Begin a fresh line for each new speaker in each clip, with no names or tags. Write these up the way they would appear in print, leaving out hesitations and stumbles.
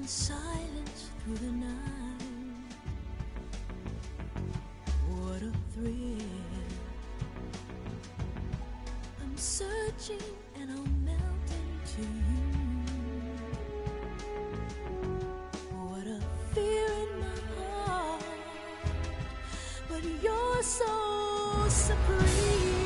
in silence through the night. What a thrill. I'm searching and I'll melt into you. What a fear in my heart, but you're so supreme.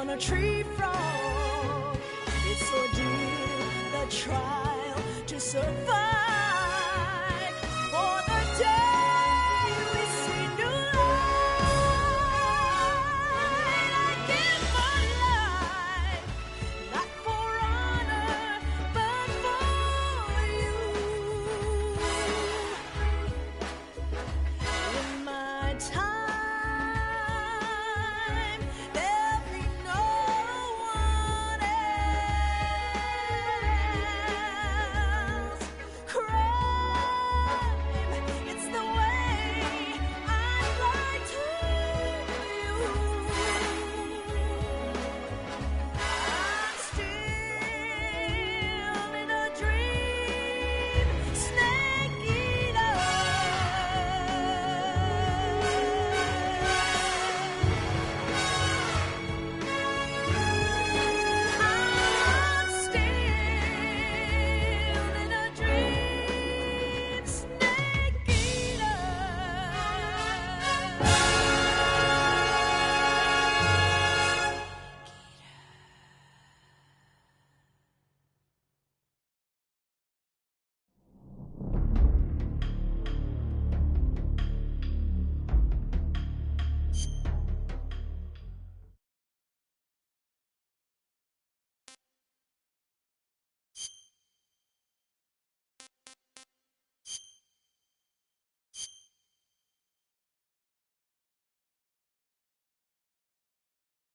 A tree frog, it's ordeal, the trial to survive. For the day we see new light, I give my life, not for honor, but for you. In my time,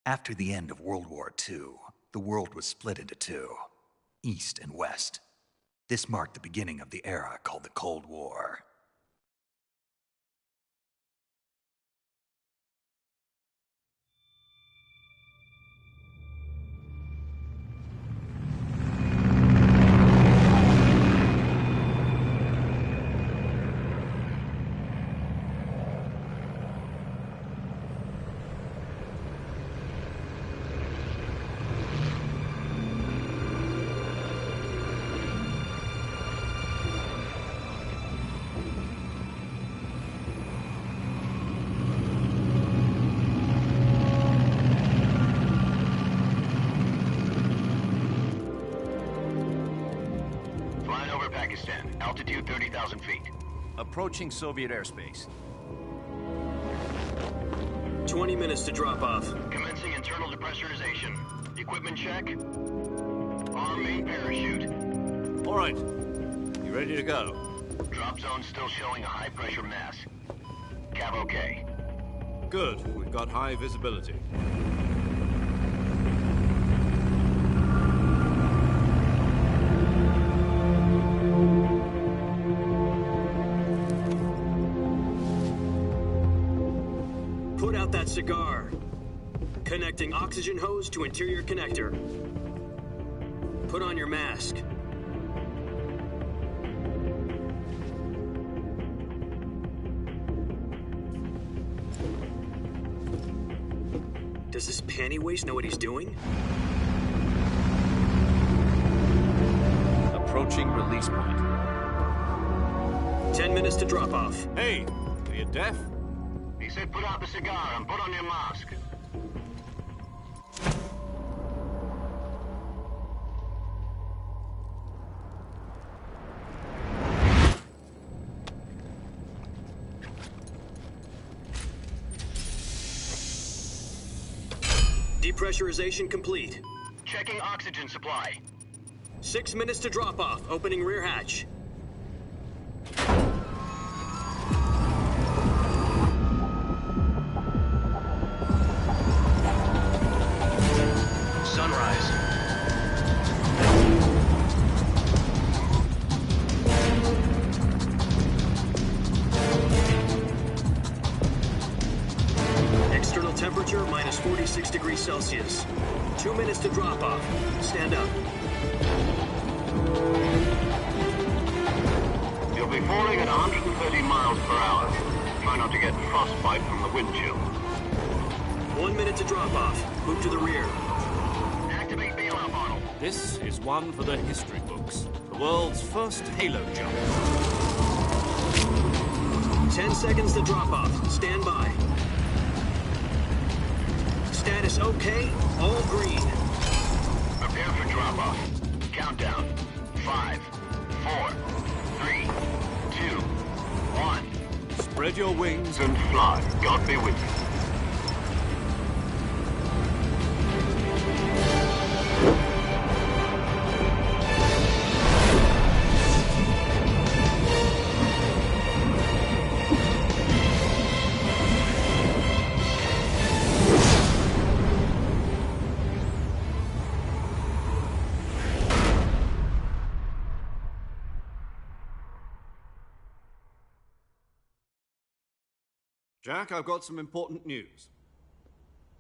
After the end of World War II, the world was split into two, East and West. This marked the beginning of the era called the Cold War.
Altitude 30,000 feet.
Approaching Soviet airspace.
20 minutes to drop off.
Commencing internal depressurization. Equipment check. Arm main parachute.
All right. You ready to go?
Drop zone still showing a high pressure mass. Cav okay.
Good. We've got high visibility.
Put out that cigar. Connecting oxygen hose to interior connector. Put on your mask. Does this panty waste know what he's doing?
Approaching release point.
10 minutes to drop off.
Hey, are you deaf?
He's said put out the cigar and put on your mask.
Depressurization complete.
Checking oxygen supply.
6 minutes to drop off. Opening rear hatch.
Sunrise.
External temperature minus 46 degrees Celsius. 2 minutes to drop off. Stand up.
You'll be falling at 130 miles per hour. Try not to get frostbite from the wind chill.
1 minute to drop off. Move to the rear.
Activate bailout model.
This is one for the history books. The world's first halo jump.
10 seconds to drop off. Stand by. Status okay. All green.
Prepare for drop-off. Countdown. 5, 4, 3, 2, 1.
Spread your wings.
And fly. God be with you.
Jack, I've got some important news.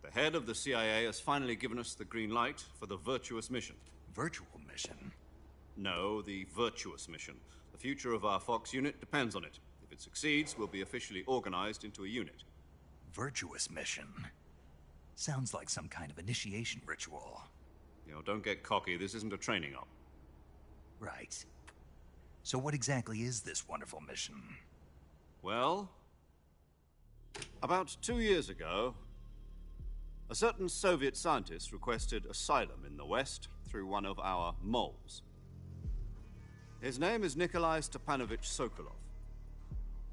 The head of the CIA has finally given us the green light for the virtuous mission.
Virtual mission?
No, the virtuous mission. The future of our Fox unit depends on it. If it succeeds, we'll be officially organized into a unit.
Virtuous mission? Sounds like some kind of initiation ritual.
You know, don't get cocky. This isn't a training op.
Right. So what exactly is this wonderful mission?
Well, about 2 years ago, a certain Soviet scientist requested asylum in the West through one of our moles. His name is Nikolai Stepanovich Sokolov.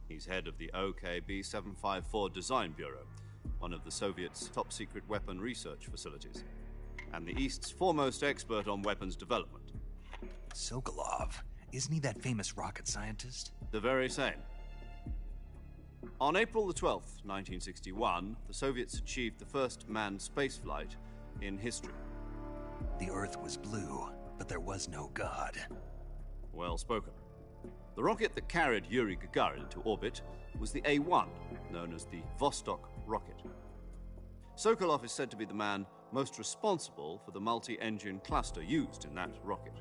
He's head of the OKB 754 Design Bureau, one of the Soviets' top-secret weapon research facilities, and the East's foremost expert on weapons development.
Sokolov? Isn't he that famous rocket scientist?
The very same. On April the 12th, 1961, the Soviets achieved the first manned spaceflight in history.
The Earth was blue, but there was no God.
Well spoken. The rocket that carried Yuri Gagarin into orbit was the A-1, known as the Vostok rocket. Sokolov is said to be the man most responsible for the multi-engine cluster used in that rocket.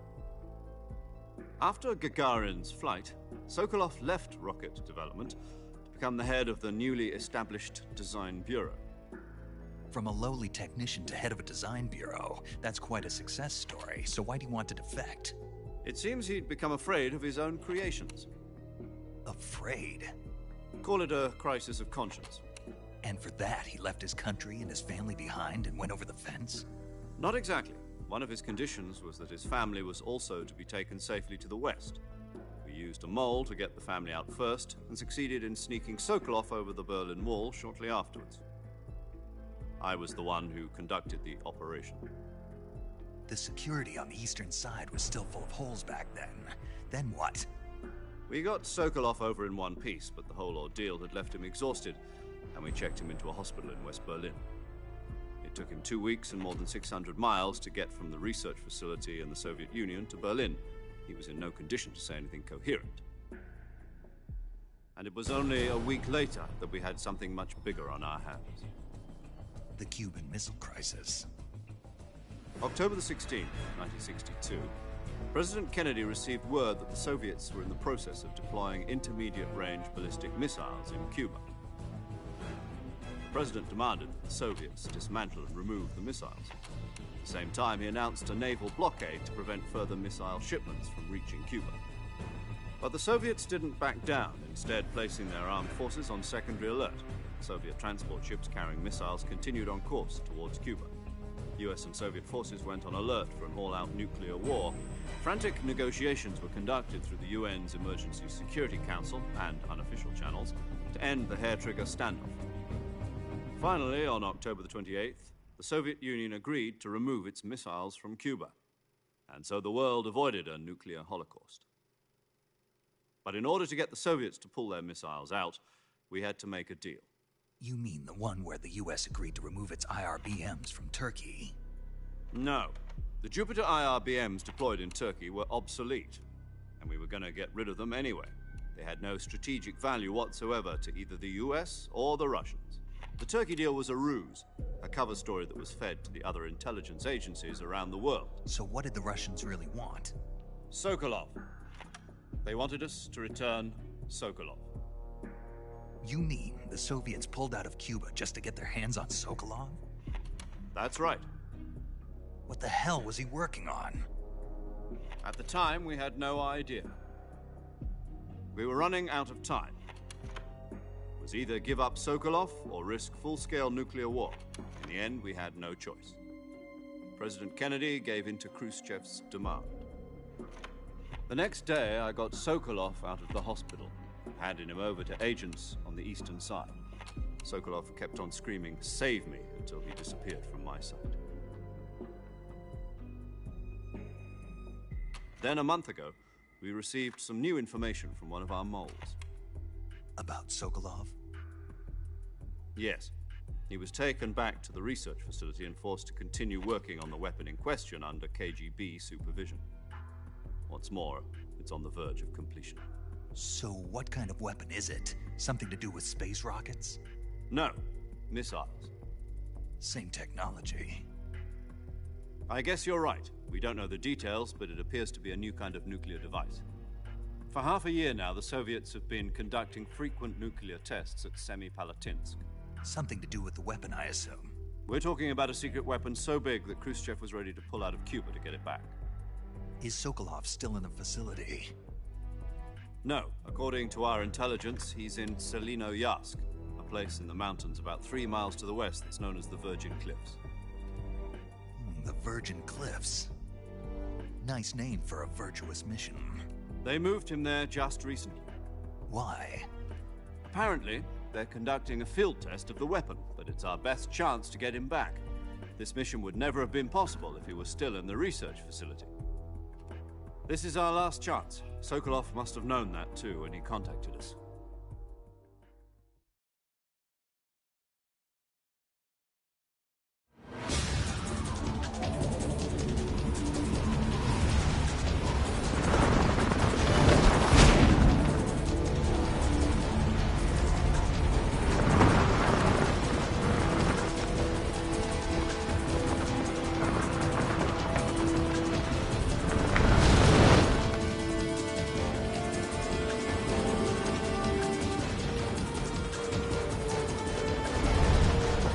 After Gagarin's flight, Sokolov left rocket development to become the head of the newly established Design Bureau.
From a lowly technician to head of a design bureau, that's quite a success story, so why'd he want to defect?
It seems he'd become afraid of his own creations.
Afraid?
Call it a crisis of conscience.
And for that, he left his country and his family behind and went over the fence?
Not exactly. One of his conditions was that his family was also to be taken safely to the West. We used a mole to get the family out first and succeeded in sneaking Sokolov over the Berlin Wall shortly afterwards. I was the one who conducted the operation.
The security on the eastern side was still full of holes back then. Then what?
We got Sokolov over in one piece, but the whole ordeal had left him exhausted, and we checked him into a hospital in West Berlin. It took him 2 weeks and more than 600 miles to get from the research facility in the Soviet Union to Berlin. He was in no condition to say anything coherent. And it was only a week later that we had something much bigger on our hands.
The Cuban Missile Crisis.
October the 16th, 1962, President Kennedy received word that the Soviets were in the process of deploying intermediate-range ballistic missiles in Cuba. The President demanded that the Soviets dismantle and remove the missiles. At the same time, he announced a naval blockade to prevent further missile shipments from reaching Cuba. But the Soviets didn't back down, instead placing their armed forces on secondary alert. Soviet transport ships carrying missiles continued on course towards Cuba. US and Soviet forces went on alert for an all-out nuclear war. Frantic negotiations were conducted through the UN's Emergency Security Council and unofficial channels to end the hair-trigger standoff. Finally, on October the 28th, the Soviet Union agreed to remove its missiles from Cuba, and so the world avoided a nuclear holocaust. But in order to get the Soviets to pull their missiles out, we had to make a deal.
You mean the one where the US agreed to remove its IRBMs from Turkey?
No. The Jupiter IRBMs deployed in Turkey were obsolete, and we were going to get rid of them anyway. They had no strategic value whatsoever to either the US or the Russians. The Turkey deal was a ruse, a cover story that was fed to the other intelligence agencies around the world.
So what did the Russians really want?
Sokolov. They wanted us to return Sokolov.
You mean the Soviets pulled out of Cuba just to get their hands on Sokolov?
That's right.
What the hell was he working on?
At the time, we had no idea. We were running out of time. It was either give up Sokolov or risk full-scale nuclear war. In the end, we had no choice. President Kennedy gave in to Khrushchev's demand. The next day, I got Sokolov out of the hospital, handing him over to agents on the eastern side. Sokolov kept on screaming, "Save me," until he disappeared from my sight. Then, a month ago, we received some new information from one of our moles.
About Sokolov?
Yes. He was taken back to the research facility and forced to continue working on the weapon in question under KGB supervision. What's more, it's on the verge of completion.
So what kind of weapon is it? Something to do with space rockets?
No, missiles.
Same technology.
I guess you're right. We don't know the details, but it appears to be a new kind of nuclear device. For half a year now, the Soviets have been conducting frequent nuclear tests at Semipalatinsk.
Something to do with the weapon, I assume.
We're talking about a secret weapon so big that Khrushchev was ready to pull out of Cuba to get it back.
Is Sokolov still in the facility?
No. According to our intelligence, he's in Selino-Yarsk, a place in the mountains about 3 miles to the west that's known as the Virgin Cliffs.
The Virgin Cliffs. Nice name for a virtuous mission.
They moved him there just recently.
Why?
Apparently, they're conducting a field test of the weapon, but it's our best chance to get him back. This mission would never have been possible if he was still in the research facility. This is our last chance. Sokolov must have known that too when he contacted us.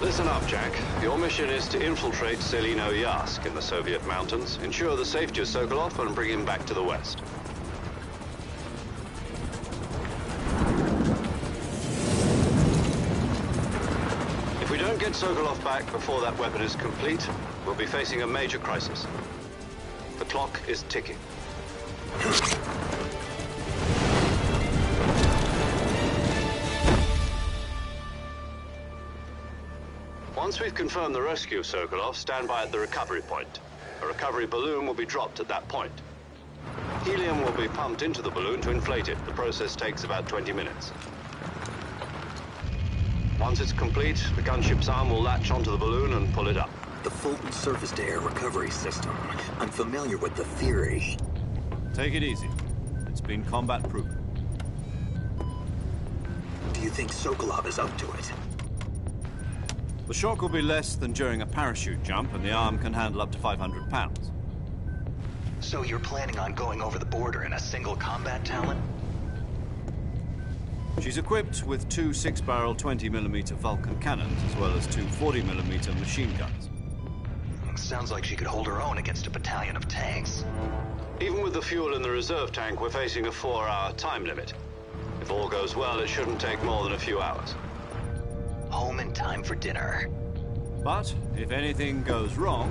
Listen up, Jack. Your mission is to infiltrate Selino-Yarsk in the Soviet mountains, ensure the safety of Sokolov, and bring him back to the west. If we don't get Sokolov back before that weapon is complete, we'll be facing a major crisis. The clock is ticking. Once we've confirmed the rescue of Sokolov, stand by at the recovery point. A recovery balloon will be dropped at that point. Helium will be pumped into the balloon to inflate it. The process takes about 20 minutes. Once it's complete, the gunship's arm will latch onto the balloon and pull it up.
The Fulton surface-to-air recovery system. I'm familiar with the theory.
Take it easy. It's been combat-proven.
Do you think Sokolov is up to it?
The shock will be less than during a parachute jump, and the arm can handle up to 500 pounds.
So you're planning on going over the border in a single combat talon?
She's equipped with 2 6-barrel 20mm Vulcan cannons, as well as 2 40mm machine guns.
Sounds like she could hold her own against a battalion of tanks.
Even with the fuel in the reserve tank, we're facing a 4-hour time limit. If all goes well, it shouldn't take more than a few hours.
home in time for dinner.
But if anything goes wrong,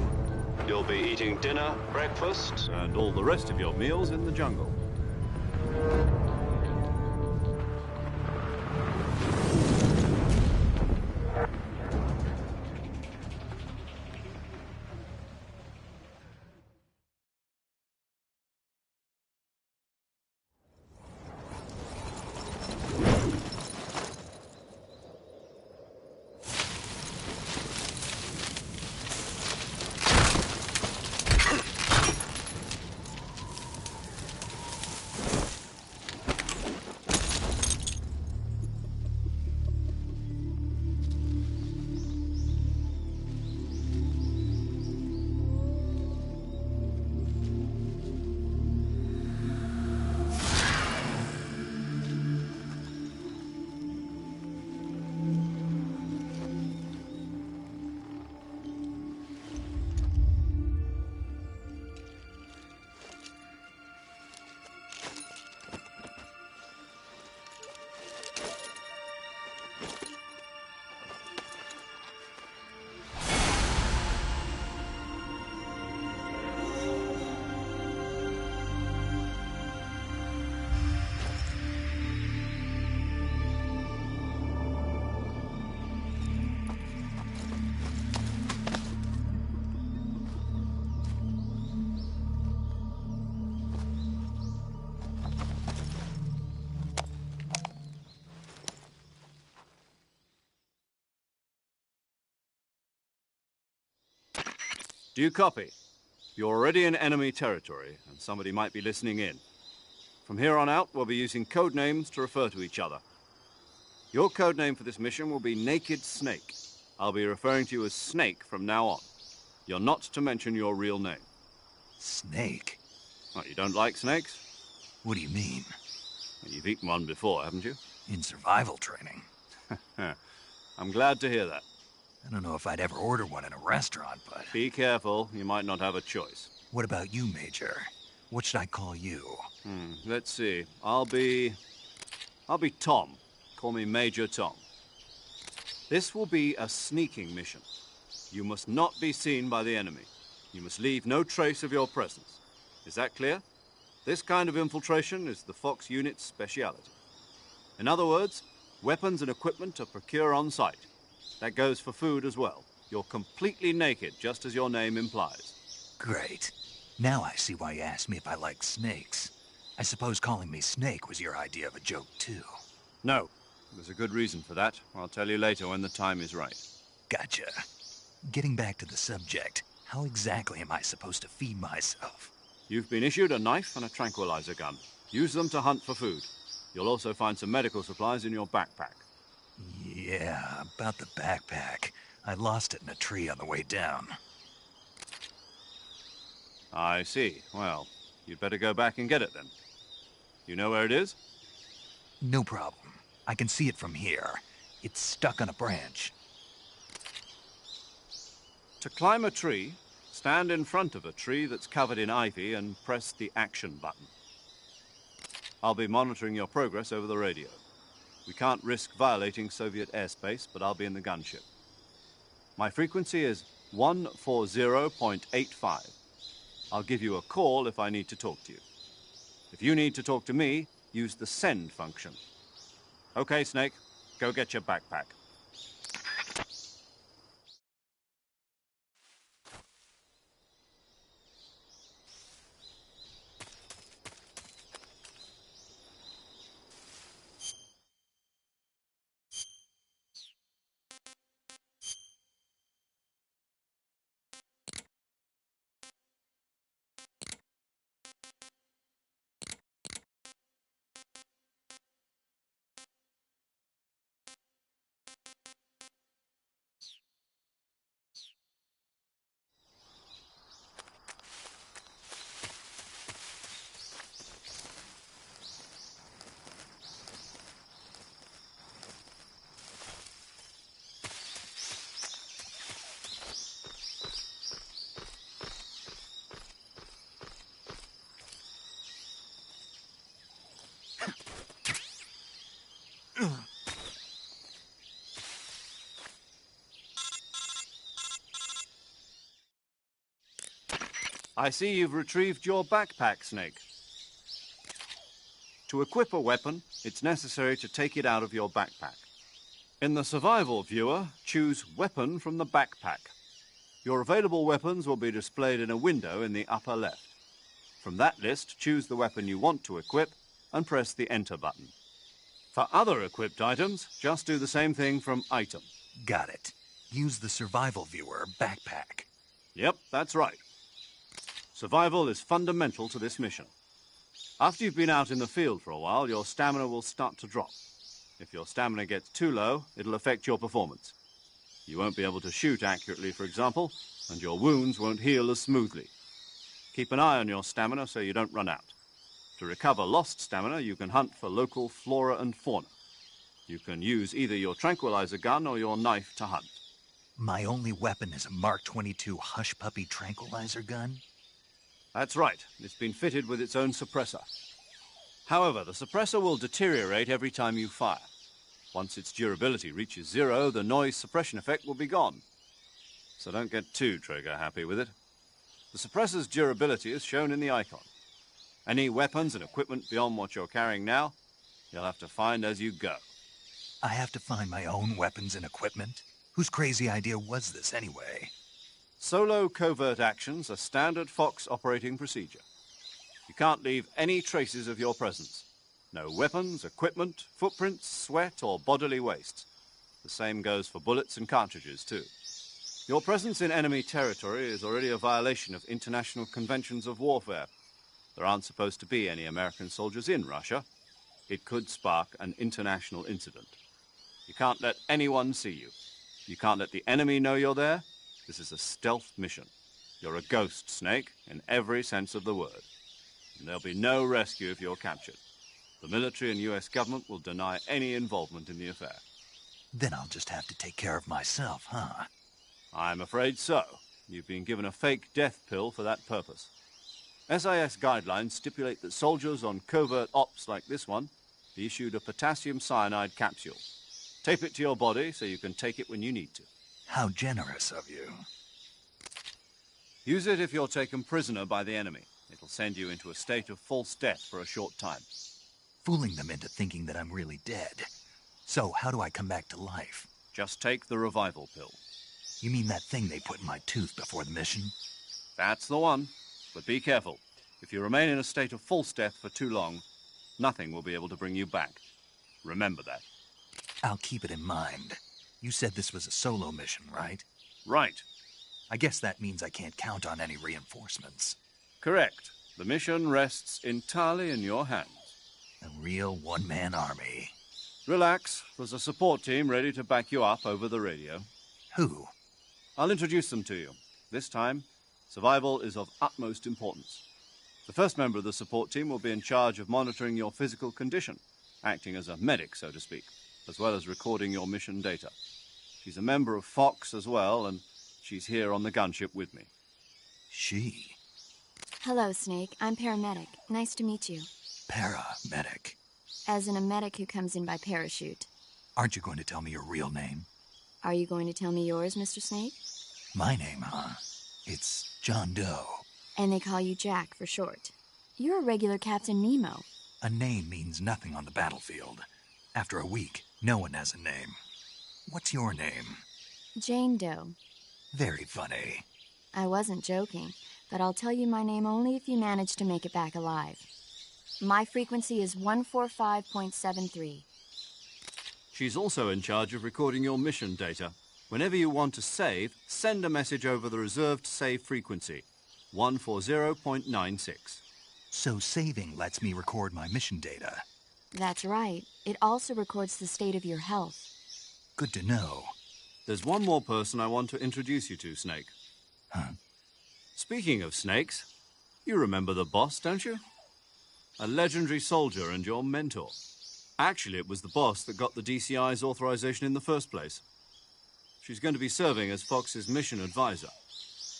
You'll be eating dinner, breakfast.
and all the rest of your meals in the jungle. Do you copy? You're already in enemy territory, and somebody might be listening in. From here on out, we'll be using code names to refer to each other. Your code name for this mission will be Naked Snake. I'll be referring to you as Snake from now on. You're not to mention your real name.
Snake?
What, you don't like snakes?
What do you mean?
Well, you've eaten one before, haven't you?
In survival training?
I'm glad to hear that.
I don't know if I'd ever order one in a restaurant, but...
Be careful, you might not have a choice.
What about you, Major? What should I call you?
Let's see. I'll be Tom. Call me Major Tom. This will be a sneaking mission. You must not be seen by the enemy. You must leave no trace of your presence. Is that clear? This kind of infiltration is the Fox unit's speciality. In other words, weapons and equipment are procured on site. That goes for food as well. You're completely naked, just as your name implies.
Great. Now I see why you asked me if I like snakes. I suppose calling me Snake was your idea of a joke, too.
No, there's a good reason for that. I'll tell you later when the time is right.
Gotcha. Getting back to the subject, how exactly am I supposed to feed myself?
You've been issued a knife and a tranquilizer gun. Use them to hunt for food. You'll also find some medical supplies in your backpack.
Yeah, about the backpack. I lost it in a tree on the way down.
I see. Well, you'd better go back and get it then. You know where it is?
No problem. I can see it from here. It's stuck on a branch.
To climb a tree, stand in front of a tree that's covered in ivy and press the action button. I'll be monitoring your progress over the radio. We can't risk violating Soviet airspace, but I'll be in the gunship. My frequency is 140.85. I'll give you a call if I need to talk to you. If you need to talk to me, use the send function. Okay, Snake, go get your backpack. I see you've retrieved your backpack, Snake. To equip a weapon, it's necessary to take it out of your backpack. In the survival viewer, choose Weapon from the backpack. Your available weapons will be displayed in a window in the upper left. From that list, choose the weapon you want to equip and press the Enter button. For other equipped items, just do the same thing from Item.
Got it. Use the survival viewer backpack.
Yep, that's right. Survival is fundamental to this mission. After you've been out in the field for a while, your stamina will start to drop. If your stamina gets too low, it'll affect your performance. You won't be able to shoot accurately, for example, and your wounds won't heal as smoothly. Keep an eye on your stamina so you don't run out. To recover lost stamina, you can hunt for local flora and fauna. You can use either your tranquilizer gun or your knife to hunt.
My only weapon is a Mark 22 Hush Puppy tranquilizer gun?
That's right. It's been fitted with its own suppressor. However, the suppressor will deteriorate every time you fire. Once its durability reaches 0, the noise suppression effect will be gone. So don't get too trigger-happy with it. The suppressor's durability is shown in the icon. Any weapons and equipment beyond what you're carrying now, you'll have to find as you go.
I have to find my own weapons and equipment? Whose crazy idea was this anyway?
Solo covert actions are standard Fox operating procedure. You can't leave any traces of your presence. No weapons, equipment, footprints, sweat, or bodily waste. The same goes for bullets and cartridges, too. Your presence in enemy territory is already a violation of international conventions of warfare. There aren't supposed to be any American soldiers in Russia. It could spark an international incident. You can't let anyone see you. You can't let the enemy know you're there. This is a stealth mission. You're a ghost, Snake, in every sense of the word. And there'll be no rescue if you're captured. The military and U.S. government will deny any involvement in the affair.
Then I'll just have to take care of myself, huh?
I'm afraid so. You've been given a fake death pill for that purpose. SIS guidelines stipulate that soldiers on covert ops like this one be issued a potassium cyanide capsule. Tape it to your body so you can take it when you need to.
How generous of you.
Use it if you're taken prisoner by the enemy. It'll send you into a state of false death for a short time.
Fooling them into thinking that I'm really dead. So how do I come back to life?
Just take the revival pill.
You mean that thing they put in my tooth before the mission?
That's the one. But be careful. If you remain in a state of false death for too long, nothing will be able to bring you back. Remember that.
I'll keep it in mind. You said this was a solo mission, right?
Right.
I guess that means I can't count on any reinforcements.
Correct. The mission rests entirely in your hands.
A real one-man army.
Relax. There's a support team ready to back you up over the radio.
Who?
I'll introduce them to you. This time, survival is of utmost importance. The first member of the support team will be in charge of monitoring your physical condition, acting as a medic, so to speak, as well as recording your mission data. She's a member of Fox as well, and she's here on the gunship with me.
She?
Hello, Snake. I'm paramedic. Nice to meet you.
Paramedic.
As in a medic who comes in by parachute.
Aren't you going to tell me your real name?
Are you going to tell me yours, Mr. Snake?
My name, huh? It's John Doe.
And they call you Jack for short. You're a regular Captain Nemo.
A name means nothing on the battlefield. After a week, no one has a name. What's your name?
Jane Doe.
Very funny.
I wasn't joking, but I'll tell you my name only if you manage to make it back alive. My frequency is 145.73.
She's also in charge of recording your mission data. Whenever you want to save, send a message over the reserved save frequency, 140.96.
So saving lets me record my mission data.
That's right. It also records the state of your health.
Good to know.
There's one more person I want to introduce you to, Snake.
Huh?
Speaking of snakes, you remember the boss, don't you? A legendary soldier and your mentor. Actually, it was the boss that got the DCI's authorization in the first place. She's going to be serving as Fox's mission advisor.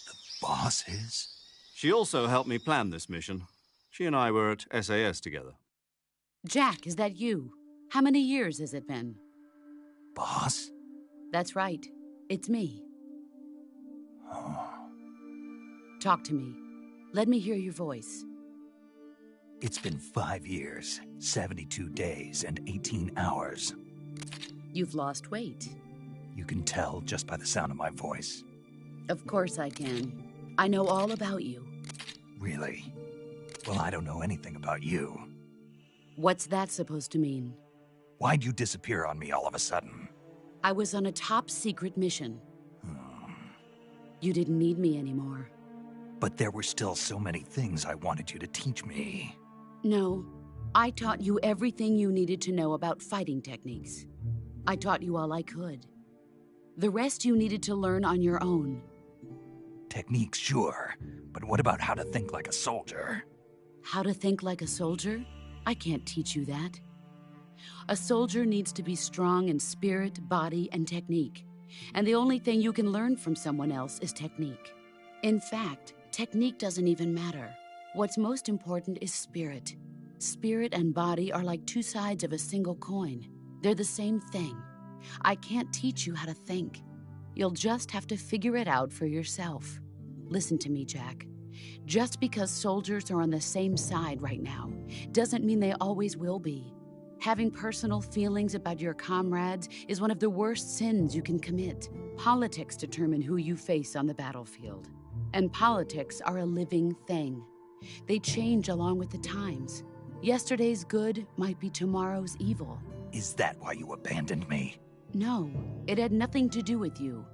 The boss is?
She also helped me plan this mission. She and I were at SAS together.
Jack, is that you? How many years has it been?
Boss?
That's right. It's me.
Oh.
Talk to me. Let me hear your voice.
It's been 5 years, 72 days, and 18 hours.
You've lost weight.
You can tell just by the sound of my voice.
Of course I can. I know all about you.
Really? Well, I don't know anything about you.
What's that supposed to mean?
Why'd you disappear on me all of a sudden?
I was on a top-secret mission. You didn't need me anymore.
But there were still so many things I wanted you to teach me.
No, I taught you everything you needed to know about fighting techniques. I taught you all I could. The rest you needed to learn on your own.
Techniques, sure. But what about how to think like a soldier?
How to think like a soldier? I can't teach you that. A soldier needs to be strong in spirit, body, and technique. And the only thing you can learn from someone else is technique. In fact, technique doesn't even matter. What's most important is spirit. Spirit and body are like two sides of a single coin. They're the same thing. I can't teach you how to think. You'll just have to figure it out for yourself. Listen to me, Jack. Just because soldiers are on the same side right now doesn't mean they always will be. Having personal feelings about your comrades is one of the worst sins you can commit. Politics determine who you face on the battlefield. And politics are a living thing. They change along with the times. Yesterday's good might be tomorrow's evil.
Is that why you abandoned me?
No, it had nothing to do with you.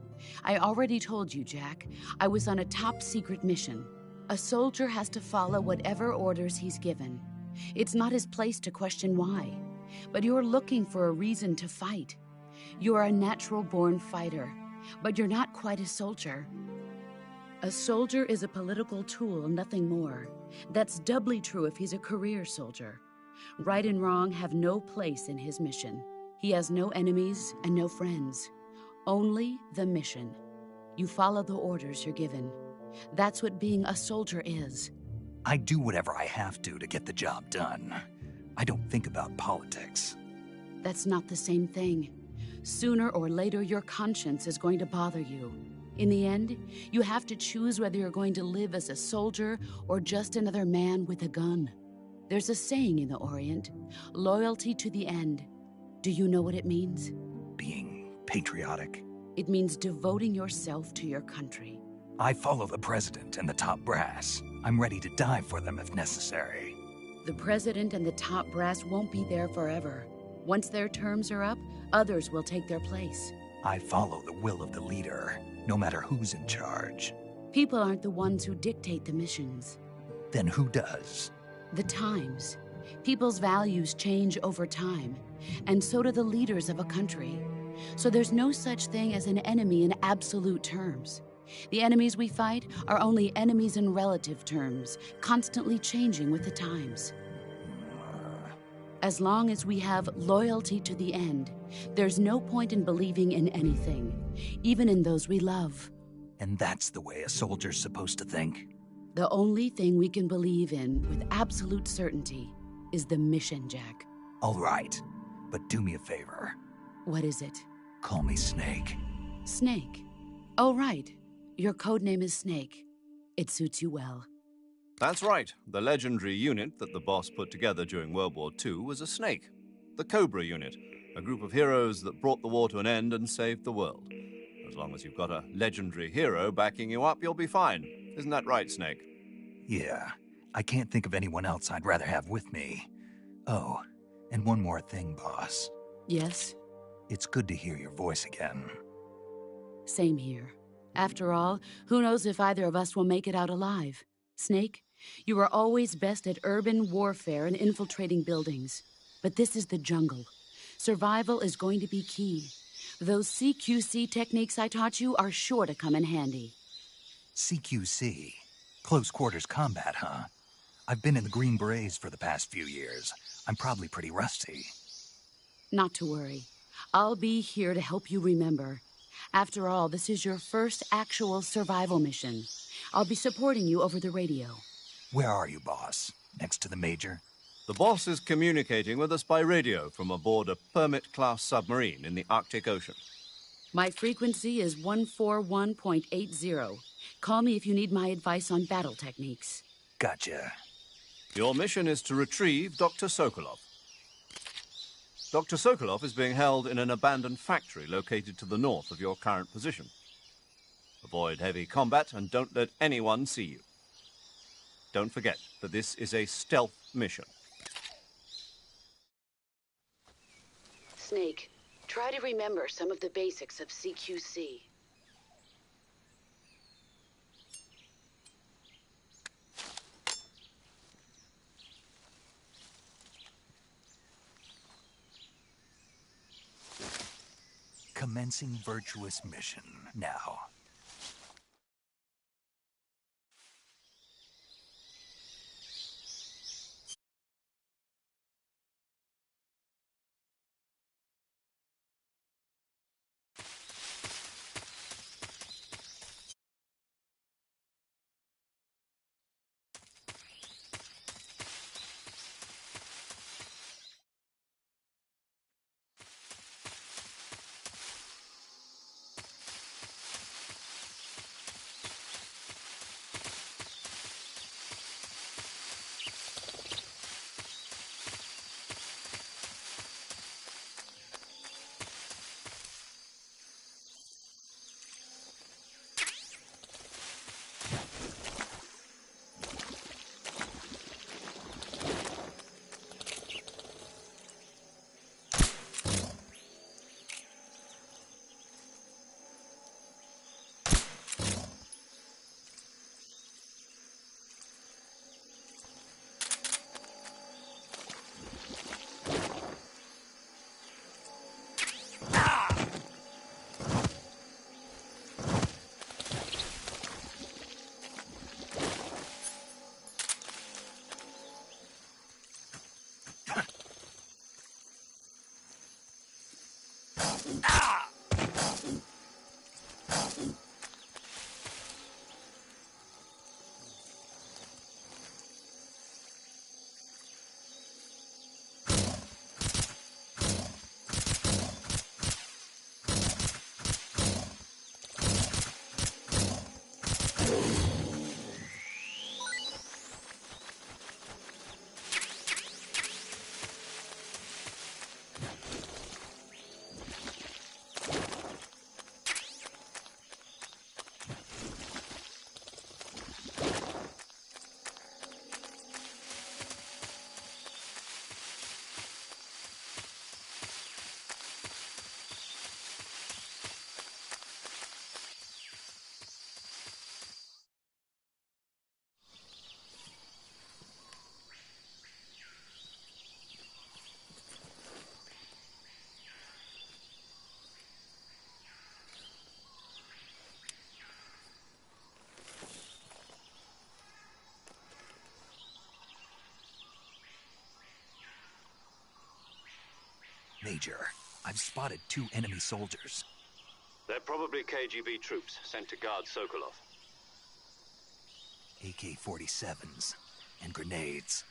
I already told you, Jack. I was on a top-secret mission. A soldier has to follow whatever orders he's given. It's not his place to question why. But you're looking for a reason to fight. You are a natural-born fighter, but you're not quite a soldier. A soldier is a political tool, nothing more. That's doubly true if he's a career soldier. Right and wrong have no place in his mission. He has no enemies and no friends. Only the mission. You follow the orders you're given. That's what being a soldier is.
I do whatever I have to get the job done. I don't think about politics.
That's not the same thing. Sooner or later, your conscience is going to bother you. In the end, you have to choose whether you're going to live as a soldier or just another man with a gun. There's a saying in the Orient, loyalty to the end. Do you know what it means?
Being patriotic.
It means devoting yourself to your country.
I follow the president and the top brass. I'm ready to die for them if necessary.
The president and the top brass won't be there forever. Once their terms are up, others will take their place.
I follow the will of the leader, no matter who's in charge.
People aren't the ones who dictate the missions.
Then who does?
The times. People's values change over time, and so do the leaders of a country. So there's no such thing as an enemy in absolute terms. The enemies we fight are only enemies in relative terms, constantly changing with the times. As long as we have loyalty to the end, there's no point in believing in anything, even in those we love.
And that's the way a soldier's supposed to think?
The only thing we can believe in with absolute certainty is the mission, Jack.
All right, but do me a favor.
What is it?
Call me Snake.
Snake? Oh, right. Your code name is Snake. It suits you well.
That's right. The legendary unit that the boss put together during World War II was a snake. The Cobra unit, a group of heroes that brought the war to an end and saved the world. As long as you've got a legendary hero backing you up, you'll be fine. Isn't that right, Snake?
Yeah. I can't think of anyone else I'd rather have with me. Oh, and one more thing, boss.
Yes?
It's good to hear your voice again.
Same here. After all, who knows if either of us will make it out alive? Snake, you are always best at urban warfare and infiltrating buildings. But this is the jungle. Survival is going to be key. Those CQC techniques I taught you are sure to come in handy.
CQC? Close quarters combat, huh? I've been in the Green Berets for the past few years. I'm probably pretty rusty.
Not to worry. I'll be here to help you remember. After all, this is your first actual survival mission. I'll be supporting you over the radio.
Where are you, boss? Next to the Major?
The boss is communicating with us by radio from aboard a Permit-class submarine in the Arctic Ocean.
My frequency is 141.80. Call me if you need my advice on battle techniques.
Gotcha.
Your mission is to retrieve Dr. Sokolov. Dr. Sokolov is being held in an abandoned factory located to the north of your current position. Avoid heavy combat and don't let anyone see you. Don't forget that this is a stealth mission.
Snake, try to remember some of the basics of CQC.
Commencing virtuous mission now. Major, I've spotted 2 enemy soldiers.
They're probably KGB troops sent to guard Sokolov.
AK-47s and grenades.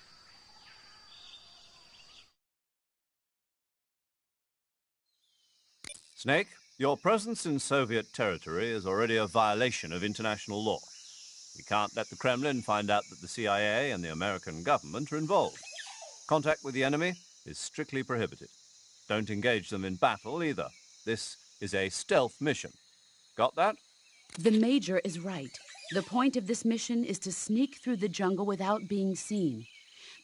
Snake, your presence in Soviet territory is already a violation of international law. We can't let the Kremlin find out that the CIA and the American government are involved. Contact with the enemy is strictly prohibited. Don't engage them in battle either. This is a stealth mission. Got that?
The Major is right. The point of this mission is to sneak through the jungle without being seen.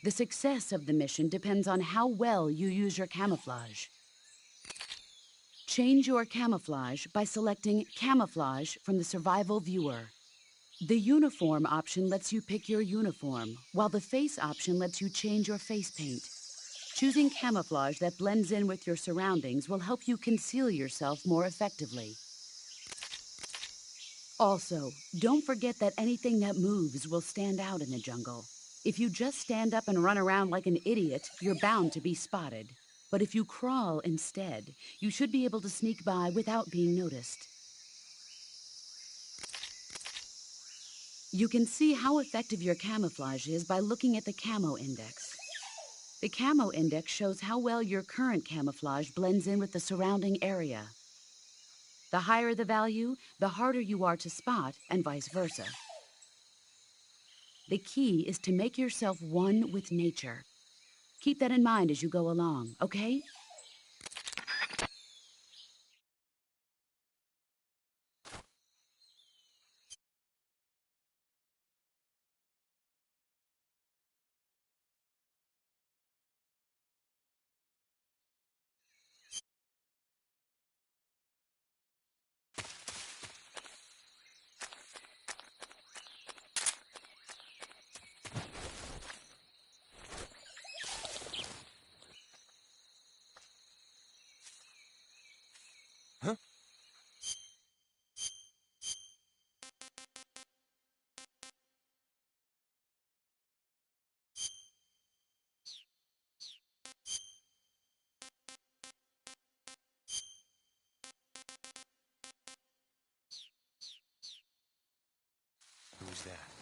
The success of the mission depends on how well you use your camouflage. Change your camouflage by selecting Camouflage from the Survival Viewer. The Uniform option lets you pick your uniform, while the Face option lets you change your face paint. Choosing camouflage that blends in with your surroundings will help you conceal yourself more effectively. Also, don't forget that anything that moves will stand out in the jungle. If you just stand up and run around like an idiot, you're bound to be spotted. But if you crawl instead, you should be able to sneak by without being noticed. You can see how effective your camouflage is by looking at the camo index. The camo index shows how well your current camouflage blends in with the surrounding area. The higher the value, the harder you are to spot, and vice versa. The key is to make yourself one with nature. Keep that in mind as you go along, okay?
Who's that?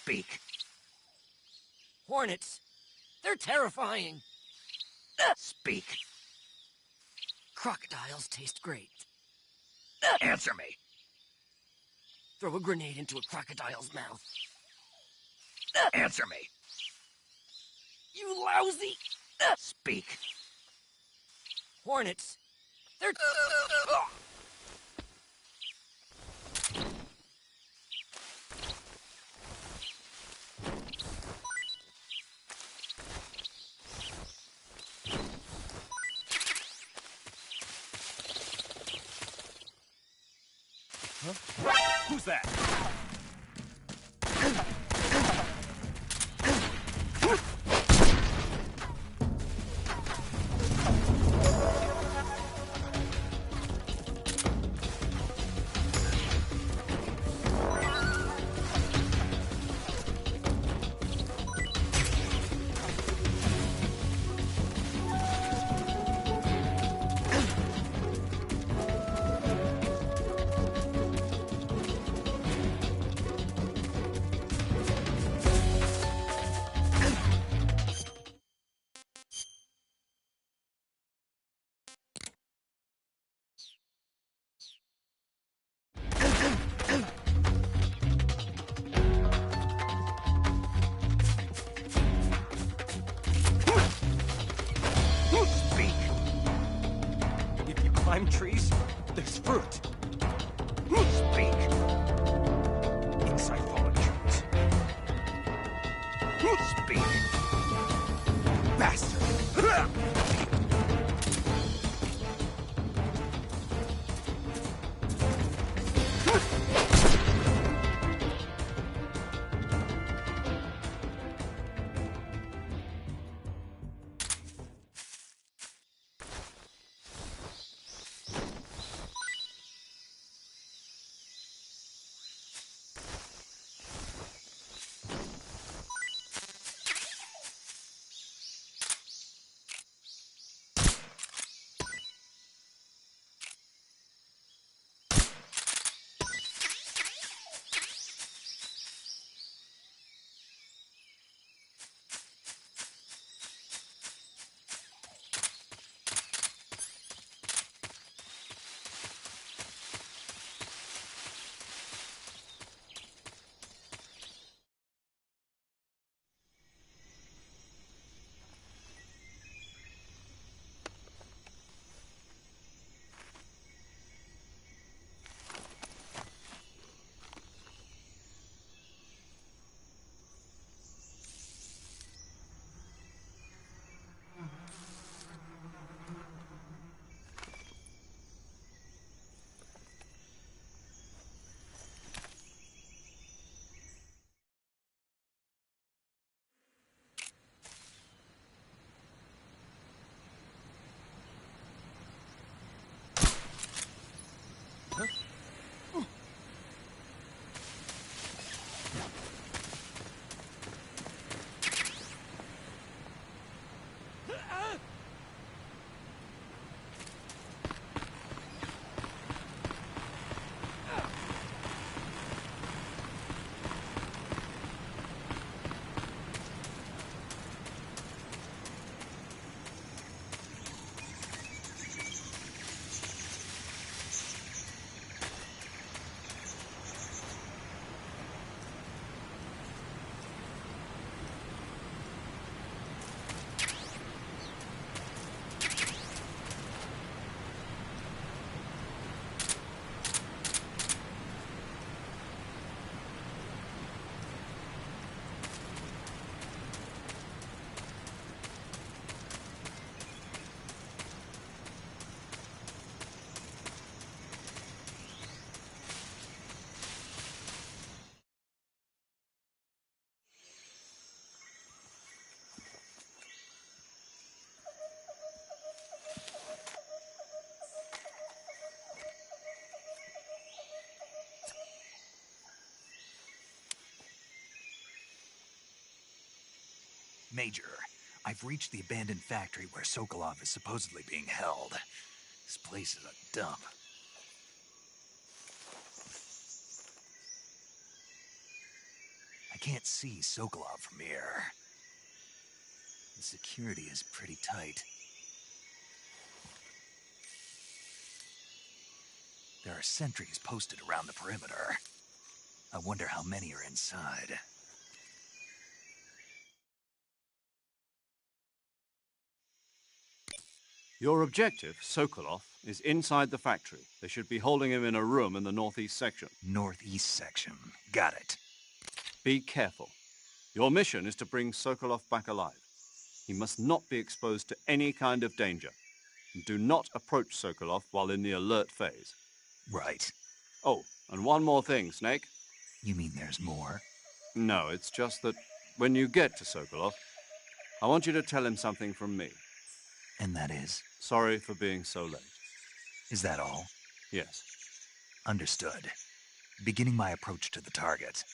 Speak. Hornets. They're terrifying. Speak. Crocodiles taste great.
Answer me.
Throw a grenade into a crocodile's mouth.
Answer me.
You lousy.
Speak.
Hornets. They're... Who's that? If you climb trees, there's fruit. Speak. Inside molecules. Speak. Bastard.
Major, I've reached the abandoned factory where Sokolov is supposedly being held. This place is a dump. I can't see Sokolov from here. The security is pretty tight. There are sentries posted around the perimeter. I wonder how many are inside.
Your objective, Sokolov, is inside the factory. They should be holding him in a room in the northeast section.
Northeast section. Got it.
Be careful. Your mission is to bring Sokolov back alive. He must not be exposed to any kind of danger. And do not approach Sokolov while in the alert phase.
Right.
Oh, And one more thing, Snake.
You mean there's more?
No, it's just that when you get to Sokolov, I want you to tell him something from me.
And that is?
Sorry for being so late.
Is that all?
Yes.
Understood. Beginning my approach to the target.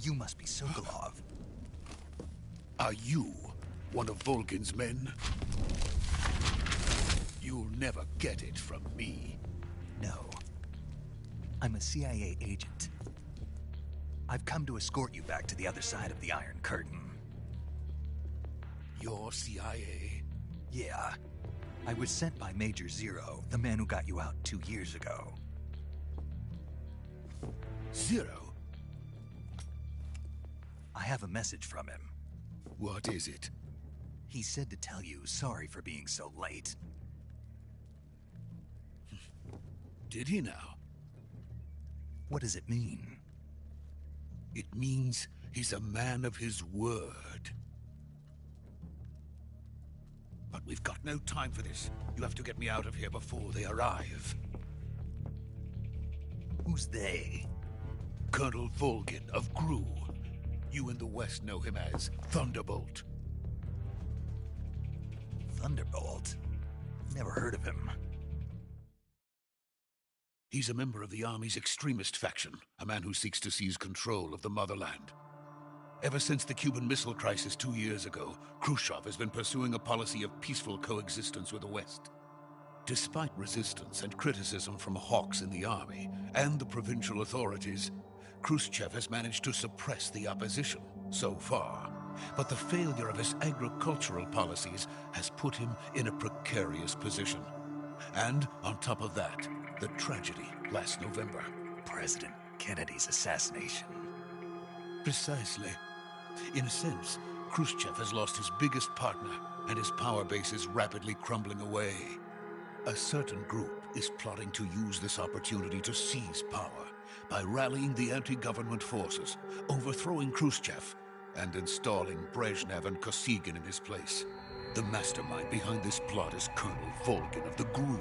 You must be Sokolov.
Are you one of Volgin's men? You'll never get it from me.
No. I'm a CIA agent. I've come to escort you back to the other side of the Iron Curtain.
You're CIA?
Yeah. I was sent by Major Zero, the man who got you out 2 years ago.
Zero?
I have a message from him.
What is it?
He said to tell you sorry for being so late.
Did he now?
What does it mean?
It means he's a man of his word. But we've got no time for this. You have to get me out of here before they arrive.
Who's they?
Colonel Volgin of Gru. You in the West know him as Thunderbolt.
Thunderbolt? Never heard of him.
He's a member of the Army's extremist faction, a man who seeks to seize control of the motherland. Ever since the Cuban Missile Crisis 2 years ago, Khrushchev has been pursuing a policy of peaceful coexistence with the West. Despite resistance and criticism from hawks in the Army and the provincial authorities, Khrushchev has managed to suppress the opposition, so far. But the failure of his agricultural policies has put him in a precarious position. And on top of that, the tragedy last November.
President Kennedy's assassination.
Precisely. In a sense, Khrushchev has lost his biggest partner, and his power base is rapidly crumbling away. A certain group is plotting to use this opportunity to seize power by rallying the anti-government forces, overthrowing Khrushchev, and installing Brezhnev and Kosygin in his place. The mastermind behind this plot is Colonel Volgin of the GRU.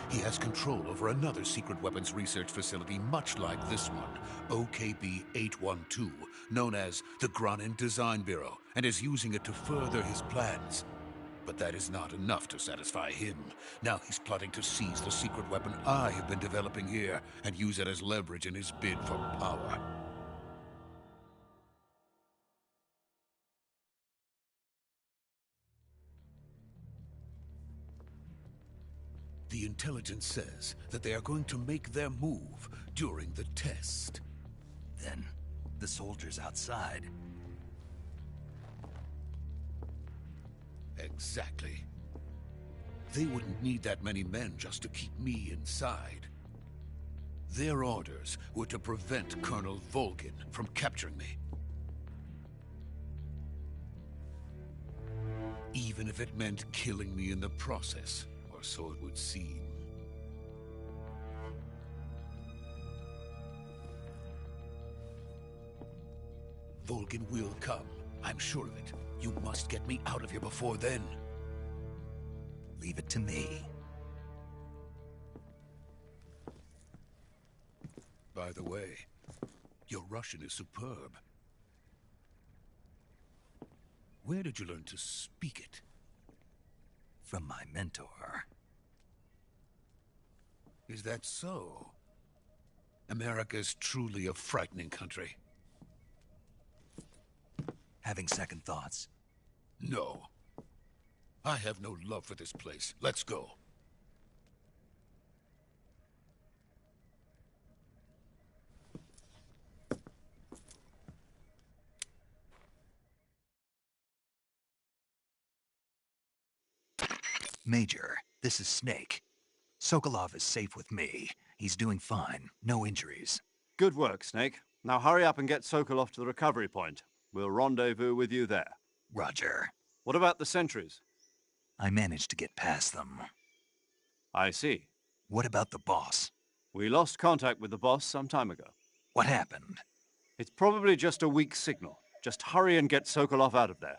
He has control over another secret weapons research facility much like this one, OKB-812, known as the Granin Design Bureau, and is using it to further his plans. But that is not enough to satisfy him. Now he's plotting to seize the secret weapon I have been developing here and use it as leverage in his bid for power. The intelligence says that they are going to make their move during the test.
Then, the soldiers outside.
Exactly. They wouldn't need that many men just to keep me inside. Their orders were to prevent Colonel Volgin from capturing me. Even if it meant killing me in the process. Or so it would seem. Volgin will come. I'm sure of it. You must get me out of here before then.
Leave it to me.
By the way, your Russian is superb. Where did you learn to speak it?
From my mentor.
Is that so? America is truly a frightening country.
Having second thoughts?
No. I have no love for this place. Let's go.
Major, this is Snake. Sokolov is safe with me. He's doing fine. No injuries.
Good work, Snake. Now hurry up and get Sokolov to the recovery point. We'll rendezvous with you there.
Roger.
What about the sentries?
I managed to get past them.
I see.
What about the boss?
We lost contact with the boss some time ago.
What happened?
It's probably just a weak signal. Just hurry and get Sokolov out of there.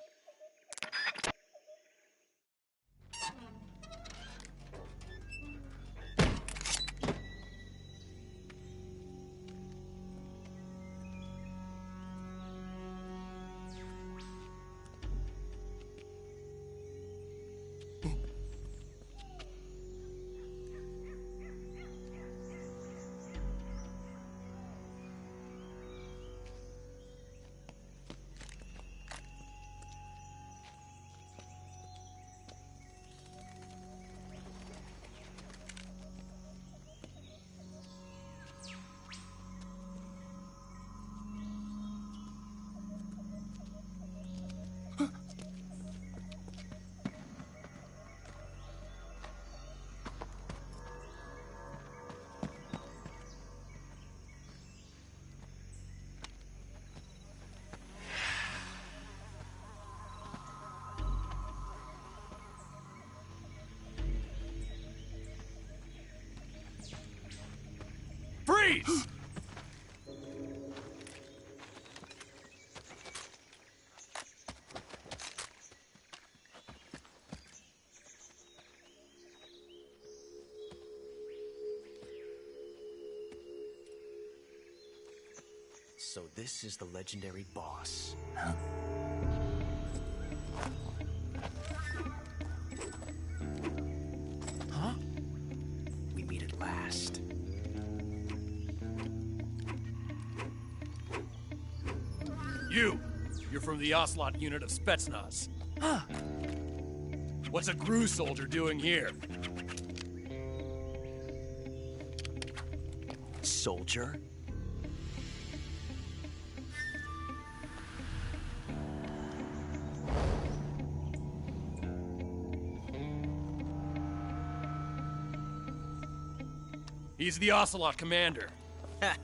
Freeze! So this is the legendary boss.
Huh?
Huh? We meet at last. You're from the Ocelot unit of Spetsnaz. Huh. What's a GRU soldier doing here?
Soldier?
He's the Ocelot commander.
Ha!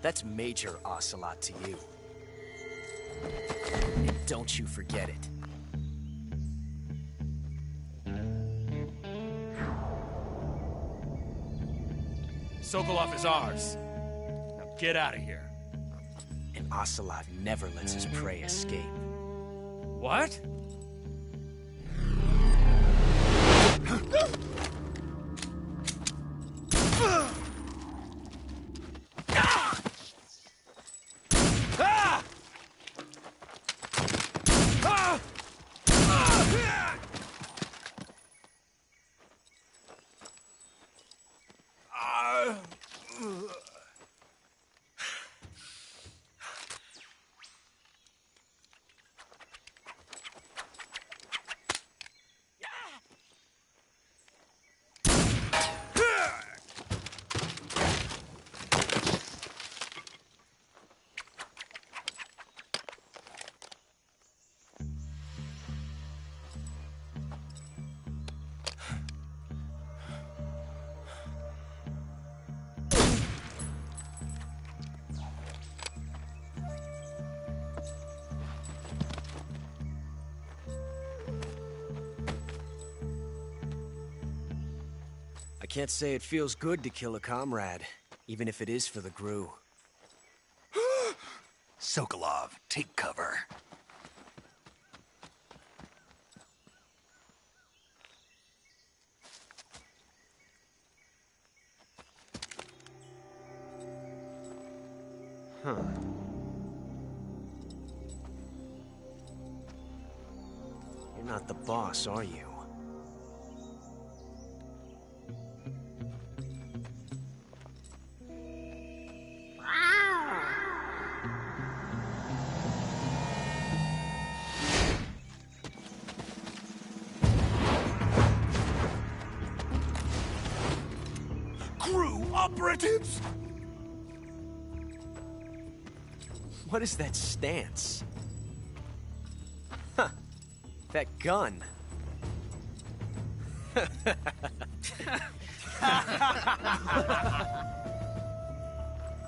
That's Major Ocelot to you. And don't you forget it.
Sokolov is ours. Now get out of here.
And Ocelot never lets his prey escape.
What?
I can't say it feels good to kill a comrade, even if it is for the Gru.
Sokolov, take cover.
Huh. You're not the boss, are you?
Crew operatives!
What is that stance? Huh. That gun.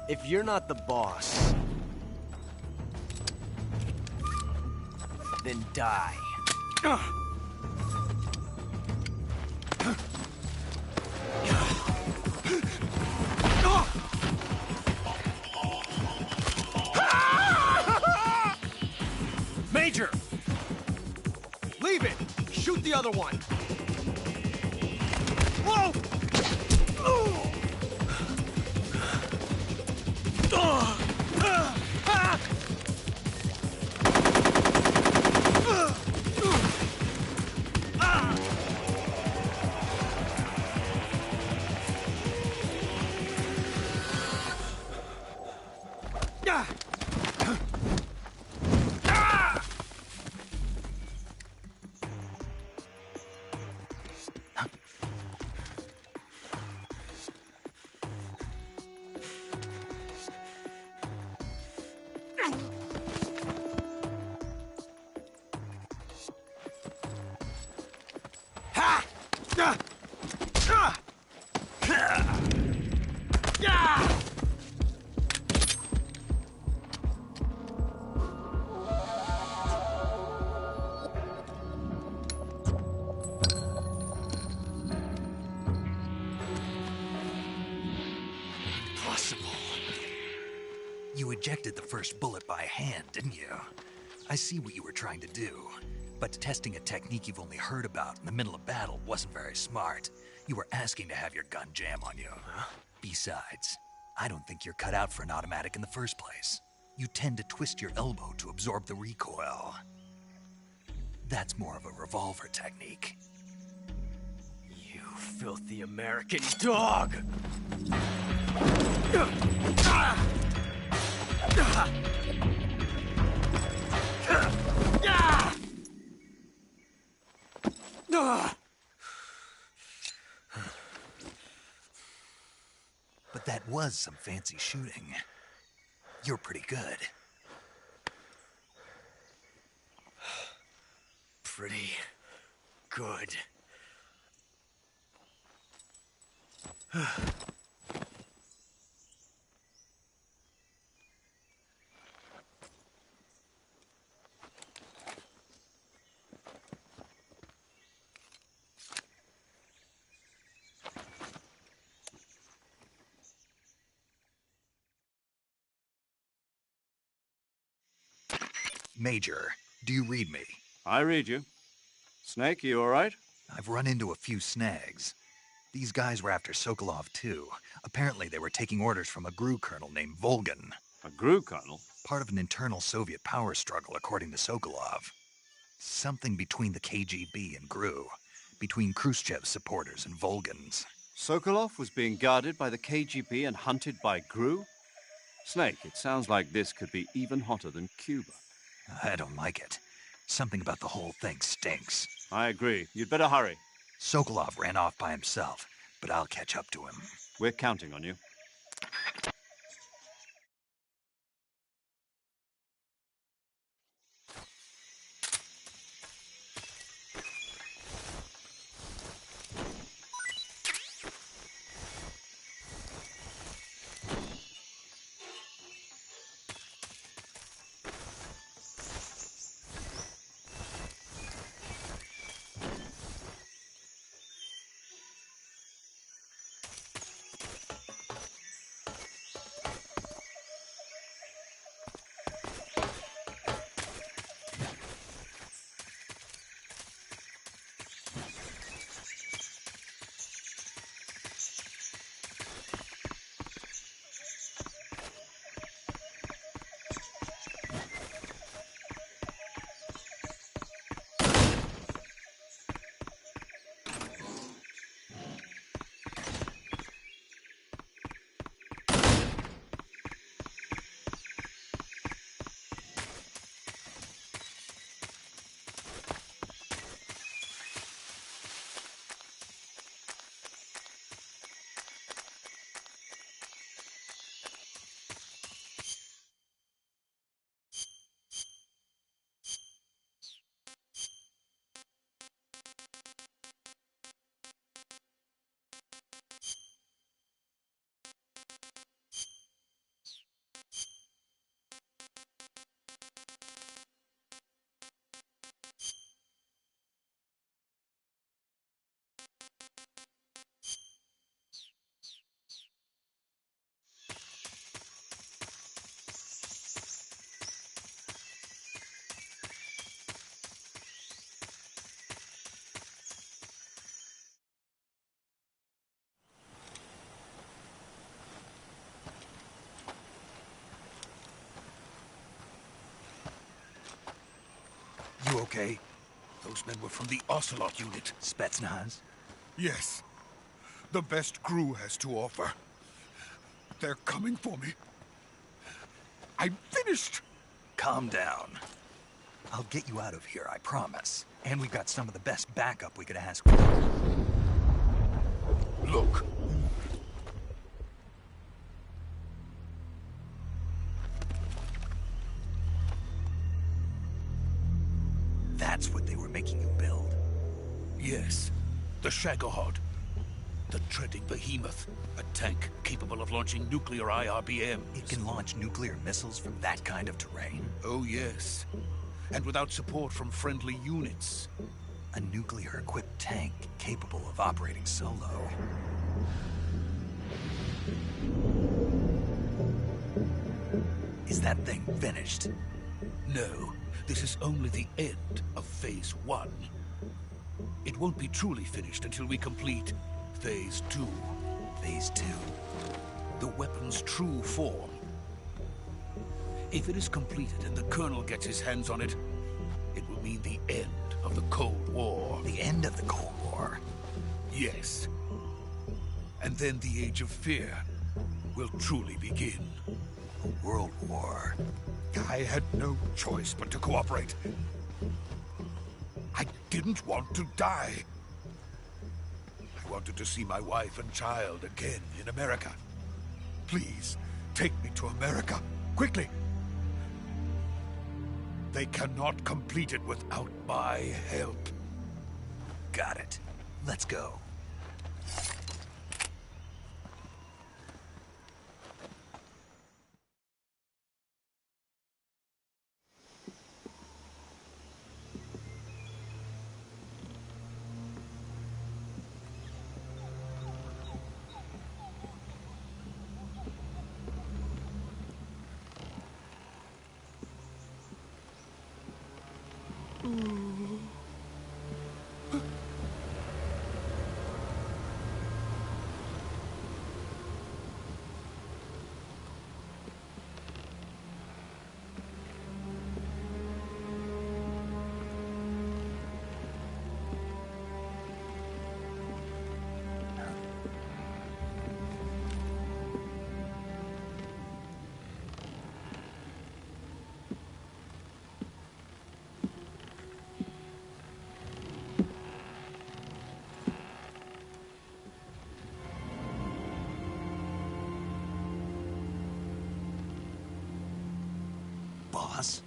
If you're not the boss, then die.
Major! Leave it! Shoot the other one! Whoa!
You ejected the first bullet by hand, didn't you? I see what you were trying to do, but testing a technique you've only heard about in the middle of battle wasn't very smart. You were asking to have your gun jam on you. Besides, I don't think you're cut out for an automatic in the first place. You tend to twist your elbow to absorb the recoil. That's more of a revolver technique.
You filthy American dog!
But that was some fancy shooting. You're pretty good.
Pretty good.
Major, do you read me?
I read you. Snake, you all right?
I've run into a few snags. These guys were after Sokolov, too. Apparently they were taking orders from a GRU colonel named Volgan.
A GRU colonel?
Part of an internal Soviet power struggle, according to Sokolov. Something between the KGB and GRU. Between Khrushchev's supporters and Volgan's.
Sokolov was being guarded by the KGB and hunted by GRU? Snake, it sounds like this could be even hotter than Cuba.
I don't like it. Something about the whole thing stinks.
I agree. You'd better hurry.
Sokolov ran off by himself, but I'll catch up to him.
We're counting on you.
You okay?
Those men were from the Ocelot unit.
Spetsnaz?
Yes. The best GRU has to offer. They're coming for me. I'm finished!
Calm down. I'll get you out of here, I promise. And we've got some of the best backup we could ask for.
Look.
That's what they were making you build?
Yes. The Shagohod. The treading behemoth. A tank capable of launching nuclear IRBMs.
It can launch nuclear missiles from that kind of terrain?
Oh, yes. And without support from friendly units.
A nuclear-equipped tank capable of operating solo. Is that thing finished?
No. This is only the end of Phase 1. It won't be truly finished until we complete Phase 2.
Phase 2?
The weapon's true form. If it is completed and the Colonel gets his hands on it, it will mean the end of the Cold War.
The end of the Cold War?
Yes. And then the Age of Fear will truly begin.
A world war.
I had no choice but to cooperate. I didn't want to die. I wanted to see my wife and child again in America. Please, take me to America, quickly. They cannot complete it without my help.
Got it. Let's go. boss.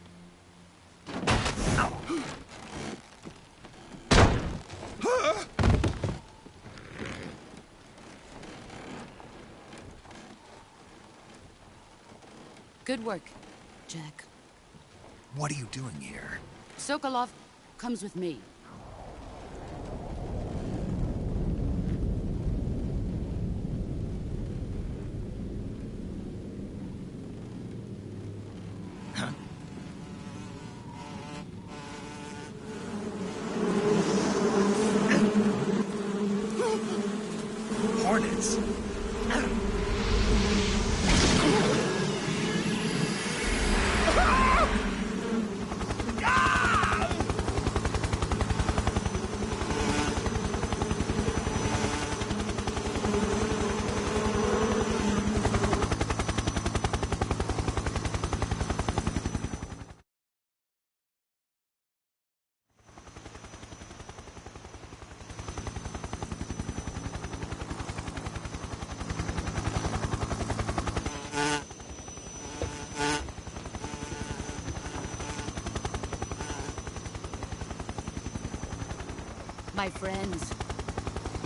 Good work, Jack.
What are you doing here?
Sokolov comes with me.
Hornets.
My friends,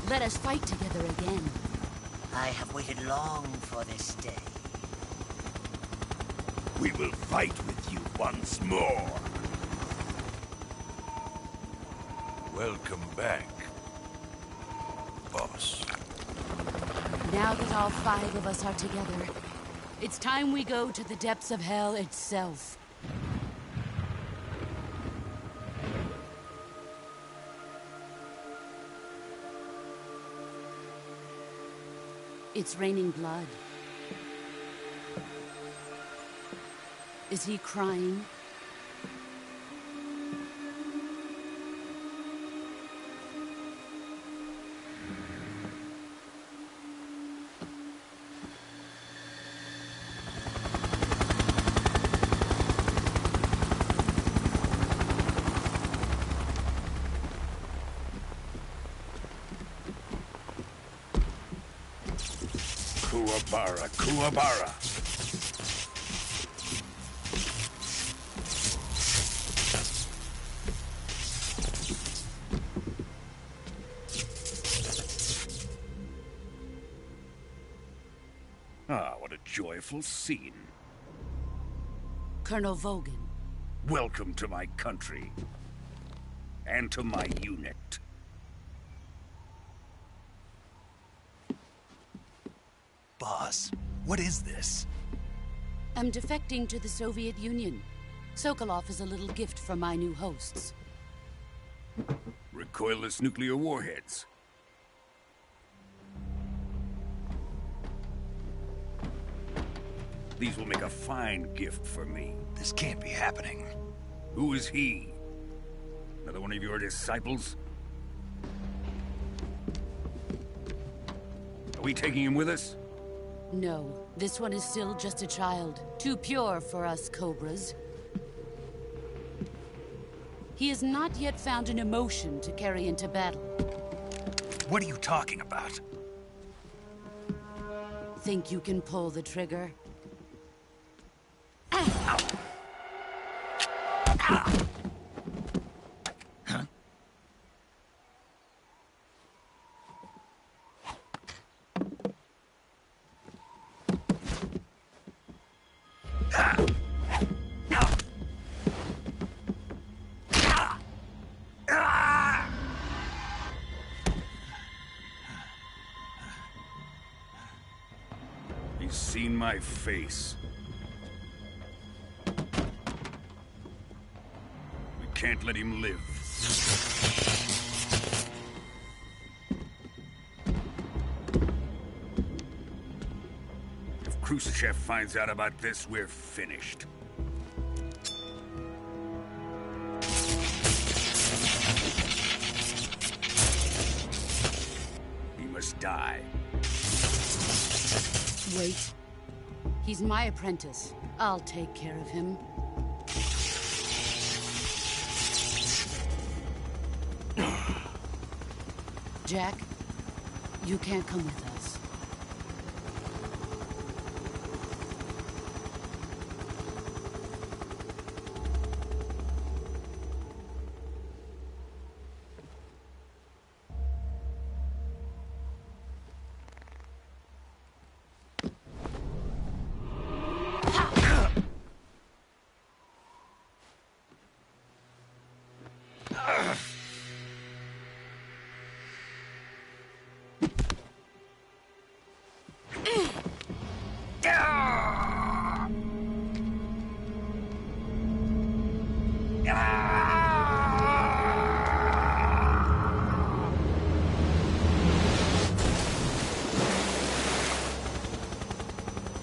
let us fight together again.
I have waited long for this day.
We will fight with you once more. Welcome back, boss.
Now that all 5 of us are together, it's time we go to the depths of hell itself. It's raining blood. Is he crying?
Kuwabara, Kuwabara. Ah, what a joyful scene.
Colonel Vogan.
Welcome to my country. And to my unit.
Boss, what is this?
I'm defecting to the Soviet Union. Sokolov is a little gift from my new hosts.
Recoilless nuclear warheads. These will make a fine gift for me.
This can't be happening.
Who is he? Another one of your disciples? Are we taking him with us?
No, this one is still just a child. Too pure for us Cobras. He has not yet found an emotion to carry into battle.
What are you talking about?
Think you can pull the trigger?
He's seen my face. We can't let him live. If Khrushchev finds out about this, we're finished. He must die.
Wait. He's my apprentice. I'll take care of him. Jack, you can't come with us.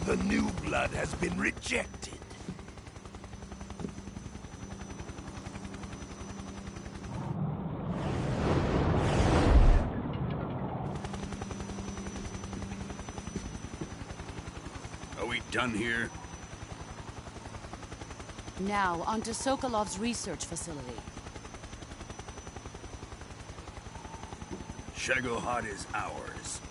The new blood has been rejected. Are we done here?
Now, onto Sokolov's research facility.
Shagohod is ours.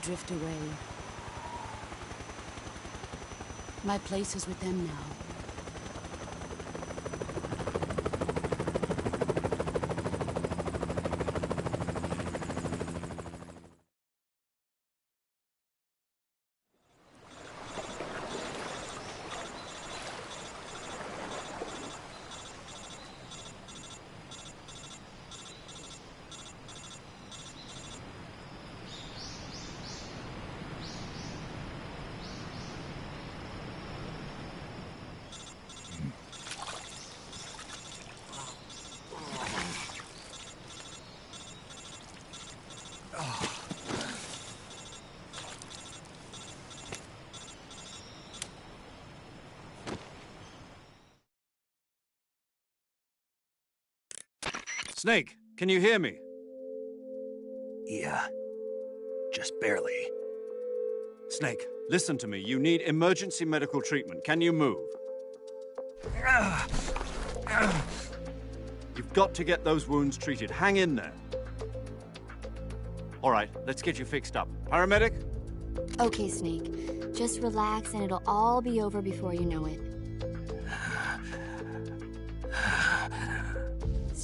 Drift away. My place is with them now.
Snake, can you hear me?
Yeah. Just barely.
Snake, listen to me. You need emergency medical treatment. Can you move? You've got to get those wounds treated. Hang in there. All right, let's get you fixed up. Paramedic?
Okay, Snake. Just relax and it'll all be over before you know it.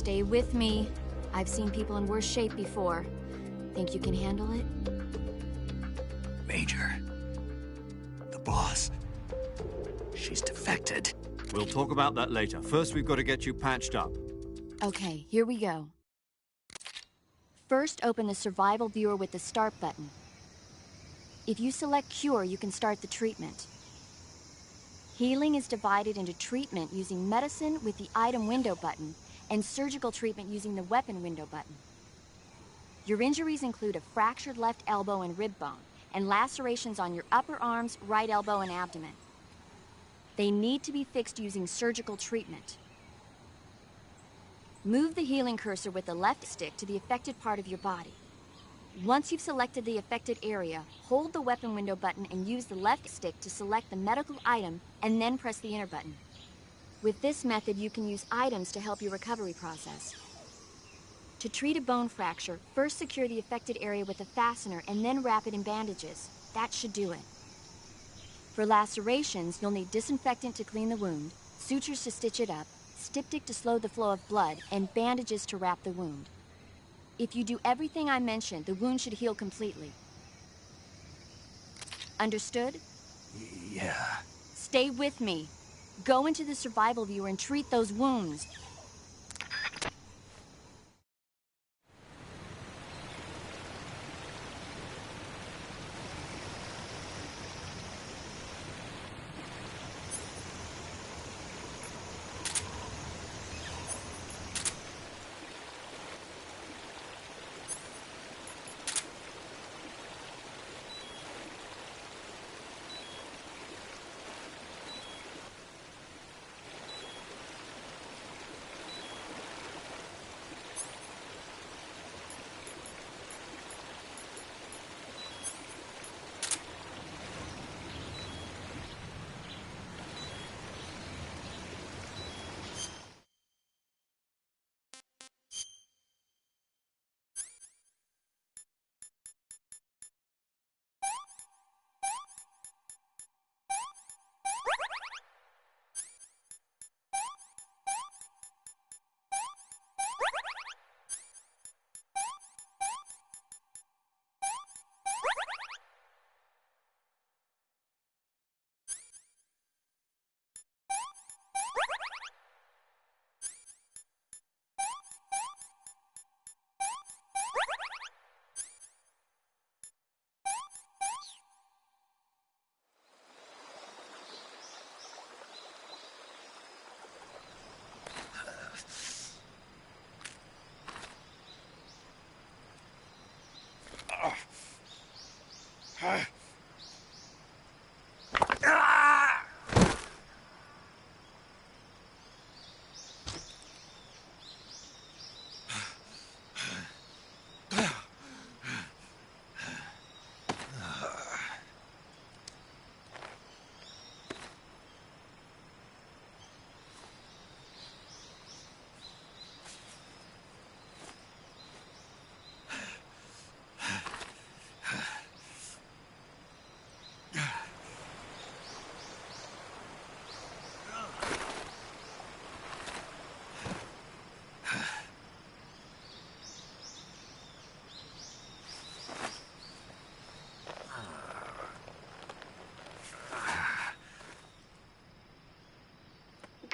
Stay with me. I've seen people in worse shape before. Think you can handle it?
Major. The boss. She's defected.
We'll talk about that later. First, we've got to get you patched up.
Okay, here we go. First, open the survival viewer with the start button. If you select cure, you can start the treatment. Healing is divided into treatment using medicine with the item window button and surgical treatment using the weapon window button. Your injuries include a fractured left elbow and rib bone, and lacerations on your upper arms, right elbow, and abdomen. They need to be fixed using surgical treatment. Move the healing cursor with the left stick to the affected part of your body. Once you've selected the affected area, hold the weapon window button and use the left stick to select the medical item, and then press the enter button. With this method, you can use items to help your recovery process. To treat a bone fracture, first secure the affected area with a fastener and then wrap it in bandages. That should do it. For lacerations, you'll need disinfectant to clean the wound, sutures to stitch it up, styptic to slow the flow of blood, and bandages to wrap the wound. If you do everything I mentioned, the wound should heal completely. Understood?
Yeah.
Stay with me. Go into the survival viewer and treat those wounds.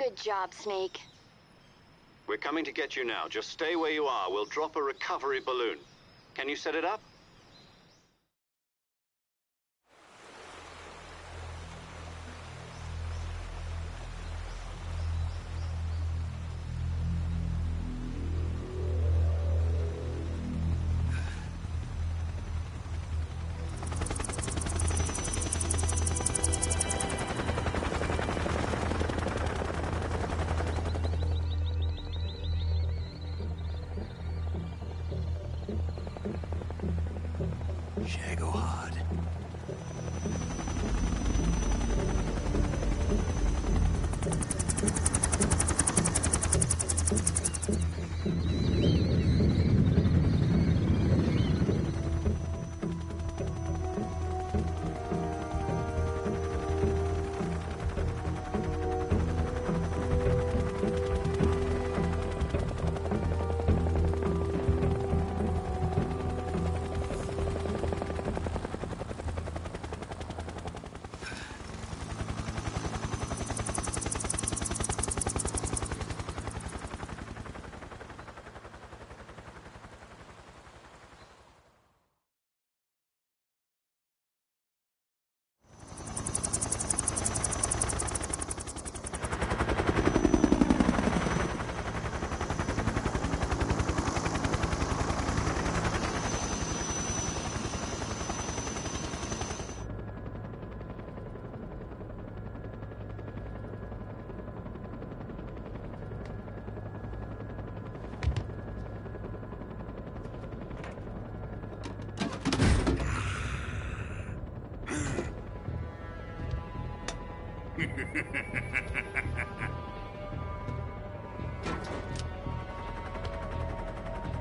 Good job, Snake.
We're coming to get you now. Just stay where you are. We'll drop a recovery balloon. Can you set it up?
Shagohod.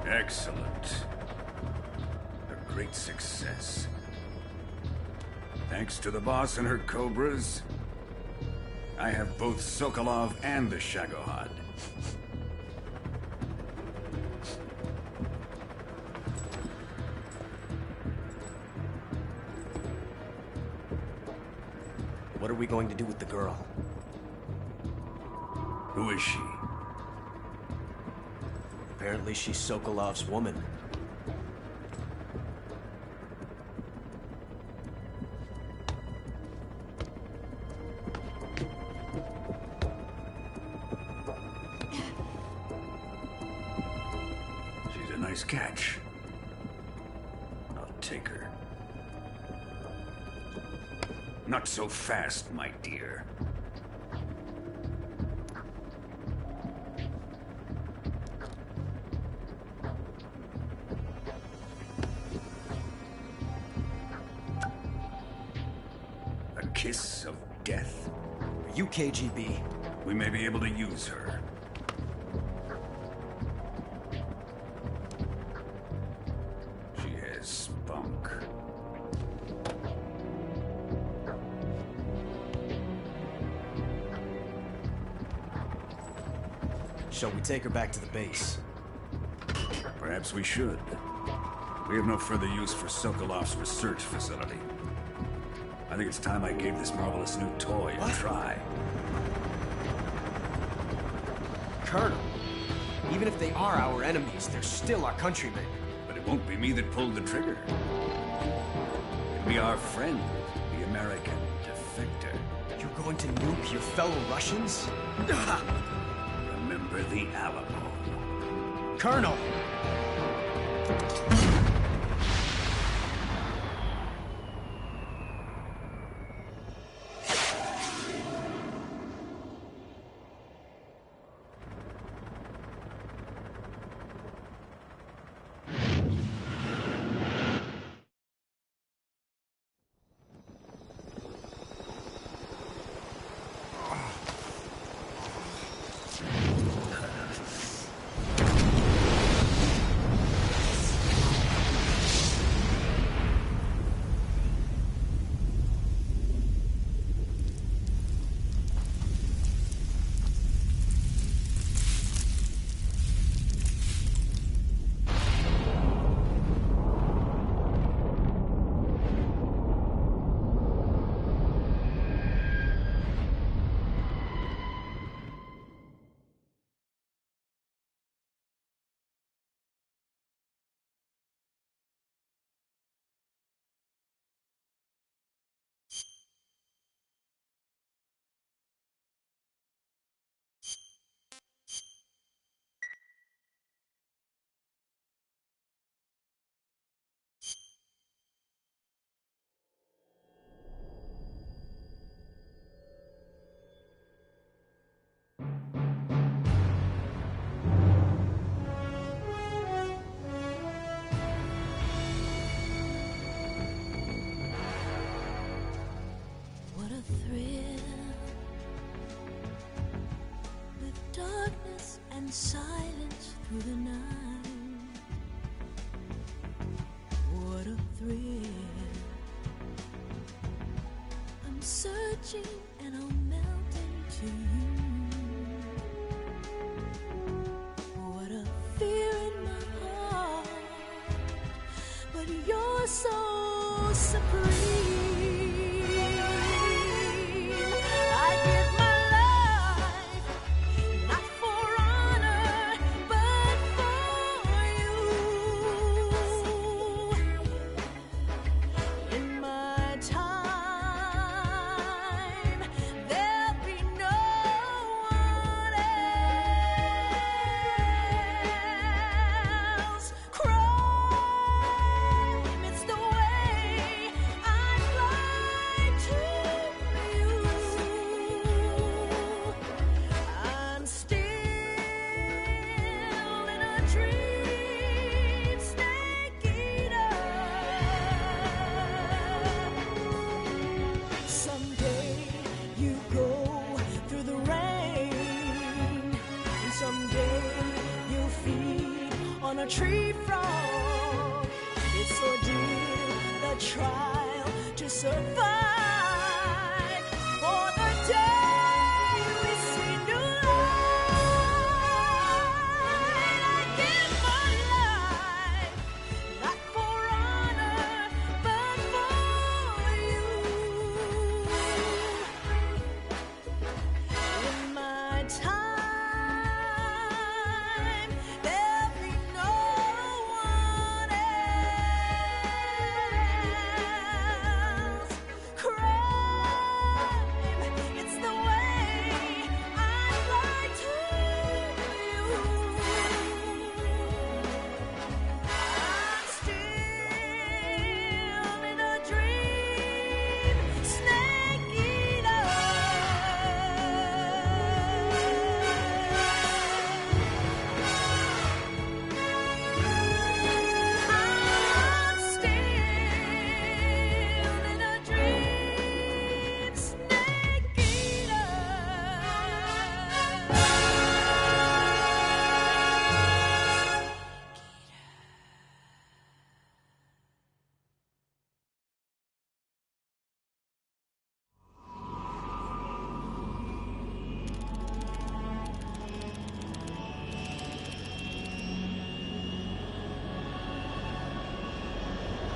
Excellent. A great success. Thanks to the boss and her cobras, I have both Sokolov and the Shagohod.
What are we going to do with the girl?
Who is she?
Apparently she's Sokolov's woman.
She's a nice catch. I'll take her. Not so fast, my dear. A kiss of death?
Are you KGB?
We may be able to use her. She has spunk.
Shall we take her back to the base?
Perhaps we should. We have no further use for Sokolov's research facility. I think it's time I gave this marvelous new toy a try.
Colonel, even if they are our enemies, they're still our countrymen.
But it won't be me that pulled the trigger. It'll be our friend, the American defector.
You're going to nuke your fellow Russians?
Remember the Alamo.
Colonel!
darkness and silence through the night. What a thrill. I'm searching and I'll melt into you. What a fear in my heart, but you're so supreme. I give my life, not for honor, but for you. In my time, there'll be no one else. Crime, it's the way I fly to you. I'm still in a dream, snake eater. Someday you go through the rain, and someday you'll feed on a tree frog. It's ordeal, the trial to survive. For the day we see new light, I give my life, not for honor, but for you. In my time, there'll be no one else. Crime, it's the way I fly to you. I'm still in a dream, snake eater. I'm still in a dream, snake eater.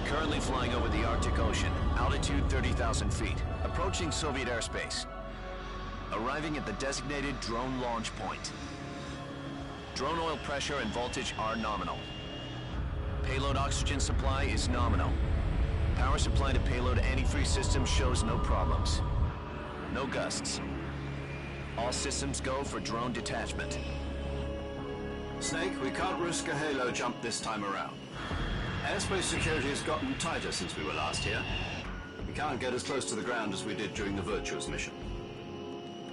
Currently flying over the Arctic Ocean, altitude 30,000 feet, approaching Soviet airspace. Arriving at the designated drone launch point. Drone oil pressure and voltage are nominal. Payload oxygen supply is nominal. Power supply to payload antifreeze system shows no problems. No gusts. All systems go for drone detachment.
Snake, we can't risk a halo jump this time around. Airspace security has gotten tighter since we were last here. We can't get as close to the ground as we did during the Virtuous mission.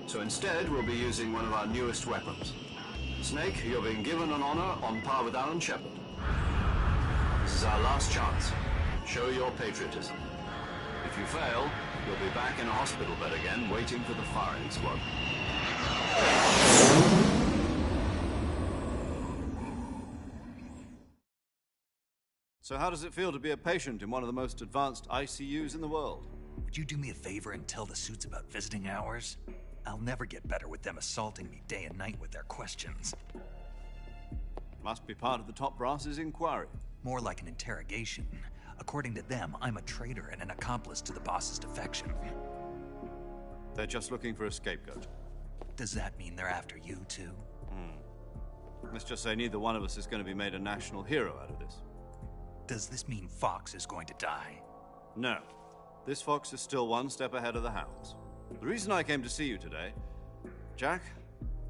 So instead, we'll be using one of our newest weapons. Snake, you're being given an honor on par with Alan Shepard. This is our last chance. Show your patriotism. If you fail, you'll be back in a hospital bed again, waiting for the firing squad. So how does it feel to be a patient in one of the most advanced ICUs in the world?
Would you do me a favor and tell the suits about visiting hours? I'll never get better with them assaulting me day and night with their questions.
Must be part of the top brass's inquiry.
More like an interrogation. According to them, I'm a traitor and an accomplice to the boss's defection.
They're just looking for a scapegoat.
Does that mean they're after you, too?
Let's just say neither one of us is going to be made a national hero out of this.
Does this mean Fox is going to die?
No. This fox is still one step ahead of the hounds. The reason I came to see you today, Jack,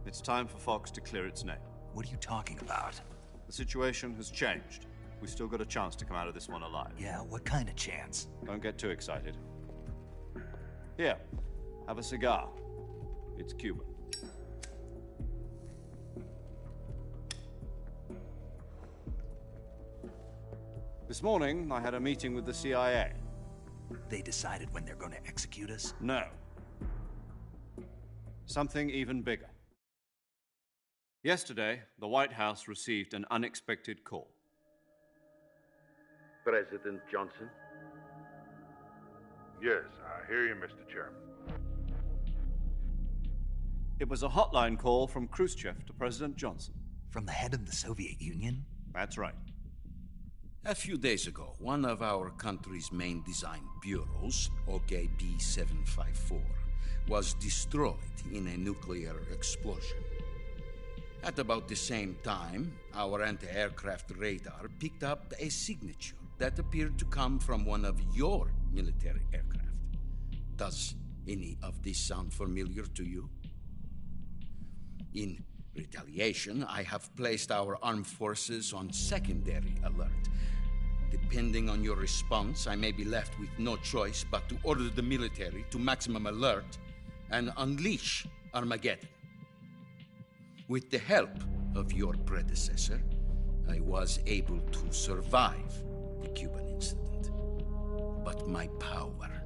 it's time for Fox to clear its name.
What are you talking about?
The situation has changed. We've still got a chance to come out of this one alive.
Yeah, what kind of chance?
Don't get too excited. Here, have a cigar. It's Cuban. This morning, I had a meeting with the CIA.
They decided when they're going to execute us?
No. Something even bigger. Yesterday, the White House received an unexpected call.
President Johnson?
Yes, I hear you, Mr. Chairman.
It was a hotline call from Khrushchev to President Johnson.
From the head of the Soviet Union?
That's right.
A few days ago, one of our country's main design bureaus, OKB 754, was destroyed in a nuclear explosion. At about the same time, our anti-aircraft radar picked up a signature that appeared to come from one of your military aircraft. Does any of this sound familiar to you? In retaliation, I have placed our armed forces on secondary alert. Depending on your response, I may be left with no choice but to order the military to maximum alert and unleash Armageddon. With the help of your predecessor, I was able to survive the Cuban incident. But my power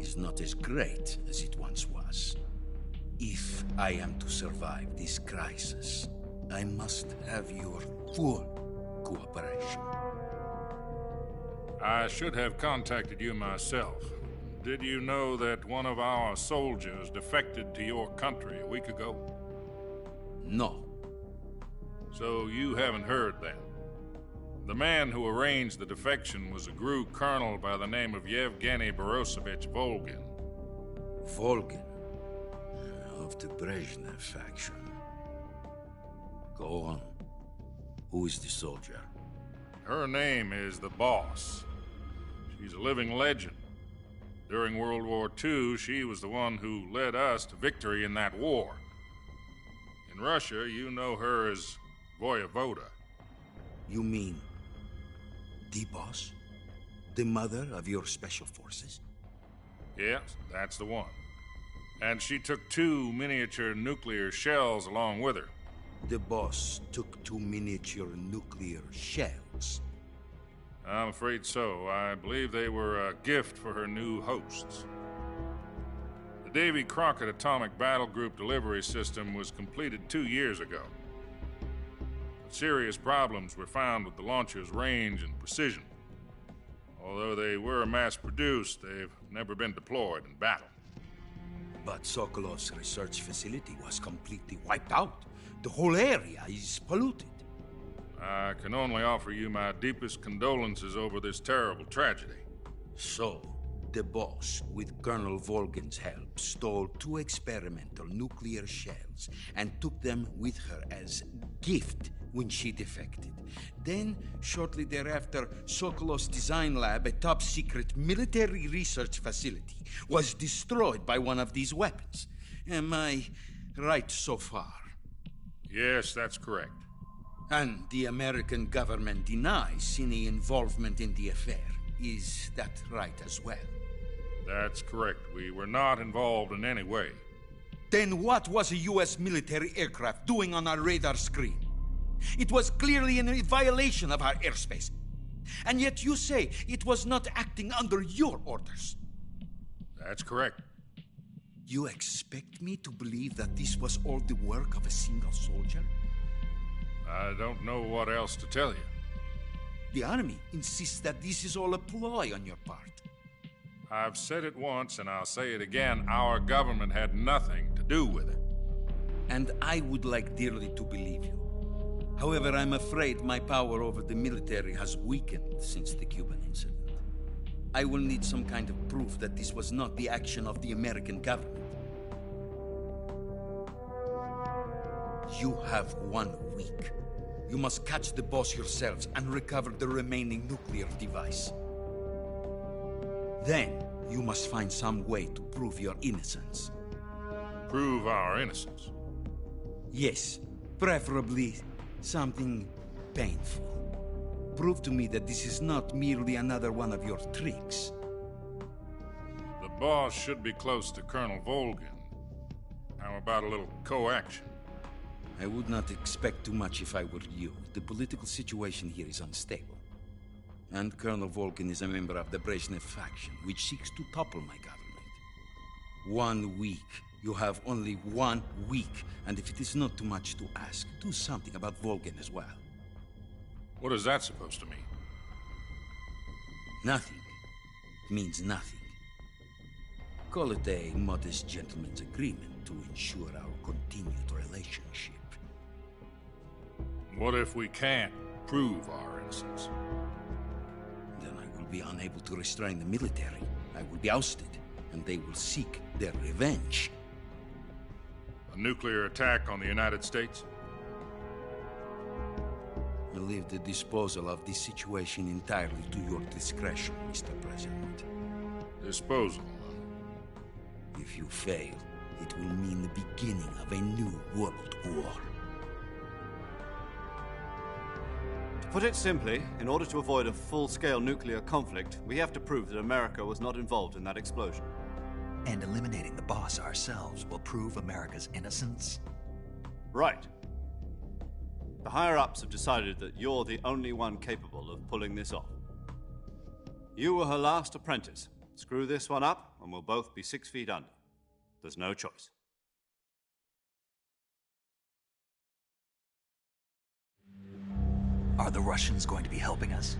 is not as great as it once was. If I am to survive this crisis, I must have your full cooperation.
I should have contacted you myself. Did you know that one of our soldiers defected to your country a week ago?
No.
So you haven't heard then? The man who arranged the defection was a GRU colonel by the name of Yevgeny Borosovich Volgin.
Volgin? Of the Brezhnev faction. Go on. Who is the soldier?
Her name is the Boss. She's a living legend. During World War II, she was the one who led us to victory in that war. In Russia, you know her as Voyevoda.
You mean the Boss? The mother of your special forces?
Yes, that's the one. And she took 2 miniature nuclear shells along with her.
The Boss took 2 miniature nuclear shells?
I'm afraid so. I believe they were a gift for her new hosts. The Davy Crockett Atomic Battle Group delivery system was completed 2 years ago. But serious problems were found with the launcher's range and precision. Although they were mass-produced, they've never been deployed in battle.
But Sokolov's research facility was completely wiped out. The whole area is polluted.
I can only offer you my deepest condolences over this terrible tragedy.
So, the Boss, with Colonel Volgin's help, stole 2 experimental nuclear shells and took them with her as gift when she defected. Then, shortly thereafter, Sokolov's design lab, a top-secret military research facility, was destroyed by one of these weapons. Am I right so far?
Yes, that's correct.
And the American government denies any involvement in the affair. Is that right as well?
That's correct. We were not involved in any way.
Then what was a U.S. military aircraft doing on our radar screen? It was clearly in violation of our airspace. And yet you say it was not acting under your orders.
That's correct.
You expect me to believe that this was all the work of a single soldier?
I don't know what else to tell you.
The Army insists that this is all a ploy on your part.
I've said it once and I'll say it again. Our government had nothing to do with it.
And I would like dearly to believe you. However, I'm afraid my power over the military has weakened since the Cuban incident. I will need some kind of proof that this was not the action of the American government. You have 1 week. You must catch the Boss yourselves and recover the remaining nuclear device. Then, you must find some way to prove your innocence.
Prove our innocence?
Yes, preferably something painful. Prove to me that this is not merely another one of your tricks.
The Boss should be close to Colonel Volgin. How about a little co-action?
I would not expect too much if I were you. The political situation here is unstable. And Colonel Volgin is a member of the Brezhnev faction, which seeks to topple my government. 1 week You have only 1 week, and if it is not too much to ask, do something about Volgin as well.
What is that supposed to mean?
Nothing. It means nothing. Call it a modest gentleman's agreement to ensure our continued relationship.
What if we can't prove our innocence?
Then I will be unable to restrain the military. I will be ousted, and they will seek their revenge.
A nuclear attack on the United States?
I leave the disposal of this situation entirely to your discretion, Mr. President.
Disposal?
If you fail, it will mean the beginning of a new world war.
To put it simply, in order to avoid a full-scale nuclear conflict, we have to prove that America was not involved in that explosion.
And eliminating the boss ourselves will prove America's innocence?
Right. The higher-ups have decided that you're the only one capable of pulling this off. You were her last apprentice. Screw this one up, and we'll both be 6 feet under. There's no choice.
Are the Russians going to be helping us?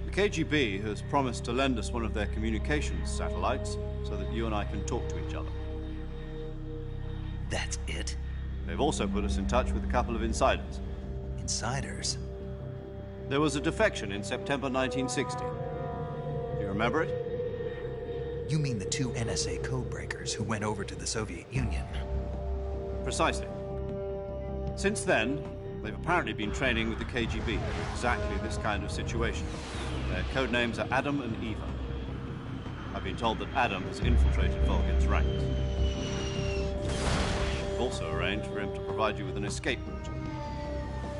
The KGB has promised to lend us one of their communications satellites so that you and I can talk to each other.
That's it?
They've also put us in touch with a couple of insiders.
Insiders?
There was a defection in September 1960. Do you remember it?
You mean the 2 NSA codebreakers who went over to the Soviet Union?
Precisely. Since then, they've apparently been training with the KGB for exactly this kind of situation. Their code names are Adam and Eva. I've been told that Adam has infiltrated Volgin's ranks. We've also arranged for him to provide you with an escape route.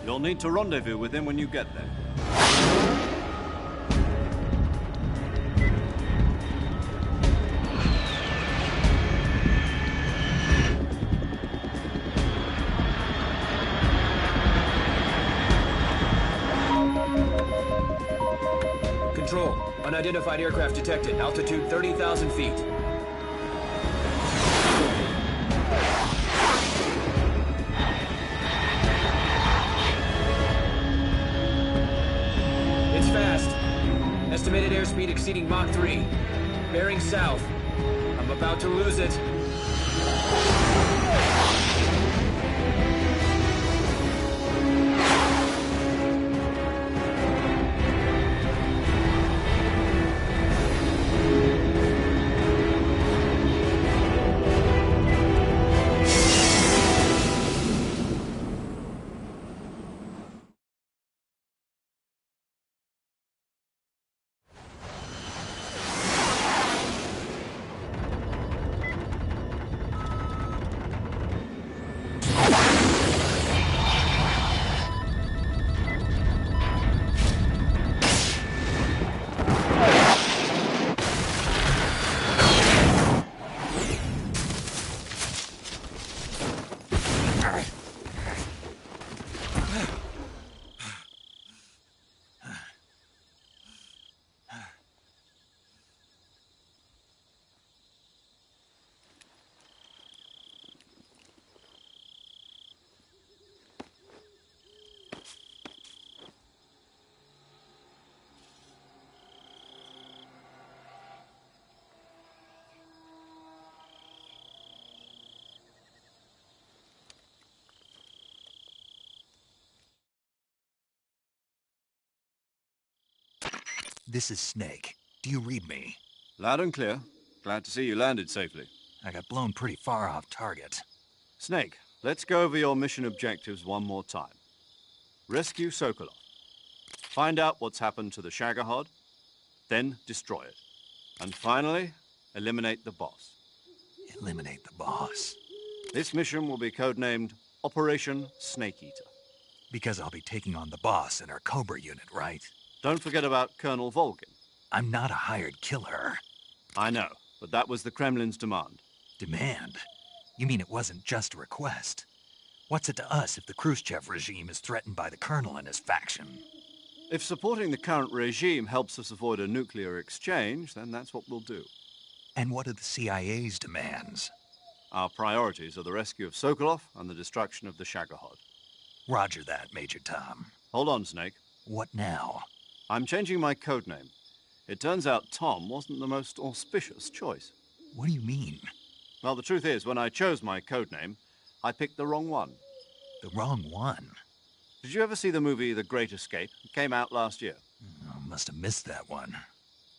You'll need to rendezvous with him when you get there.
Control. Unidentified aircraft detected. Altitude 30,000 feet. It's fast. Estimated airspeed exceeding Mach 3. Bearing south. I'm about to lose it.
This is Snake. Do you read me?
Loud and clear. Glad to see you landed safely.
I got blown pretty far off target.
Snake, let's go over your mission objectives one more time. Rescue Sokolov. Find out what's happened to the Shagohod, then destroy it. And finally, eliminate the boss.
Eliminate the boss?
This mission will be codenamed Operation Snake Eater.
Because I'll be taking on the boss in our Cobra unit, right?
Don't forget about Colonel Volgin.
I'm not a hired killer.
I know, but that was the Kremlin's demand.
Demand? You mean it wasn't just a request? What's it to us if the Khrushchev regime is threatened by the Colonel and his faction?
If supporting the current regime helps us avoid a nuclear exchange, then that's what we'll do.
And what are the CIA's demands?
Our priorities are the rescue of Sokolov and the destruction of the Shagohod.
Roger that, Major Tom.
Hold on, Snake.
What now?
I'm changing my code name. It turns out Tom wasn't the most auspicious choice.
What do you mean?
Well, the truth is, when I chose my code name, I picked the wrong one.
The wrong one?
Did you ever see the movie The Great Escape? It came out last year.
I must have missed that one.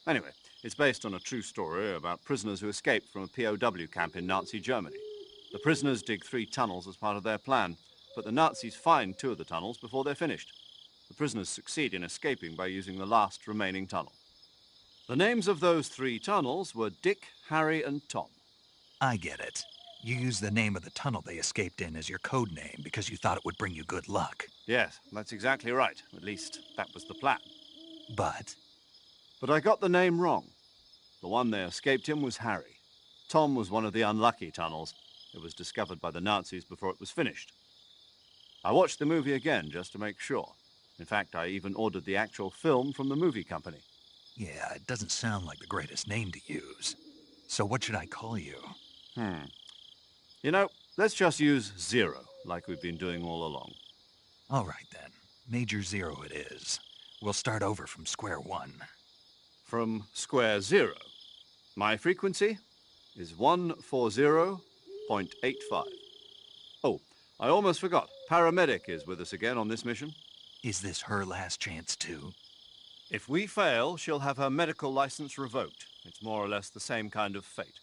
Anyway, it's based on a true story about prisoners who escaped from a POW camp in Nazi Germany. The prisoners dig 3 tunnels as part of their plan, but the Nazis find 2 of the tunnels before they're finished. The prisoners succeed in escaping by using the last remaining tunnel. The names of those 3 tunnels were Dick, Harry, and Tom.
I get it. You used the name of the tunnel they escaped in as your code name because you thought it would bring you good luck.
Yes, that's exactly right. At least, that was the plan.
But
I got the name wrong. The one they escaped in was Harry. Tom was one of the unlucky tunnels. It was discovered by the Nazis before it was finished. I watched the movie again just to make sure. In fact, I even ordered the actual film from the movie company.
yeah, it doesn't sound like the greatest name to use. So what should I call you?
You know, let's just use Zero, like we've been doing all along.
All right, then. Major Zero it is. We'll start over from square one.
From square 0. My frequency is 140.85. Oh, I almost forgot. Paramedic is with us again on this mission.
Is this her last chance, too?
If we fail, she'll have her medical license revoked. It's more or less the same kind of fate.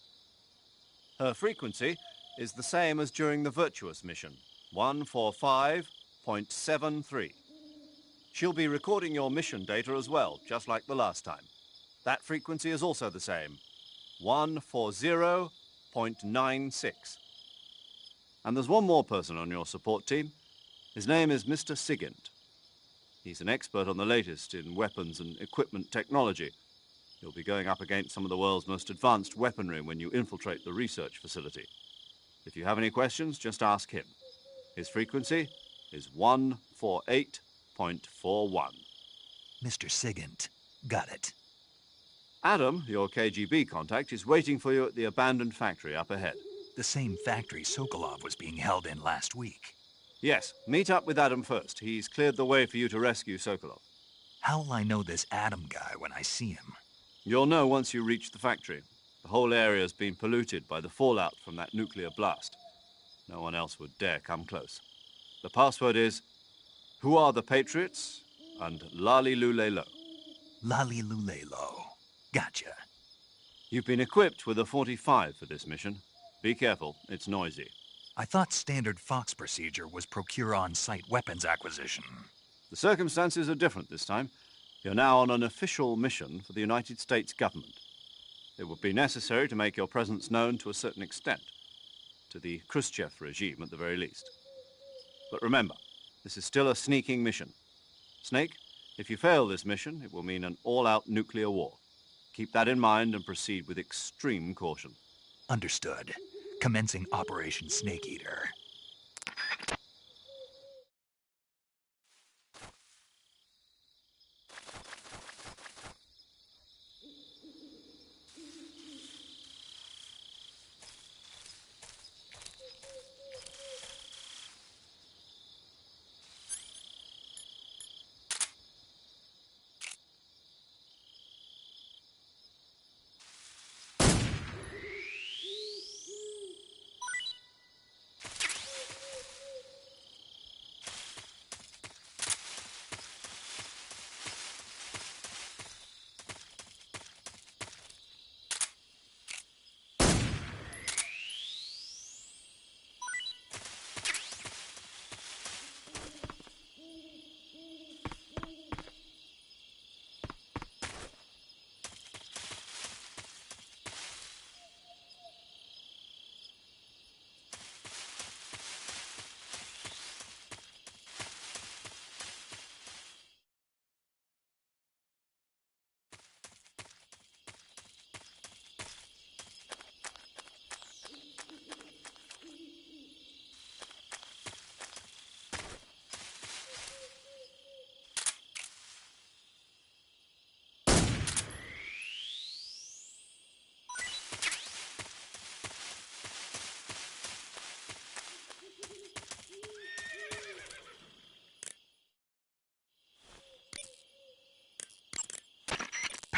Her frequency is the same as during the Virtuous mission, 145.73. She'll be recording your mission data as well, just like the last time. That frequency is also the same, 140.96. And there's one more person on your support team. His name is Mr. Sigint. He's an expert on the latest in weapons and equipment technology. You'll be going up against some of the world's most advanced weaponry when you infiltrate the research facility. If you have any questions, just ask him. His frequency is 148.41.
Mr. Sigint. Got it.
Adam, your KGB contact, is waiting for you at the abandoned factory up ahead.
The same factory Sokolov was being held in last week.
Yes, meet up with Adam first. He's cleared the way for you to rescue Sokolov.
How will I know this Adam guy when I see him?
You'll know once you reach the factory. The whole area's been polluted by the fallout from that nuclear blast. No one else would dare come close. The password is, "Who are the Patriots?" and Lali Lule Lo.
Lali Lule Lo. Gotcha.
You've been equipped with a 45 for this mission. Be careful, it's noisy.
I thought standard Fox procedure was procure on-site weapons acquisition.
The circumstances are different this time. You're now on an official mission for the United States government. It would be necessary to make your presence known to a certain extent, to the Khrushchev regime at the very least. But remember, this is still a sneaking mission. Snake, if you fail this mission, it will mean an all-out nuclear war. Keep that in mind and proceed with extreme caution.
Understood. Commencing Operation Snake Eater.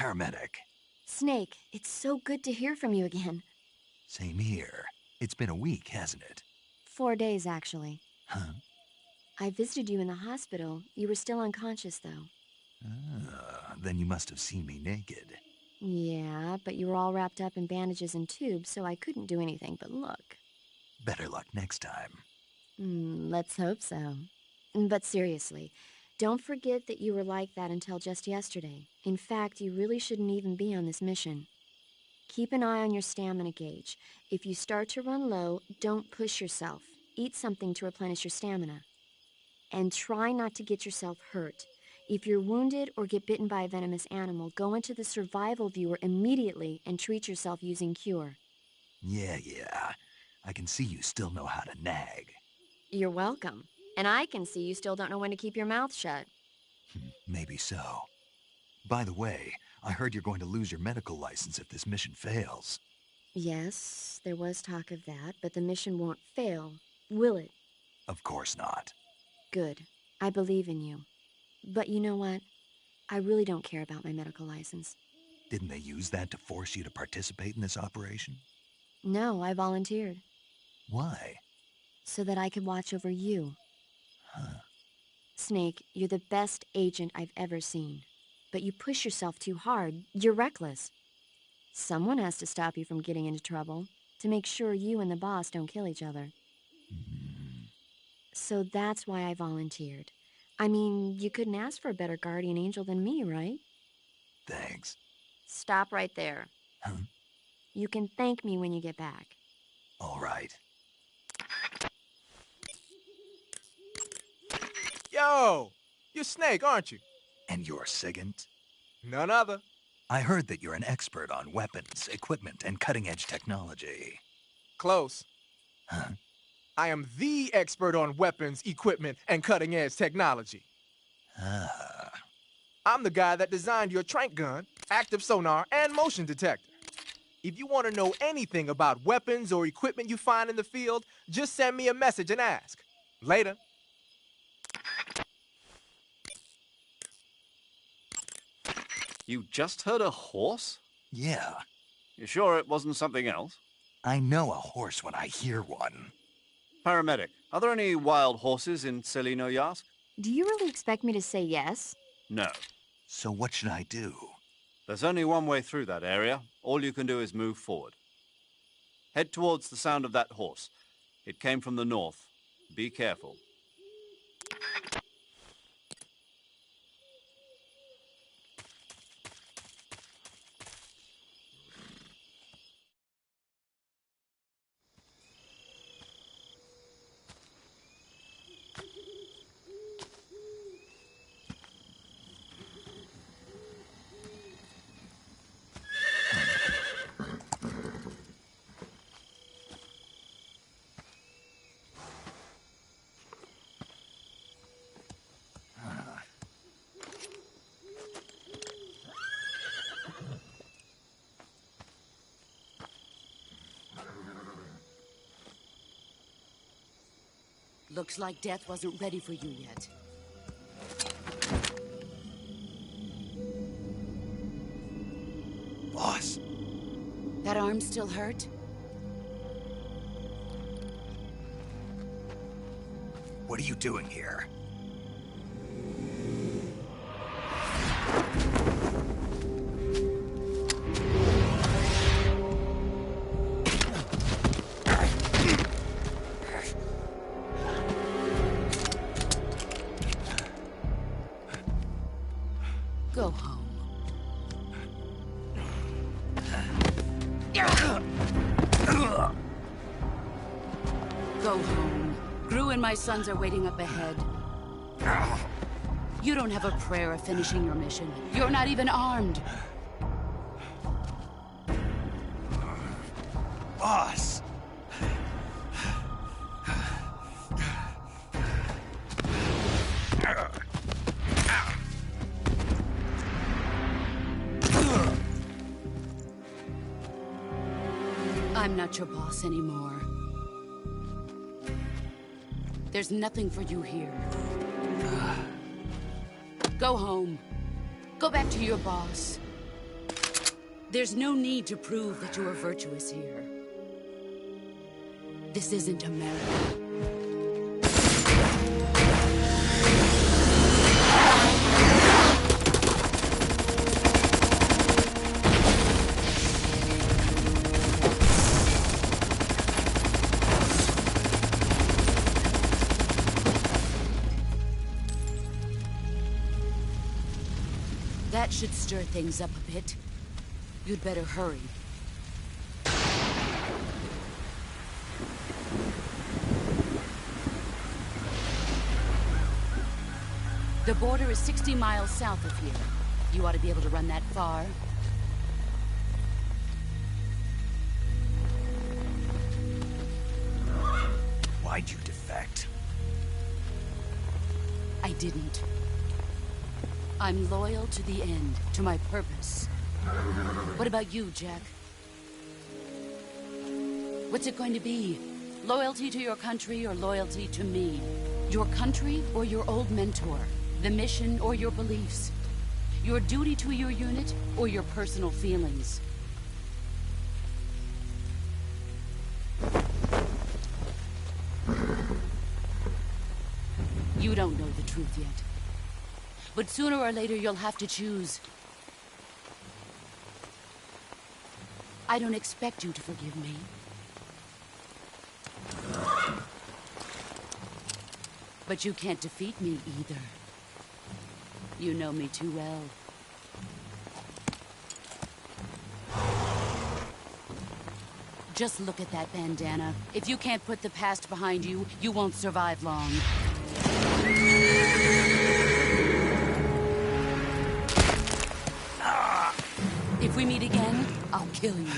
paramedic.
Snake, it's so good to hear from you again.
Same here. It's been a week, hasn't it?
4 days, actually.
Huh?
I visited you in the hospital. You were still unconscious, though.
Then you must have seen me naked.
Yeah, but you were all wrapped up in bandages and tubes, so I couldn't do anything but look.
Better luck next time.
Let's hope so. But seriously, don't forget that you were like that until just yesterday. In fact, you really shouldn't even be on this mission. Keep an eye on your stamina gauge. If you start to run low, don't push yourself. Eat something to replenish your stamina. And try not to get yourself hurt. If you're wounded or get bitten by a venomous animal, go into the survival viewer immediately and treat yourself using Cure.
Yeah. I can see you still know how to nag.
You're welcome. And I can see you still don't know when to keep your mouth shut.
Maybe so. By the way, I heard you're going to lose your medical license if this mission fails.
Yes, there was talk of that, but the mission won't fail, will it?
Of course not.
Good. I believe in you. But you know what? I really don't care about my medical license.
Didn't they use that to force you to participate in this operation?
No, I volunteered.
Why?
So that I could watch over you. Snake, you're the best agent I've ever seen. But you push yourself too hard. You're reckless. Someone has to stop you from getting into trouble, to make sure you and the boss don't kill each other. So that's why I volunteered. I mean, you couldn't ask for a better guardian angel than me, right?
Thanks.
Stop right there. You can thank me when you get back.
All right.
Yo! You're Snake, aren't you?
And you're Sigint?
None other.
I heard that you're an expert on weapons, equipment, and cutting-edge technology.
Close. I am the expert on weapons, equipment, and cutting-edge technology. I'm the guy that designed your trank gun, active sonar, and motion detector. If you want to know anything about weapons or equipment you find in the field, just send me a message and ask. Later.
You just heard a horse?
Yeah.
You sure it wasn't something else?
I know a horse when I hear one.
Paramedic, are there any wild horses in Celino Yask?
Do you really expect me to say yes?
No.
So what should I do?
There's only one way through that area. All you can do is move forward. Head towards the sound of that horse. It came from the north. Be careful.
Looks like death wasn't ready for you yet.
Boss.
That arm still hurt?
What are you doing here?
Go home. Go home. Gru and my sons are waiting up ahead. You don't have a prayer of finishing your mission. You're not even armed.
Boss!
I'm not your boss anymore. There's nothing for you here. Go home. Go back to your boss. There's no need to prove that you are virtuous here. This isn't America. That should stir things up a bit. You'd better hurry. The border is 60 miles south of here. You ought to be able to run that far.
Why'd you defect?
I didn't. I'm loyal to the end, to my purpose. What about you, Jack? What's it going to be? Loyalty to your country or loyalty to me? Your country or your old mentor? The mission or your beliefs? Your duty to your unit or your personal feelings? You don't know the truth yet. But sooner or later, you'll have to choose. I don't expect you to forgive me. But you can't defeat me either. You know me too well. Just look at that bandana. If you can't put the past behind you, you won't survive long. If we meet again, I'll kill you.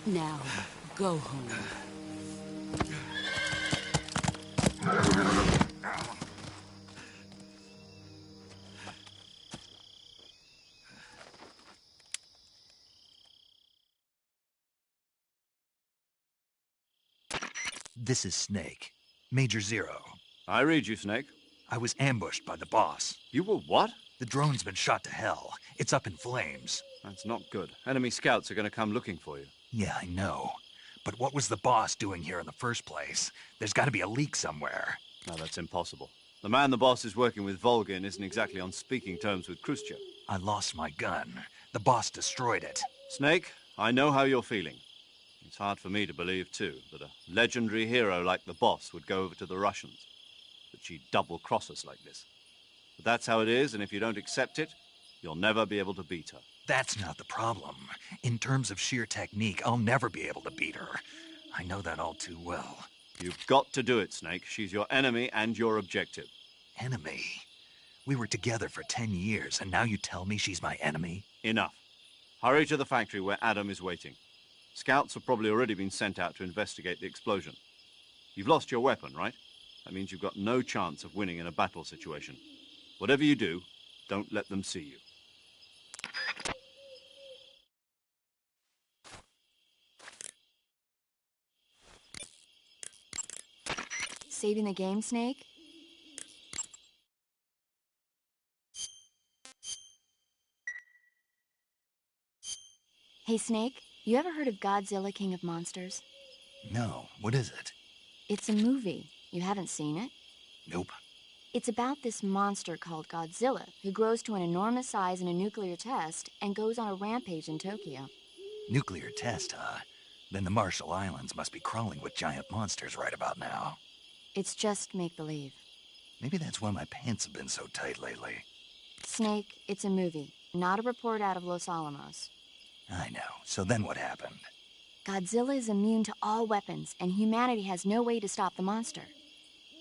Now, go home.
This is Snake. Major Zero.
I read you, Snake.
I was ambushed by the boss.
You were what?
The drone's been shot to hell. It's up in flames.
That's not good. Enemy scouts are going to come looking for you.
Yeah, I know. But what was the boss doing here in the first place? There's got to be a leak somewhere.
No, that's impossible. The man the boss is working with, Volgin, isn't exactly on speaking terms with Khrushchev.
I lost my gun. The boss destroyed it.
Snake, I know how you're feeling. It's hard for me to believe, too, that a legendary hero like the boss would go over to the Russians. That she'd double-cross us like this. But that's how it is, and if you don't accept it, you'll never be able to beat her.
That's not the problem. In terms of sheer technique, I'll never be able to beat her. I know that all too well.
You've got to do it, Snake. She's your enemy and your objective.
Enemy? We were together for 10 years, and now you tell me she's my enemy?
Enough. Hurry to the factory where Adam is waiting. Scouts have probably already been sent out to investigate the explosion. You've lost your weapon, right? That means you've got no chance of winning in a battle situation. Whatever you do, don't let them see you.
Saving the game, Snake? Hey, Snake, you ever heard of Godzilla, King of Monsters?
No. What is it?
It's a movie. You haven't seen it?
Nope.
It's about this monster called Godzilla, who grows to an enormous size in a nuclear test and goes on a rampage in Tokyo.
Nuclear test, huh? Then the Marshall Islands must be crawling with giant monsters right about now.
It's just make-believe.
Maybe that's why my pants have been so tight lately.
Snake, it's a movie, not a report out of Los Alamos.
I know. So then what happened?
Godzilla is immune to all weapons, and humanity has no way to stop the monster.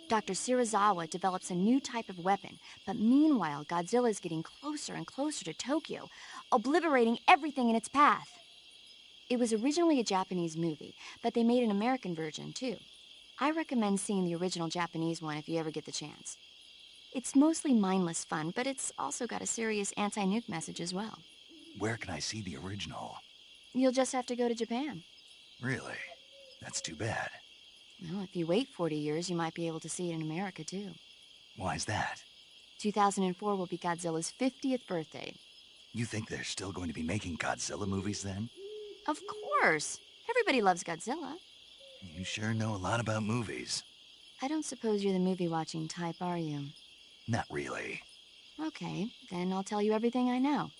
Dr. Shirazawa develops a new type of weapon, but meanwhile, Godzilla is getting closer and closer to Tokyo, obliterating everything in its path. It was originally a Japanese movie, but they made an American version, too. I recommend seeing the original Japanese one if you ever get the chance. It's mostly mindless fun, but it's also got a serious anti-nuke message as well.
Where can I see the original?
You'll just have to go to Japan.
Really? That's too bad.
Well, if you wait 40 years, you might be able to see it in America, too.
Why's that?
2004 will be Godzilla's 50th birthday.
You think they're still going to be making Godzilla movies then?
Of course. Everybody loves Godzilla.
You sure know a lot about movies.
I don't suppose you're the movie-watching type, are you?
Not really.
Okay, then I'll tell you everything I know.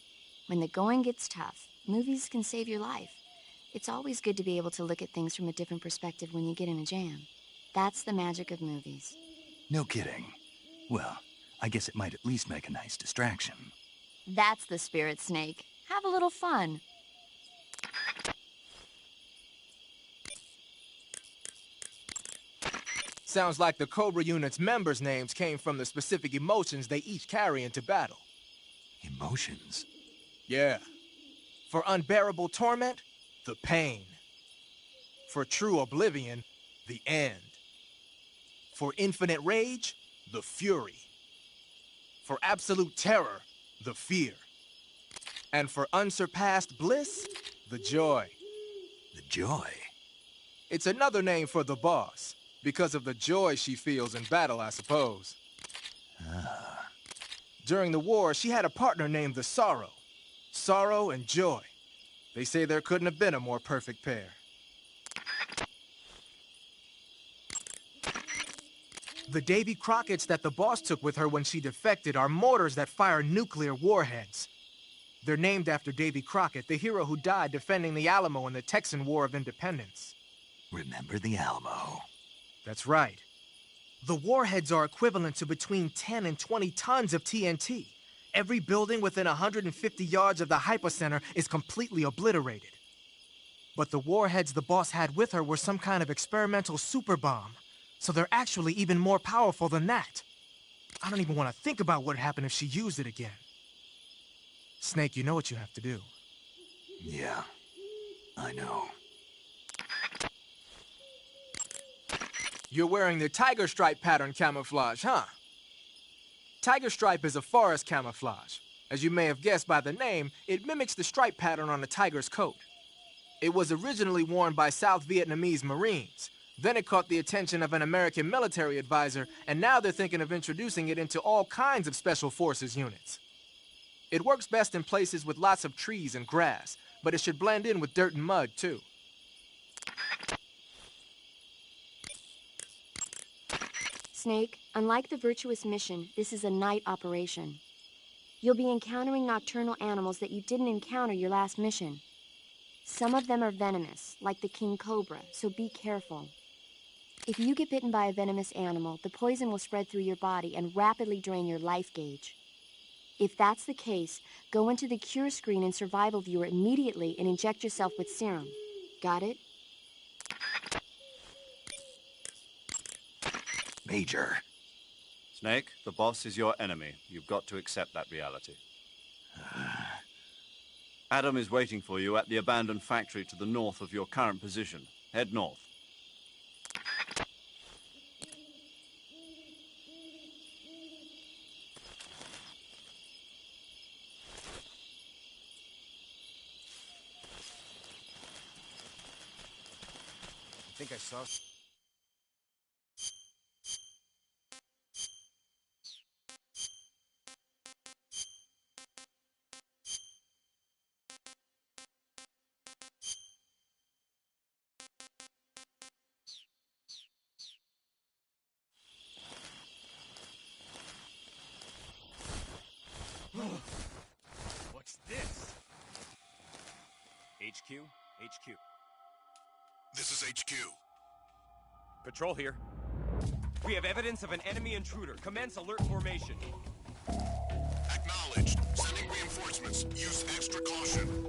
When the going gets tough, movies can save your life. It's always good to be able to look at things from a different perspective when you get in a jam. That's the magic of movies.
No kidding. Well, I guess it might at least make a nice distraction.
That's the spirit, Snake. Have a little fun.
Sounds like the Cobra Unit's members' names came from the specific emotions they each carry into battle.
Emotions?
Yeah. For unbearable torment, the pain. For true oblivion, the end. For infinite rage, the fury. For absolute terror, the fear. And for unsurpassed bliss, the joy.
The joy?
It's another name for the boss, because of the joy she feels in battle, I suppose.
Ah.
During the war, she had a partner named the Sorrow. Sorrow and joy. They say there couldn't have been a more perfect pair. The Davy Crockett's that the boss took with her when she defected are mortars that fire nuclear warheads. They're named after Davy Crockett, the hero who died defending the Alamo in the Texan War of Independence.
Remember the Alamo?
That's right. The warheads are equivalent to between 10 and 20 tons of TNT. Every building within 150 yards of the hypocenter is completely obliterated. But the warheads the boss had with her were some kind of experimental super bomb. So they're actually even more powerful than that. I don't even want to think about what would happen if she used it again. Snake, you know what you have to do.
Yeah, I know.
You're wearing the tiger stripe pattern camouflage, huh? Tiger stripe is a forest camouflage. As you may have guessed by the name, it mimics the stripe pattern on a tiger's coat. It was originally worn by South Vietnamese Marines. Then it caught the attention of an American military advisor, and now they're thinking of introducing it into all kinds of special forces units. It works best in places with lots of trees and grass, but it should blend in with dirt and mud, too.
Snake, unlike the Virtuous mission, this is a night operation. You'll be encountering nocturnal animals that you didn't encounter your last mission. Some of them are venomous, like the king cobra, so be careful. If you get bitten by a venomous animal, the poison will spread through your body and rapidly drain your life gauge. If that's the case, go into the cure screen and survival viewer immediately and inject yourself with serum. Got it?
Major.
Snake, the boss is your enemy. You've got to accept that reality. Adam is waiting for you at the abandoned factory to the north of your current position. Head north.
I think I saw...
What's this? HQ? HQ.
This is HQ.
Patrol here. We have evidence of an enemy intruder. Commence alert formation.
Acknowledged. Sending reinforcements. Use extra caution.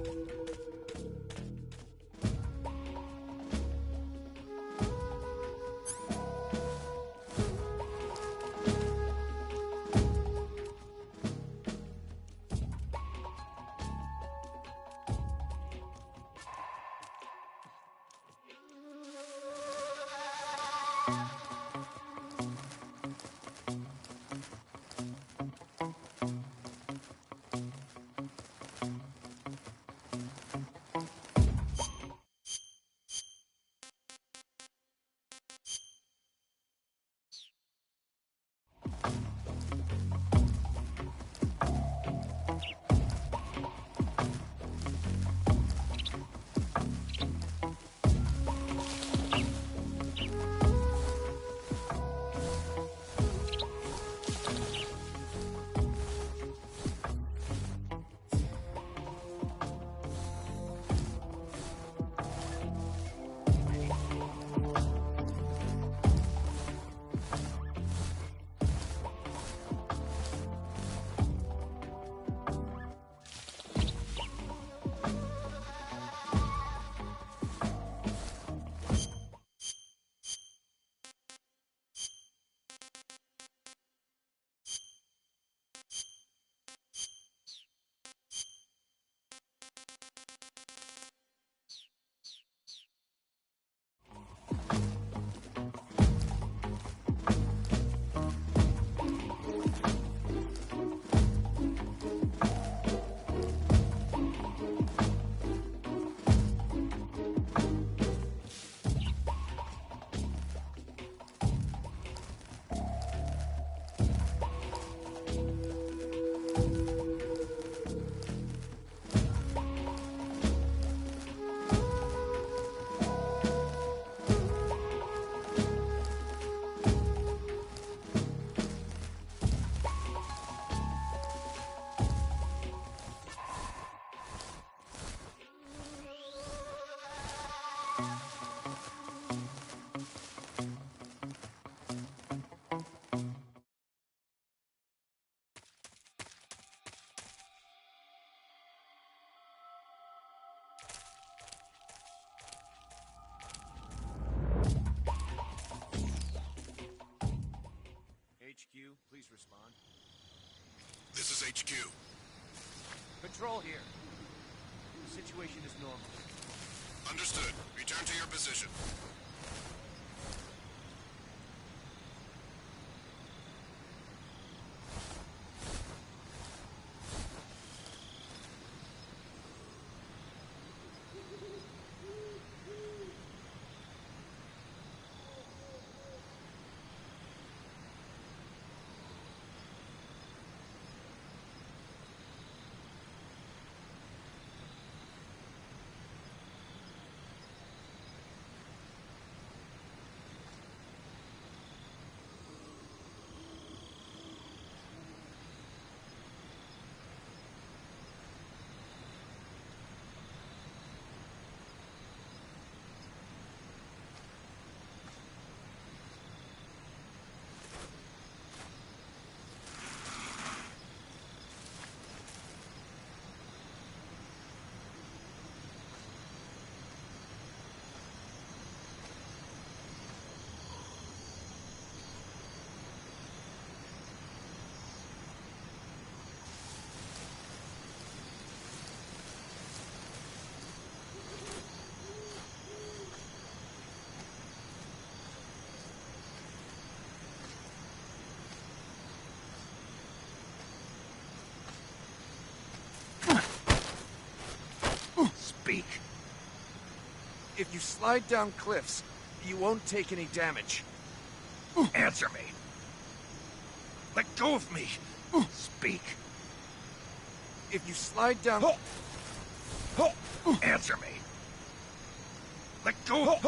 HQ.
Patrol here. The situation is normal.
Understood. Return to your position.
Speak. If you slide down cliffs, you won't take any damage. Answer me. Let go of me. Speak. If you slide down... Answer me. Let go of...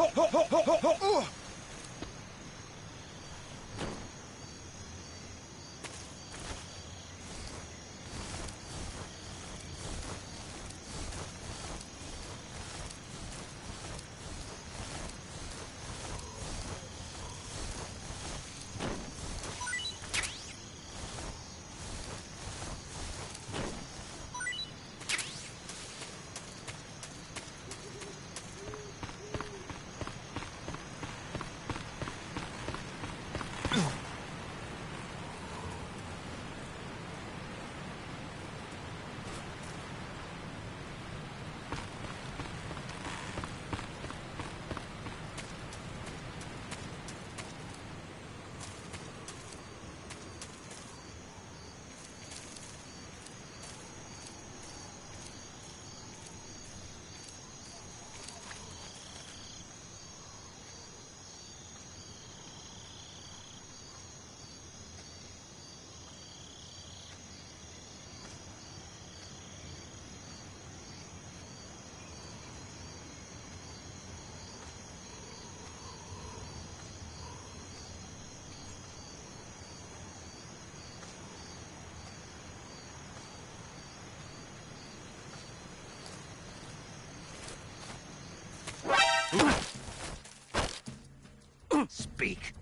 Speak.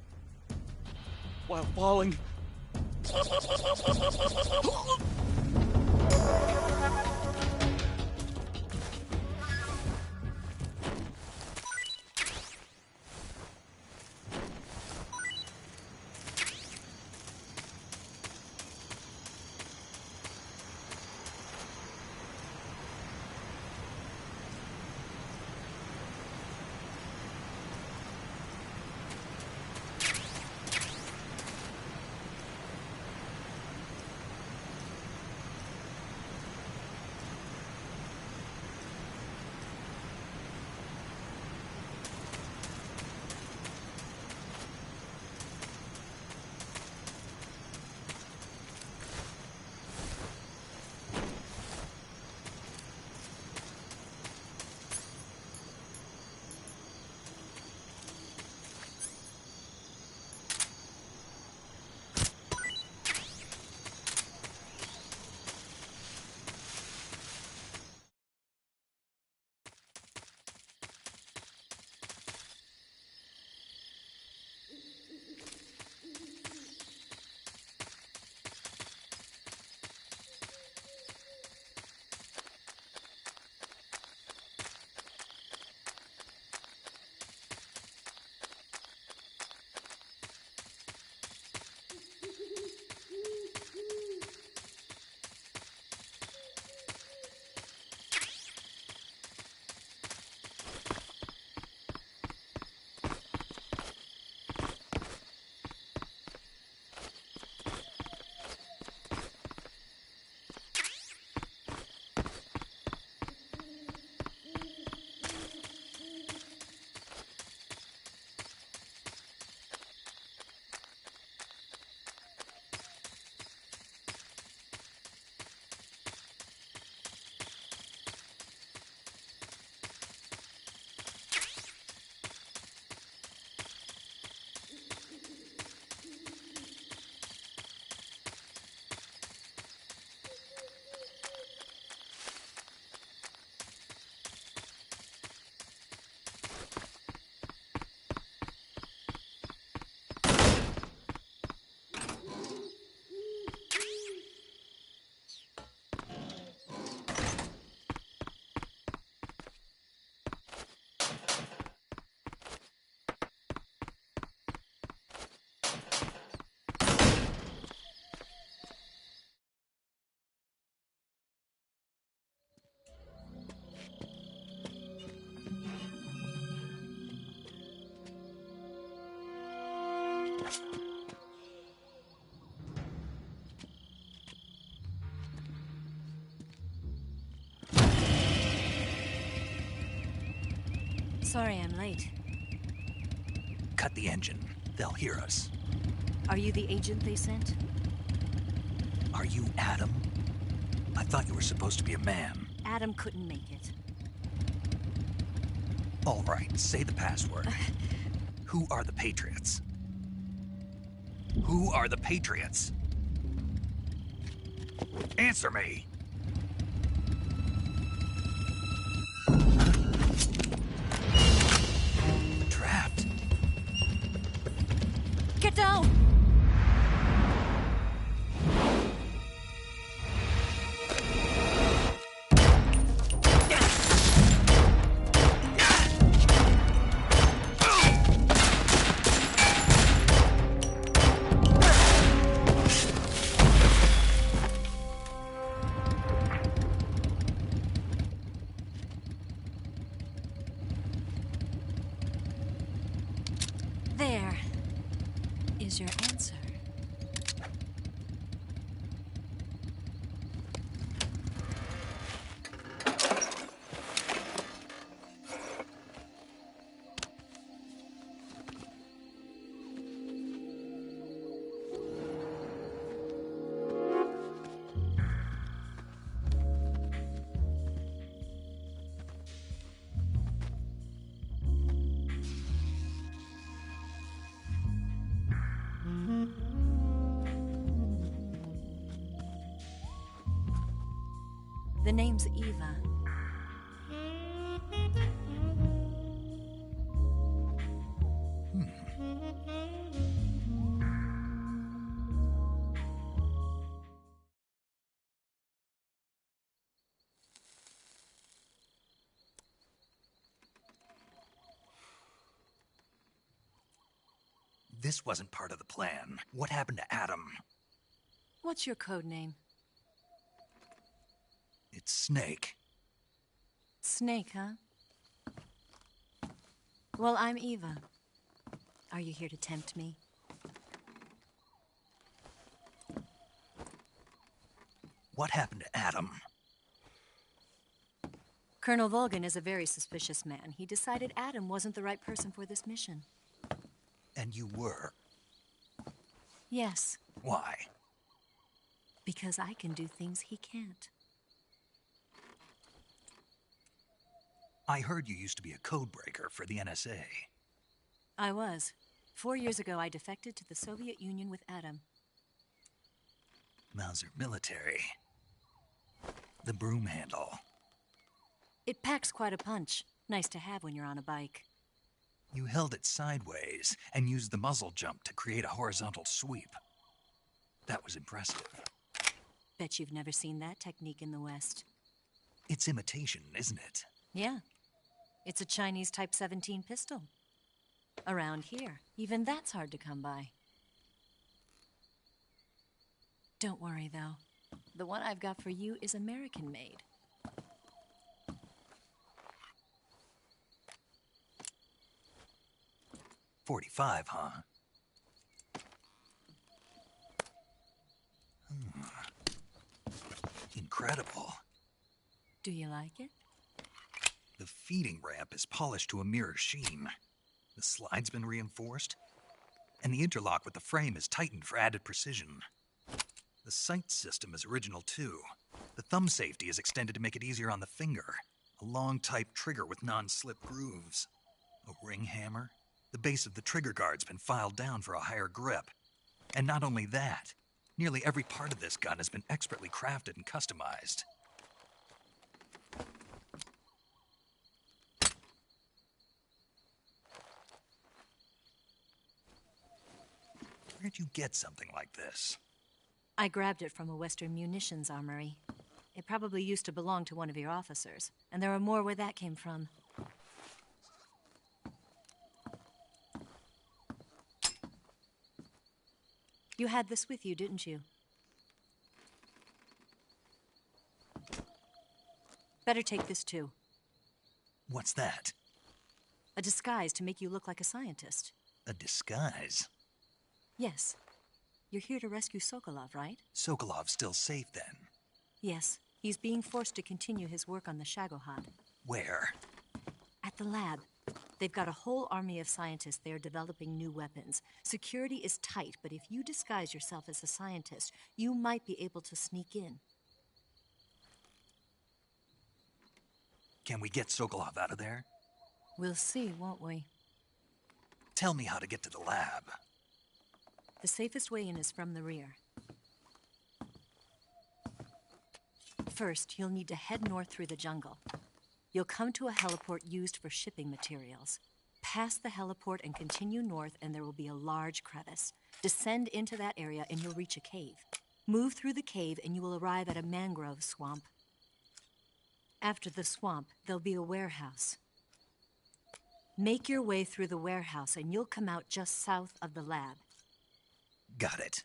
While falling...
Sorry I'm late.
Cut the engine. They'll hear us.
Are you the agent they sent?
Are you Adam? I thought you were supposed to be a man.
Adam couldn't make it.
All right, say the password. Who are the Patriots? Who are the Patriots? Answer me! Trapped.
Get down! There is your answer. The name's Eva.
This wasn't part of the plan. What happened to Adam?
What's your code name?
It's Snake.
Snake, huh? Well, I'm Eva. Are you here to tempt me?
What happened to Adam?
Colonel Volgan is a very suspicious man. He decided Adam wasn't the right person for this mission.
And you were?
Yes.
Why?
Because I can do things he can't.
I heard you used to be a codebreaker for the NSA.
I was. 4 years ago, I defected to the Soviet Union with Adam.
Mauser military. The broom handle.
It packs quite a punch. Nice to have when you're on a bike.
You held it sideways and used the muzzle jump to create a horizontal sweep. That was impressive.
Bet you've never seen that technique in the West.
It's imitation, isn't it?
Yeah. It's a Chinese Type 17 pistol. Around here, even that's hard to come by. Don't worry, though. The one I've got for you is American-made.
.45, huh? Incredible.
Do you like it?
The feeding ramp is polished to a mirror sheen. The slide's been reinforced, and the interlock with the frame is tightened for added precision. The sight system is original too. The thumb safety is extended to make it easier on the finger. A long type trigger with non-slip grooves. A ring hammer. The base of the trigger guard's been filed down for a higher grip. And not only that, nearly every part of this gun has been expertly crafted and customized. Where'd you get something like this?
I grabbed it from a Western munitions armory. It probably used to belong to one of your officers, and there are more where that came from. You had this with you, didn't you? Better take this too.
What's that?
A disguise to make you look like a scientist.
A disguise?
Yes. You're here to rescue Sokolov, right?
Sokolov's still safe then.
Yes. He's being forced to continue his work on the Shagohod.
Where?
At the lab. They've got a whole army of scientists there developing new weapons. Security is tight, but if you disguise yourself as a scientist, you might be able to sneak in.
Can we get Sokolov out of there?
We'll see, won't we?
Tell me how to get to the lab.
The safest way in is from the rear. First, you'll need to head north through the jungle. You'll come to a heliport used for shipping materials. Pass the heliport and continue north, and there will be a large crevice. Descend into that area, and you'll reach a cave. Move through the cave, and you will arrive at a mangrove swamp. After the swamp, there'll be a warehouse. Make your way through the warehouse, and you'll come out just south of the lab.
Got it.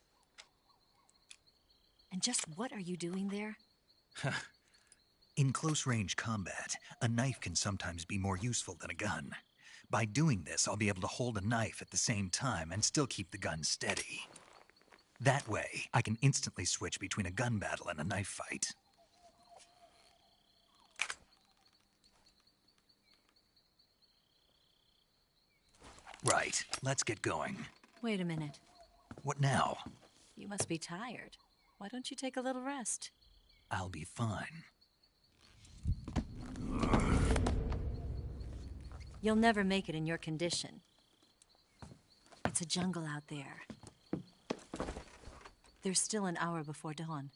And just what are you doing there?
In close-range combat, a knife can sometimes be more useful than a gun. By doing this, I'll be able to hold a knife at the same time and still keep the gun steady. That way, I can instantly switch between a gun battle and a knife fight. Right, let's get going.
Wait a minute.
What now?
You must be tired. Why don't you take a little rest?
I'll be fine.
You'll never make it in your condition. It's a jungle out there. There's still an hour before dawn.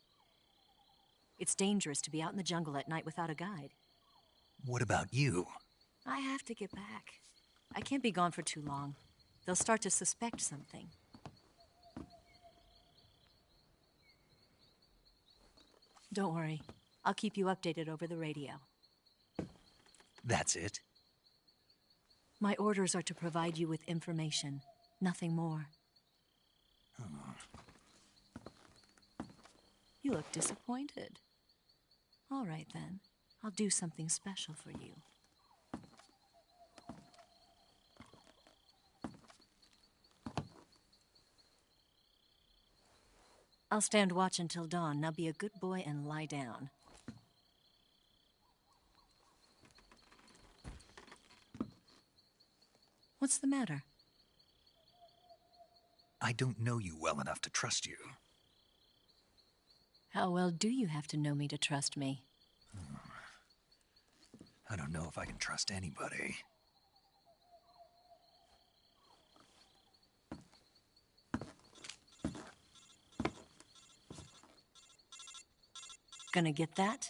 It's dangerous to be out in the jungle at night without a guide.
What about you?
I have to get back. I can't be gone for too long. They'll start to suspect something. Don't worry. I'll keep you updated over the radio.
That's it?
My orders are to provide you with information, nothing more. You look disappointed. All right, then. I'll do something special for you. I'll stand watch until dawn. Now be a good boy and lie down. What's the matter?
I don't know you well enough to trust you.
How well do you have to know me to trust me?
I don't know if I can trust anybody.
Gonna get that?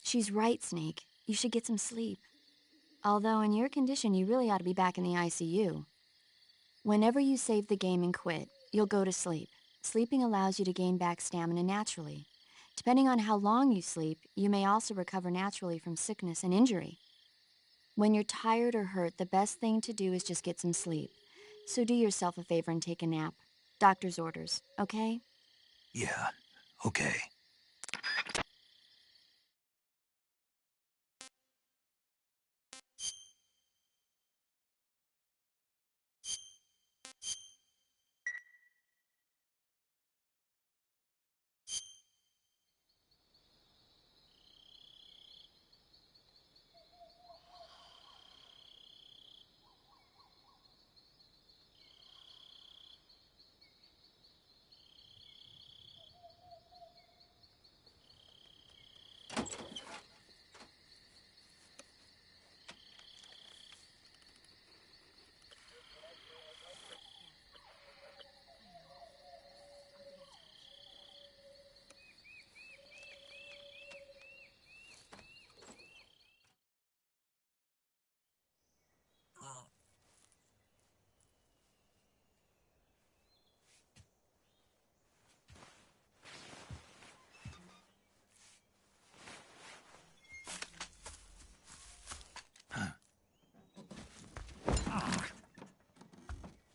She's right, Snake. You should get some sleep. Although in your condition, you really ought to be back in the ICU. Whenever you save the game and quit, you'll go to sleep. Sleeping allows you to gain back stamina naturally. Depending on how long you sleep, you may also recover naturally from sickness and injury. When you're tired or hurt, the best thing to do is just get some sleep. So do yourself a favor and take a nap. Doctor's orders, okay?
Yeah, okay.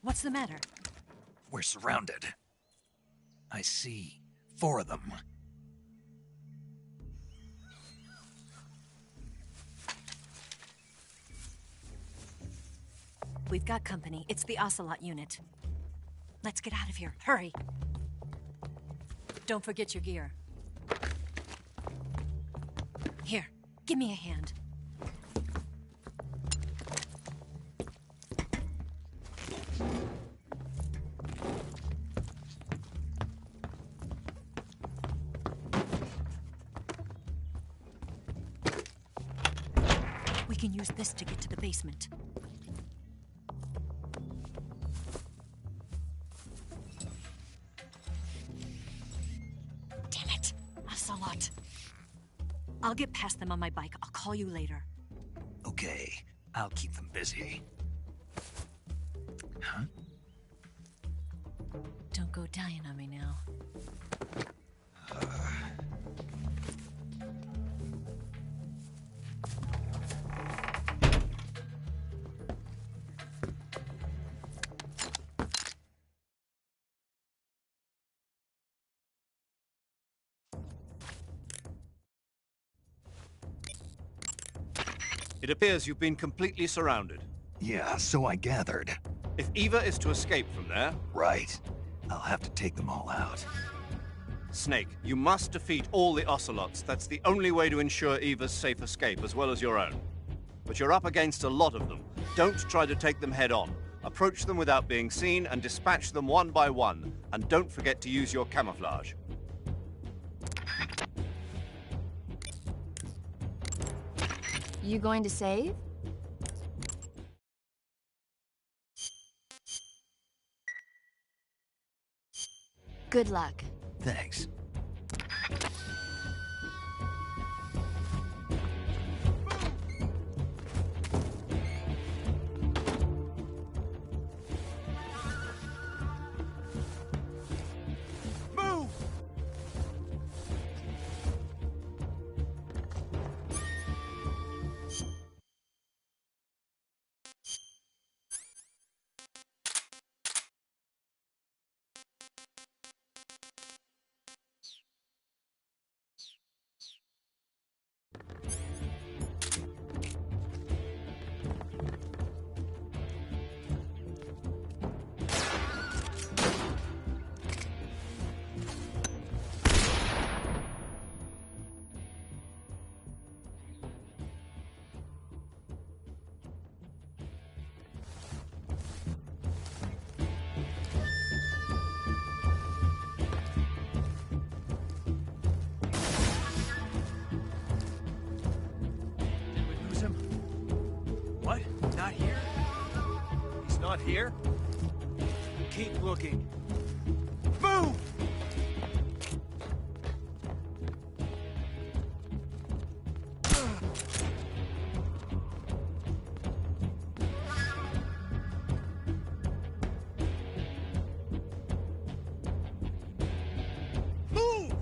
What's the matter?
We're surrounded. I see 4 of them.
We've got company. It's the Ocelot unit. Let's get out of here. Hurry. Don't forget your gear. Here, give me a hand. We can use this to get to the basement. Damn it! Ocelot. I'll get past them on my bike. I'll call you later.
Okay, I'll keep them busy. Huh?
Don't go dying on me now.
It appears you've been completely surrounded.
Yeah, so I gathered.
If Eva is to escape from there...
Right. I'll have to take them all out.
Snake, you must defeat all the Ocelots. That's the only way to ensure Eva's safe escape, as well as your own. But you're up against a lot of them. Don't try to take them head on. Approach them without being seen and dispatch them one by one. And don't forget to use your camouflage.
You going to save? Good luck.
Thanks.
Move!
What? Not here? He's not here? Keep looking. Move! Move!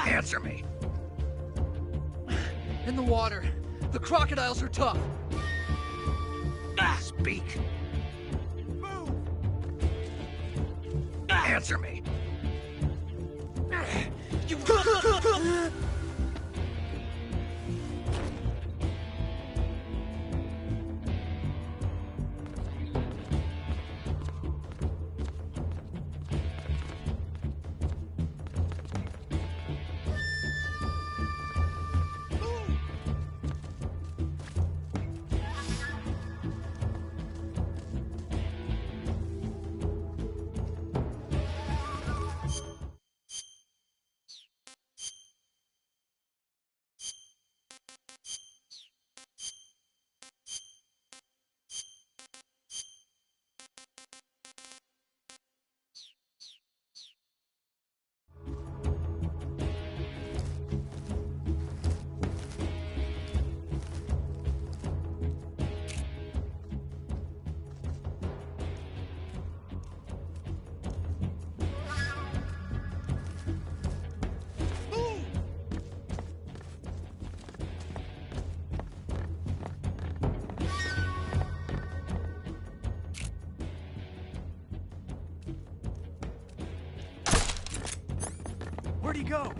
Answer me.
In the water. The crocodiles are tough.
Speak. Answer me.
You...
go!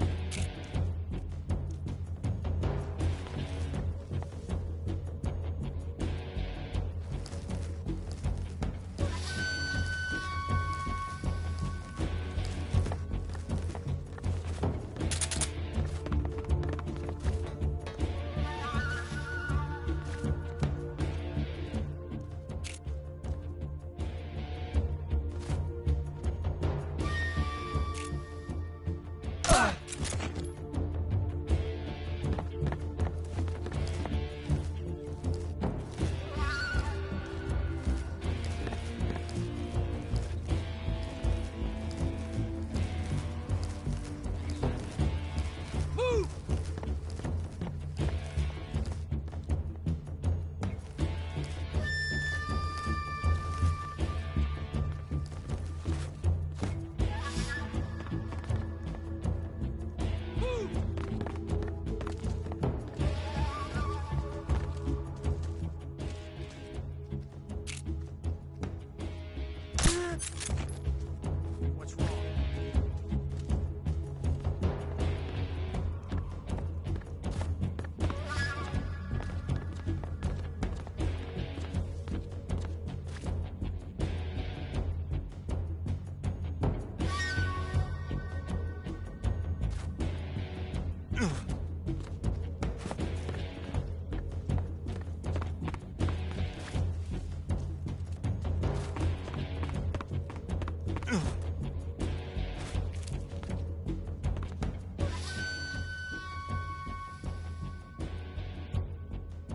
What's wrong?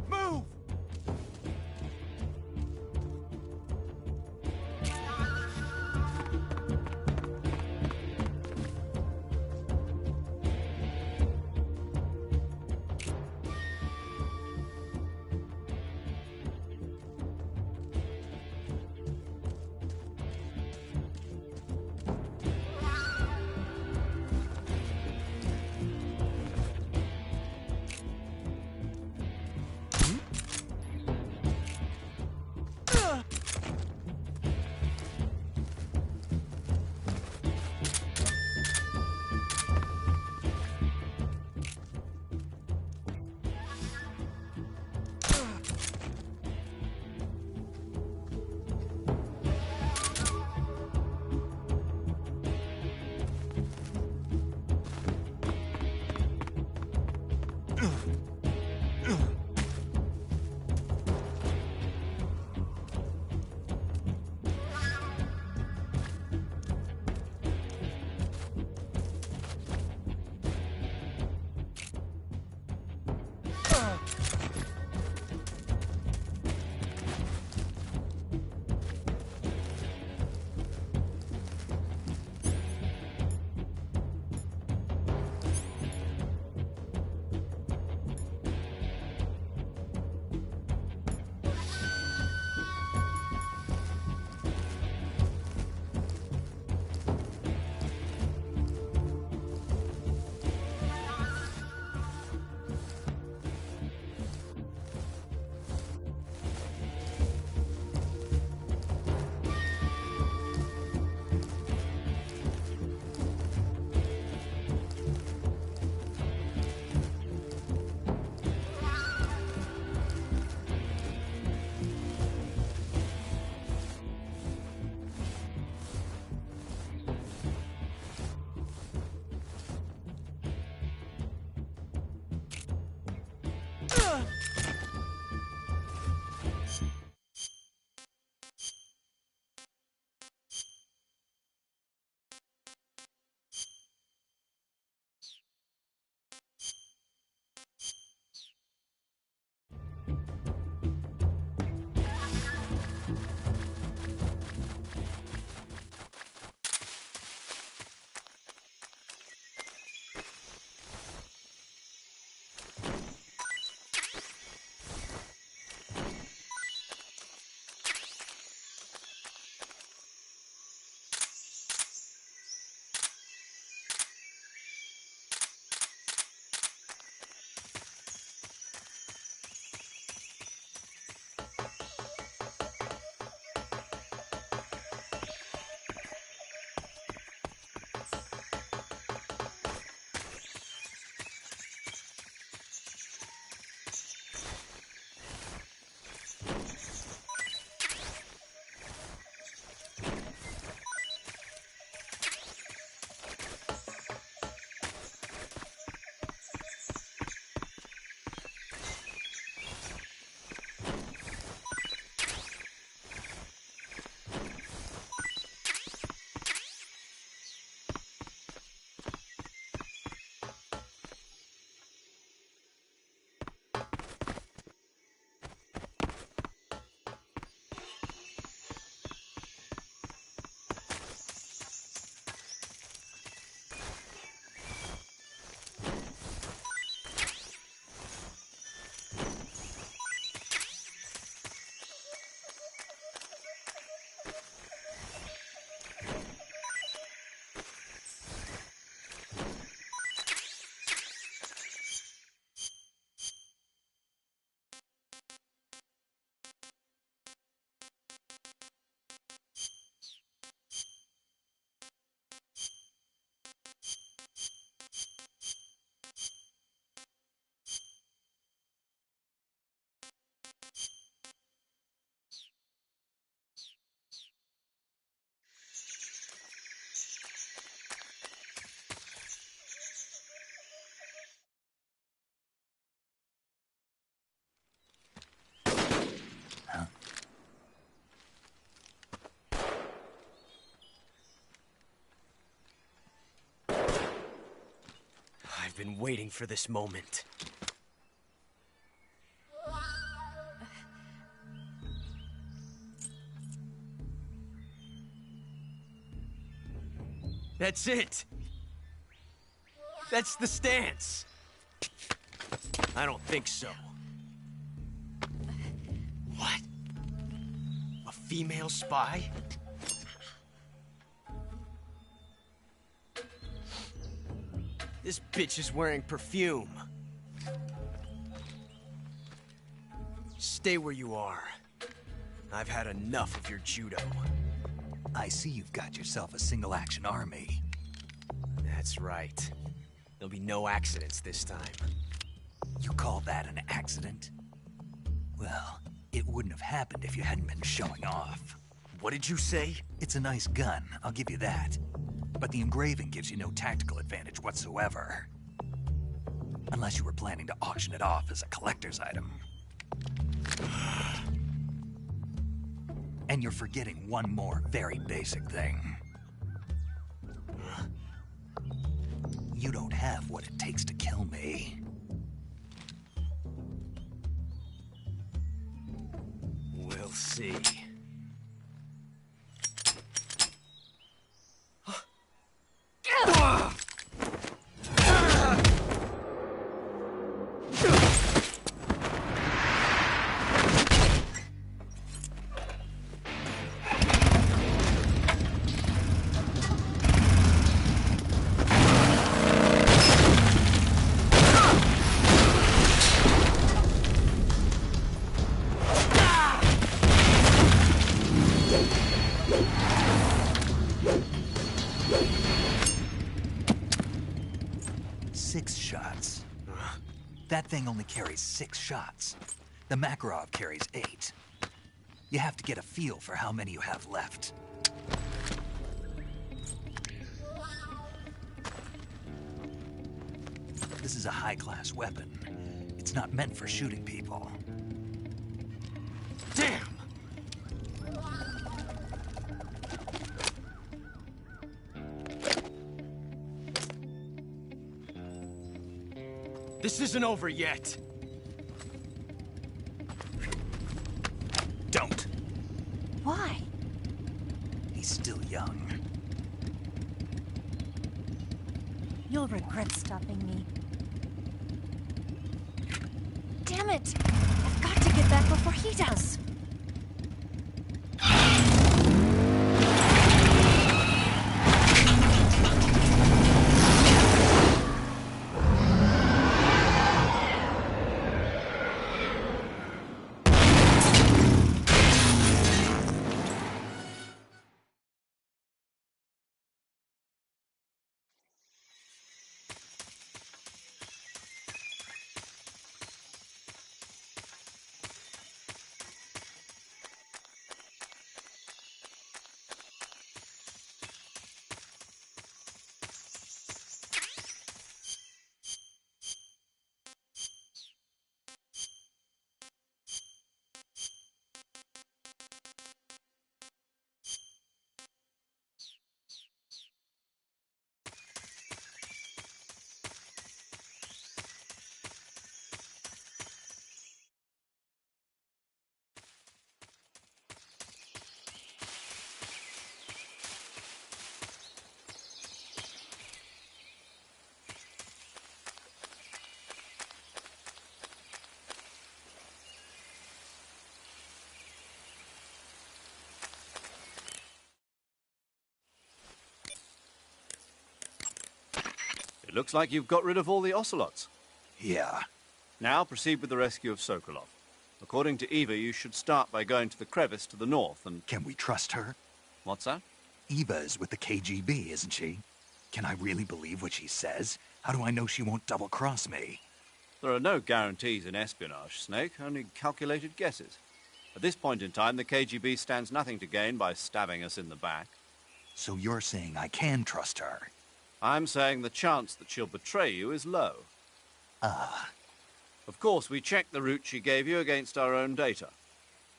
Move!
I've been waiting for this moment. That's it! That's the stance! I don't think so. What? A female spy? This bitch is wearing perfume. Stay where you are. I've had enough of your judo.
I see you've got yourself a single-action army.
That's right. There'll be no accidents this time.
You call that an accident? Well, it wouldn't have happened if you hadn't been showing off.
What did you say?
It's a nice gun, I'll give you that. But the engraving gives you no tactical advantage whatsoever. Unless you were planning to auction it off as a collector's item. And you're forgetting one more very basic thing. You don't have what it takes to kill me.
We'll see.
That thing only carries 6 shots. The Makarov carries 8. You have to get a feel for how many you have left. This is a high-class weapon. It's not meant for shooting people.
Damn! This isn't over yet.
Don't.
Why?
He's still young.
You'll regret stopping me. Damn it! I've got to get back before he does.
Looks like you've got rid of all the ocelots.
Yeah.
Now proceed with the rescue of Sokolov. According to Eva, you should start by going to the crevice to the north and...
Can we trust her?
What's that?
Eva is with the KGB, isn't she? Can I really believe what she says? How do I know she won't double-cross me?
There are no guarantees in espionage, Snake, only calculated guesses. At this point in time, the KGB stands nothing to gain by stabbing us in the back.
So you're saying I can trust her?
I'm saying the chance that she'll betray you is low.
Ah.
Of course, we checked the route she gave you against our own data.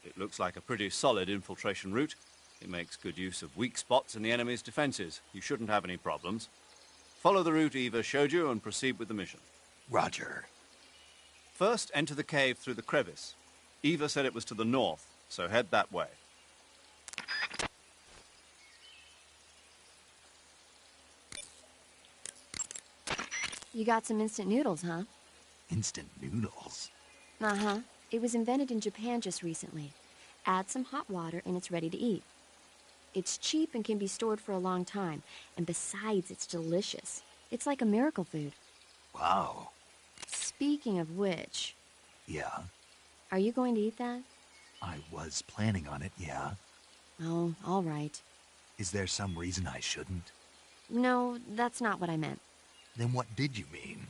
It looks like a pretty solid infiltration route. It makes good use of weak spots in the enemy's defenses. You shouldn't have any problems. Follow the route Eva showed you and proceed with the mission.
Roger.
First, enter the cave through the crevice. Eva said it was to the north, so head that way.
You got some instant noodles, huh?
Instant noodles?
Uh-huh. It was invented in Japan just recently. Add some hot water and it's ready to eat. It's cheap and can be stored for a long time. And besides, it's delicious. It's like a miracle food.
Wow.
Speaking of which...
Yeah?
Are you going to eat that?
I was planning on it, yeah.
Oh, all right.
Is there some reason I shouldn't?
No, that's not what I meant.
Then what did you mean?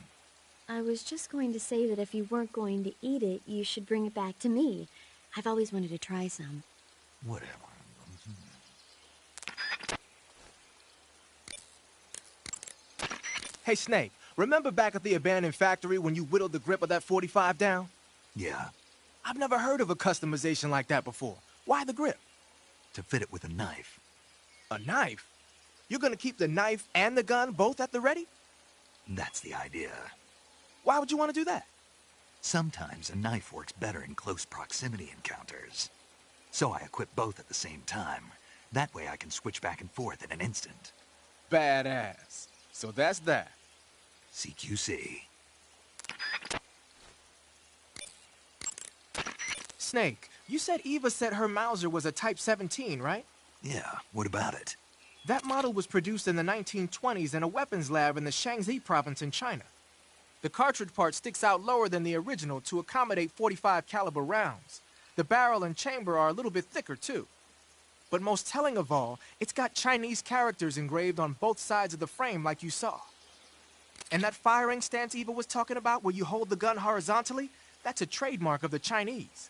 I was just going to say that if you weren't going to eat it, you should bring it back to me. I've always wanted to try some.
Whatever.
Hey, Snake, remember back at the abandoned factory when you whittled the grip of that 45 down?
Yeah.
I've never heard of a customization like that before. Why the grip?
To fit it with a knife.
A knife? You're gonna keep the knife and the gun both at the ready?
That's the idea.
Why would you want to do that?
Sometimes a knife works better in close proximity encounters. So I equip both at the same time. That way I can switch back and forth in an instant.
Badass. So that's that.
CQC.
Snake, you said Eva said her Mauser was a Type 17, right?
Yeah, what about it?
That model was produced in the 1920s in a weapons lab in the Shaanxi province in China. The cartridge part sticks out lower than the original to accommodate 45 caliber rounds. The barrel and chamber are a little bit thicker too. But most telling of all, it's got Chinese characters engraved on both sides of the frame like you saw. And that firing stance Eva was talking about where you hold the gun horizontally, that's a trademark of the Chinese.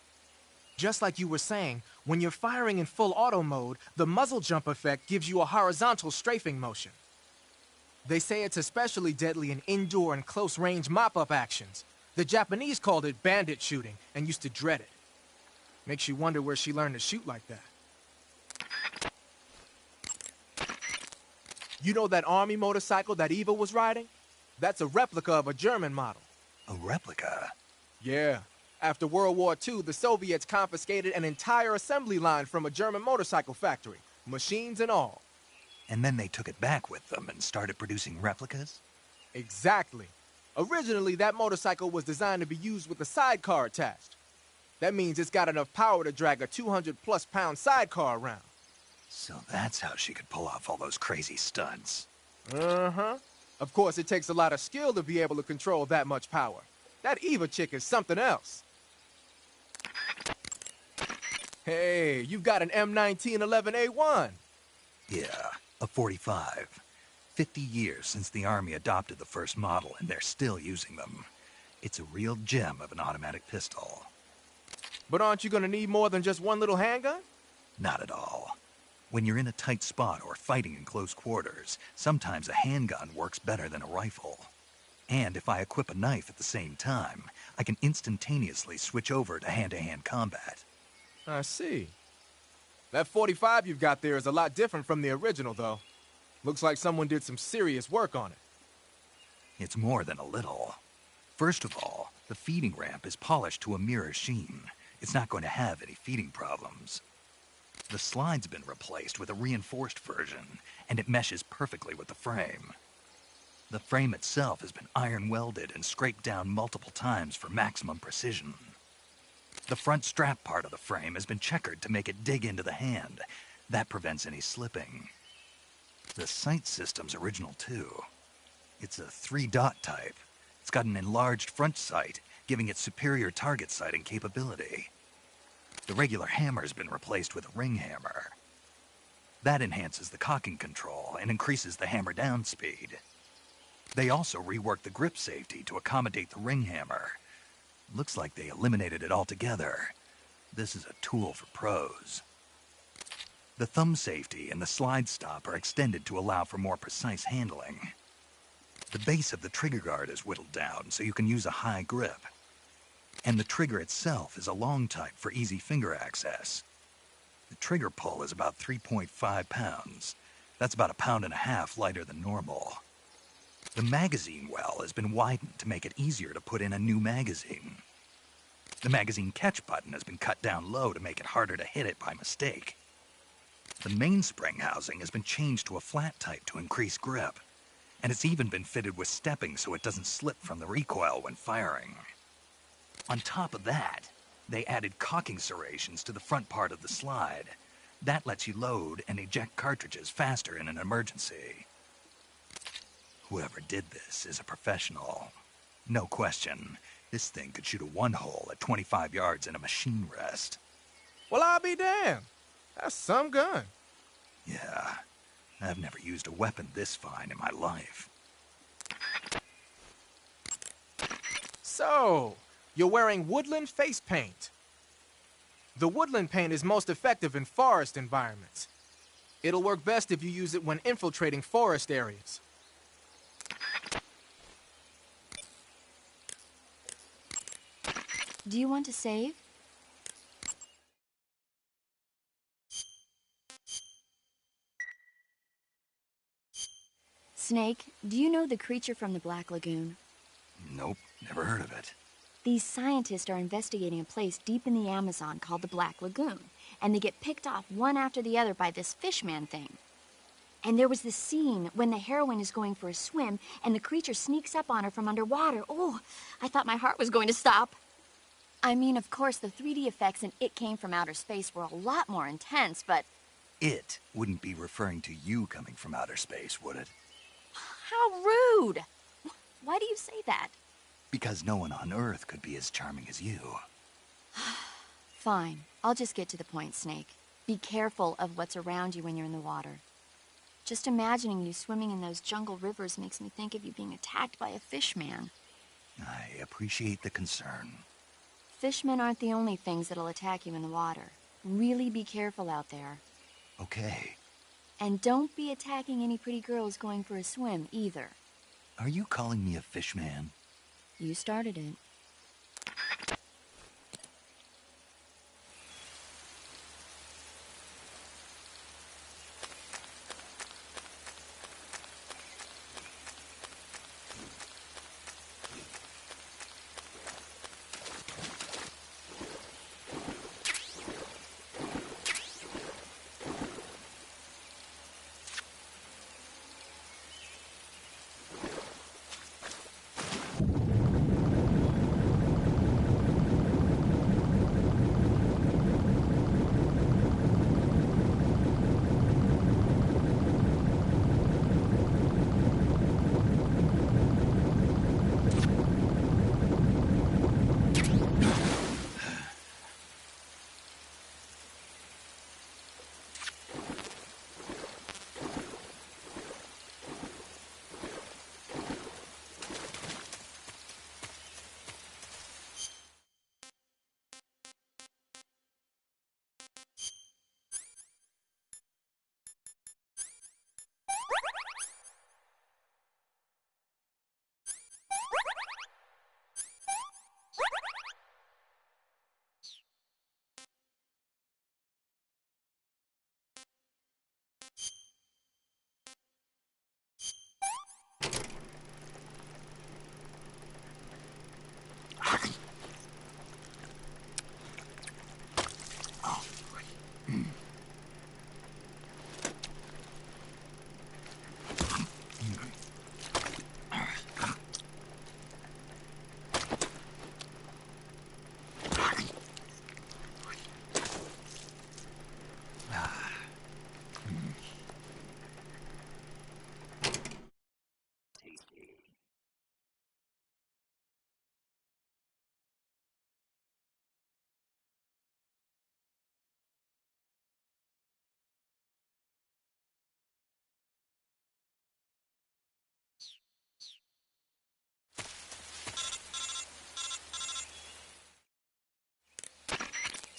Just like you were saying, when you're firing in full auto mode, the muzzle jump effect gives you a horizontal strafing motion. They say it's especially deadly in indoor and close-range mop-up actions. The Japanese called it bandit shooting and used to dread it. Makes you wonder where she learned to shoot like that. You know that army motorcycle that Eva was riding? That's a replica of a German model.
A replica?
Yeah. After World War II, the Soviets confiscated an entire assembly line from a German motorcycle factory, machines and all.
And then they took it back with them and started producing replicas?
Exactly. Originally, that motorcycle was designed to be used with a sidecar attached. That means it's got enough power to drag a 200-plus pound sidecar around.
So that's how she could pull off all those crazy stunts.
Uh-huh. Of course, it takes a lot of skill to be able to control that much power. That Eva chick is something else. Hey, you've got an M1911A1.
Yeah, a 45. 50 years since the Army adopted the first model, and they're still using them. It's a real gem of an automatic pistol.
But aren't you gonna need more than just one little handgun?
Not at all. When you're in a tight spot or fighting in close quarters, sometimes a handgun works better than a rifle. And if I equip a knife at the same time, I can instantaneously switch over to hand-to-hand combat.
I see. That 45 you've got there is a lot different from the original, though. Looks like someone did some serious work on it.
It's more than a little. First of all, the feeding ramp is polished to a mirror sheen. It's not going to have any feeding problems. The slide's been replaced with a reinforced version, and it meshes perfectly with the frame. The frame itself has been iron welded and scraped down multiple times for maximum precision. The front strap part of the frame has been checkered to make it dig into the hand. That prevents any slipping. The sight system's original too. It's a 3-dot type. It's got an enlarged front sight, giving it superior target sighting capability. The regular hammer's been replaced with a ring hammer. That enhances the cocking control and increases the hammer down speed. They also reworked the grip safety to accommodate the ring hammer. Looks like they eliminated it altogether. This is a tool for pros. The thumb safety and the slide stop are extended to allow for more precise handling. The base of the trigger guard is whittled down so you can use a high grip. And the trigger itself is a long type for easy finger access. The trigger pull is about 3.5 pounds. That's about 1.5 pounds lighter than normal. The magazine well has been widened to make it easier to put in a new magazine. The magazine catch button has been cut down low to make it harder to hit it by mistake. The mainspring housing has been changed to a flat type to increase grip, and it's even been fitted with stepping so it doesn't slip from the recoil when firing. On top of that, they added cocking serrations to the front part of the slide. That lets you load and eject cartridges faster in an emergency. Whoever did this is a professional. No question, this thing could shoot a one-hole at 25 yards in a machine rest.
Well, I'll be damned. That's some gun.
Yeah, I've never used a weapon this fine in my life.
So, you're wearing woodland face paint. The woodland paint is most effective in forest environments. It'll work best if you use it when infiltrating forest areas.
Do you want to save? Snake, do you know the creature from the Black Lagoon?
Nope, never heard of it.
These scientists are investigating a place deep in the Amazon called the Black Lagoon, and they get picked off one after the other by this fishman thing. And there was this scene when the heroine is going for a swim, and the creature sneaks up on her from underwater. Oh, I thought my heart was going to stop. I mean, of course, the 3D effects in It Came from Outer Space were a lot more intense, but...
It wouldn't be referring to you coming from outer space, would it?
How rude! Why do you say that?
Because no one on Earth could be as charming as you.
Fine. I'll just get to the point, Snake. Be careful of what's around you when you're in the water. Just imagining you swimming in those jungle rivers makes me think of you being attacked by a fishman.
I appreciate the concern.
Fishmen aren't the only things that'll attack you in the water. Really be careful out there.
Okay.
And don't be attacking any pretty girls going for a swim, either.
Are you calling me a fishman?
You started it.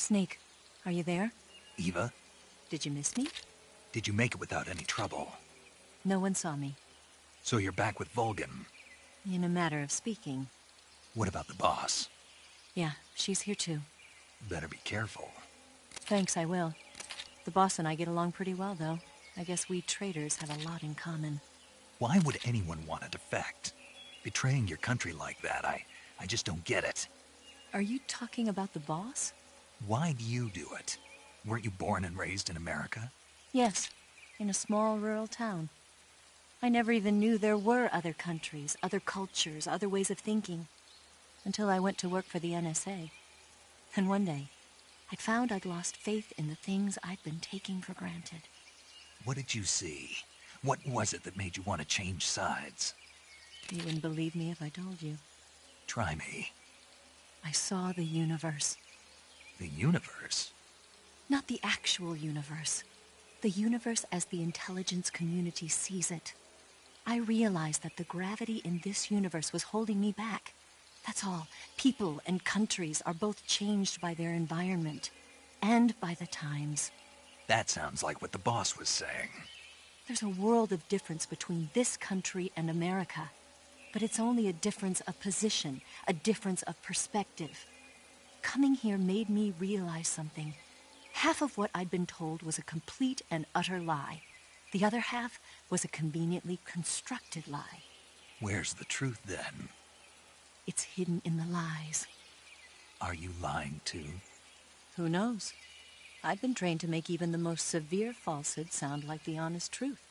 Snake, are you there?
Eva?
Did you miss me?
Did you make it without any trouble?
No one saw me.
So you're back with Vulgan?
In a matter of speaking.
What about the boss?
Yeah, she's here too.
Better be careful.
Thanks, I will. The boss and I get along pretty well, though. I guess we traders have a lot in common.
Why would anyone want to defect? Betraying your country like that, I just don't get it.
Are you talking about the boss?
Why do you do it? Weren't you born and raised in America?
Yes, in a small rural town. I never even knew there were other countries, other cultures, other ways of thinking, until I went to work for the NSA. And one day, I found I'd lost faith in the things I'd been taking for granted.
What did you see? What was it that made you want to change sides?
You wouldn't believe me if I told you.
Try me.
I saw the universe.
The universe?
Not the actual universe. The universe as the intelligence community sees it. I realized that the gravity in this universe was holding me back. That's all. People and countries are both changed by their environment and by the times.
That sounds like what the boss was saying.
There's a world of difference between this country and America. But it's only a difference of position, a difference of perspective. Coming here made me realize something. Half of what I'd been told was a complete and utter lie. The other half was a conveniently constructed lie.
Where's the truth, then?
It's hidden in the lies.
Are you lying, too?
Who knows? I've been trained to make even the most severe falsehood sound like the honest truth.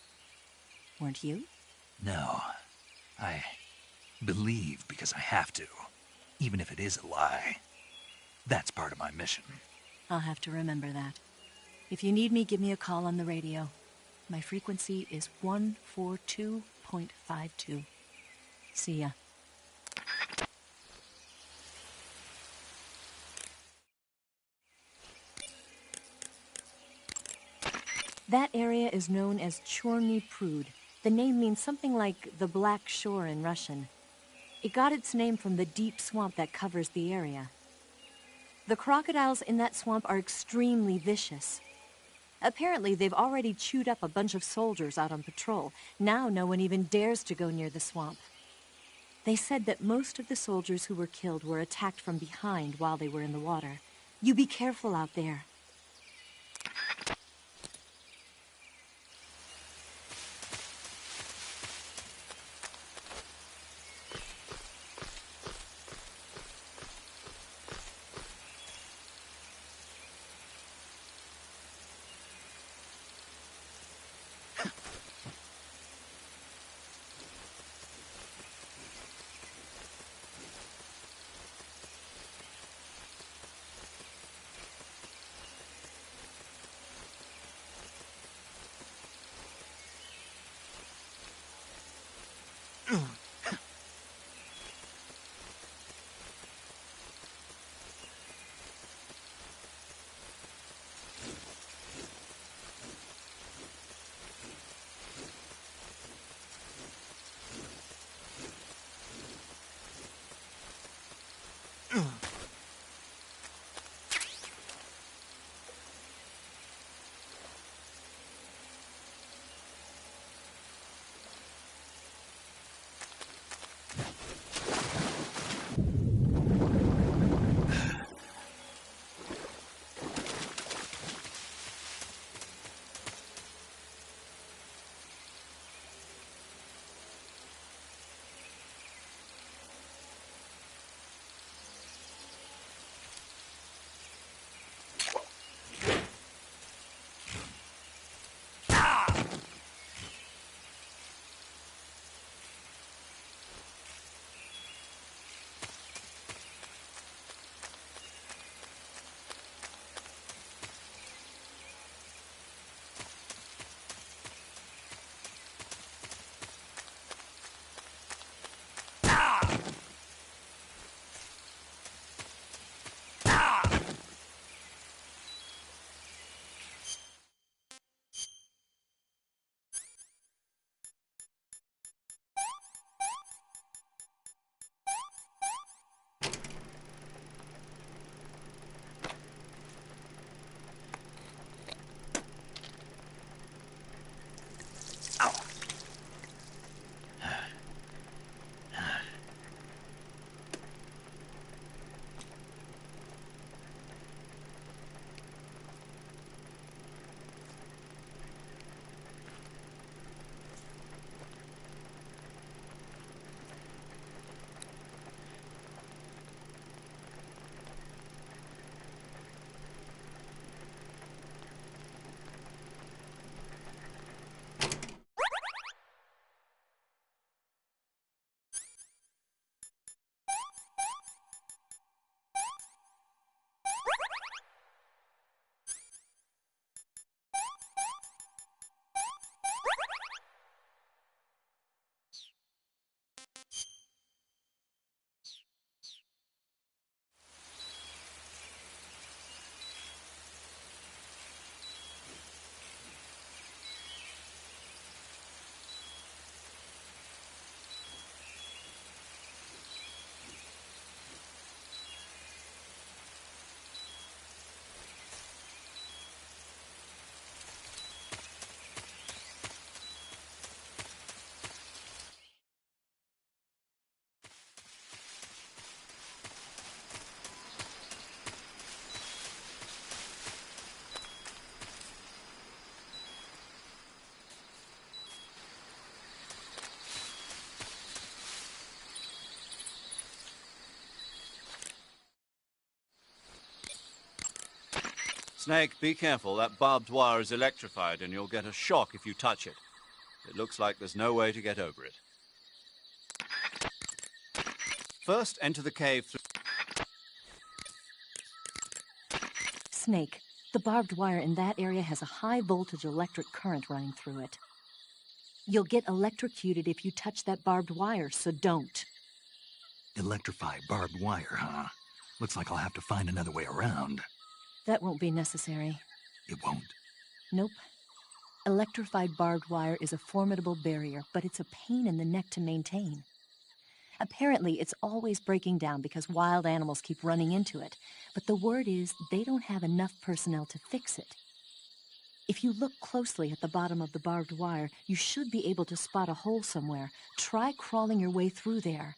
Weren't you?
No. I believe because I have to, even if it is a lie. That's part of my mission.
I'll have to remember that. If you need me, give me a call on the radio. My frequency is 142.52. See ya. That area is known as Chorny Prud. The name means something like the Black Shore in Russian. It got its name from the deep swamp that covers the area. The crocodiles in that swamp are extremely vicious. Apparently, they've already chewed up a bunch of soldiers out on patrol. Now no one even dares to go near the swamp. They said that most of the soldiers who were killed were attacked from behind while they were in the water. You be careful out there.
Snake, be careful. That barbed wire is electrified and you'll get a shock if you touch it. It looks like there's no way to get over it. First, enter the cave through...
Snake, the barbed wire in that area has a high-voltage electric current running through it. You'll get electrocuted if you touch that barbed wire, so don't.
Electrify barbed wire, huh? Looks like I'll have to find another way around.
That won't be necessary.
It won't?
Nope. Electrified barbed wire is a formidable barrier, but it's a pain in the neck to maintain. Apparently, it's always breaking down because wild animals keep running into it, but the word is they don't have enough personnel to fix it. If you look closely at the bottom of the barbed wire, you should be able to spot a hole somewhere. Try crawling your way through there.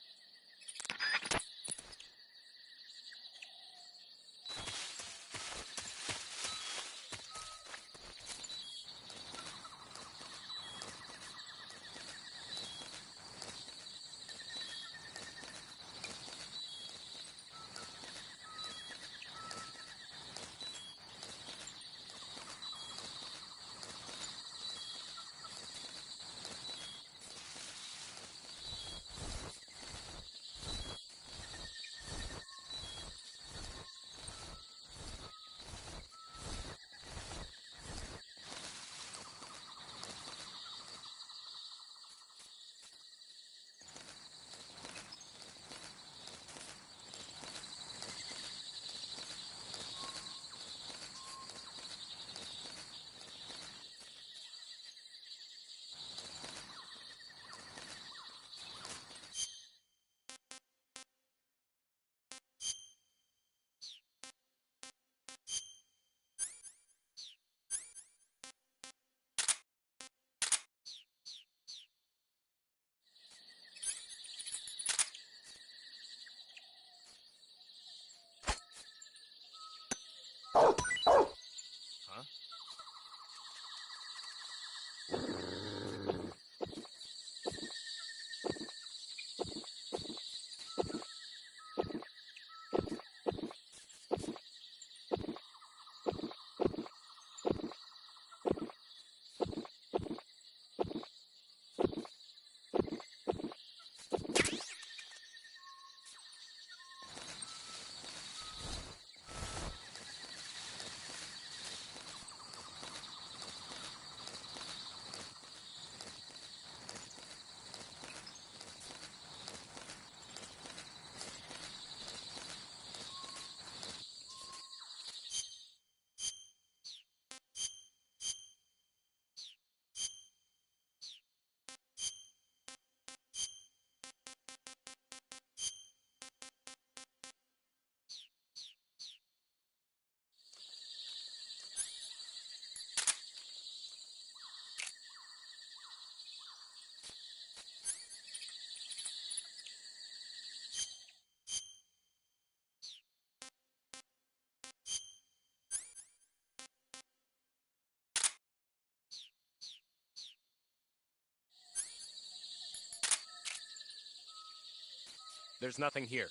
There's nothing here.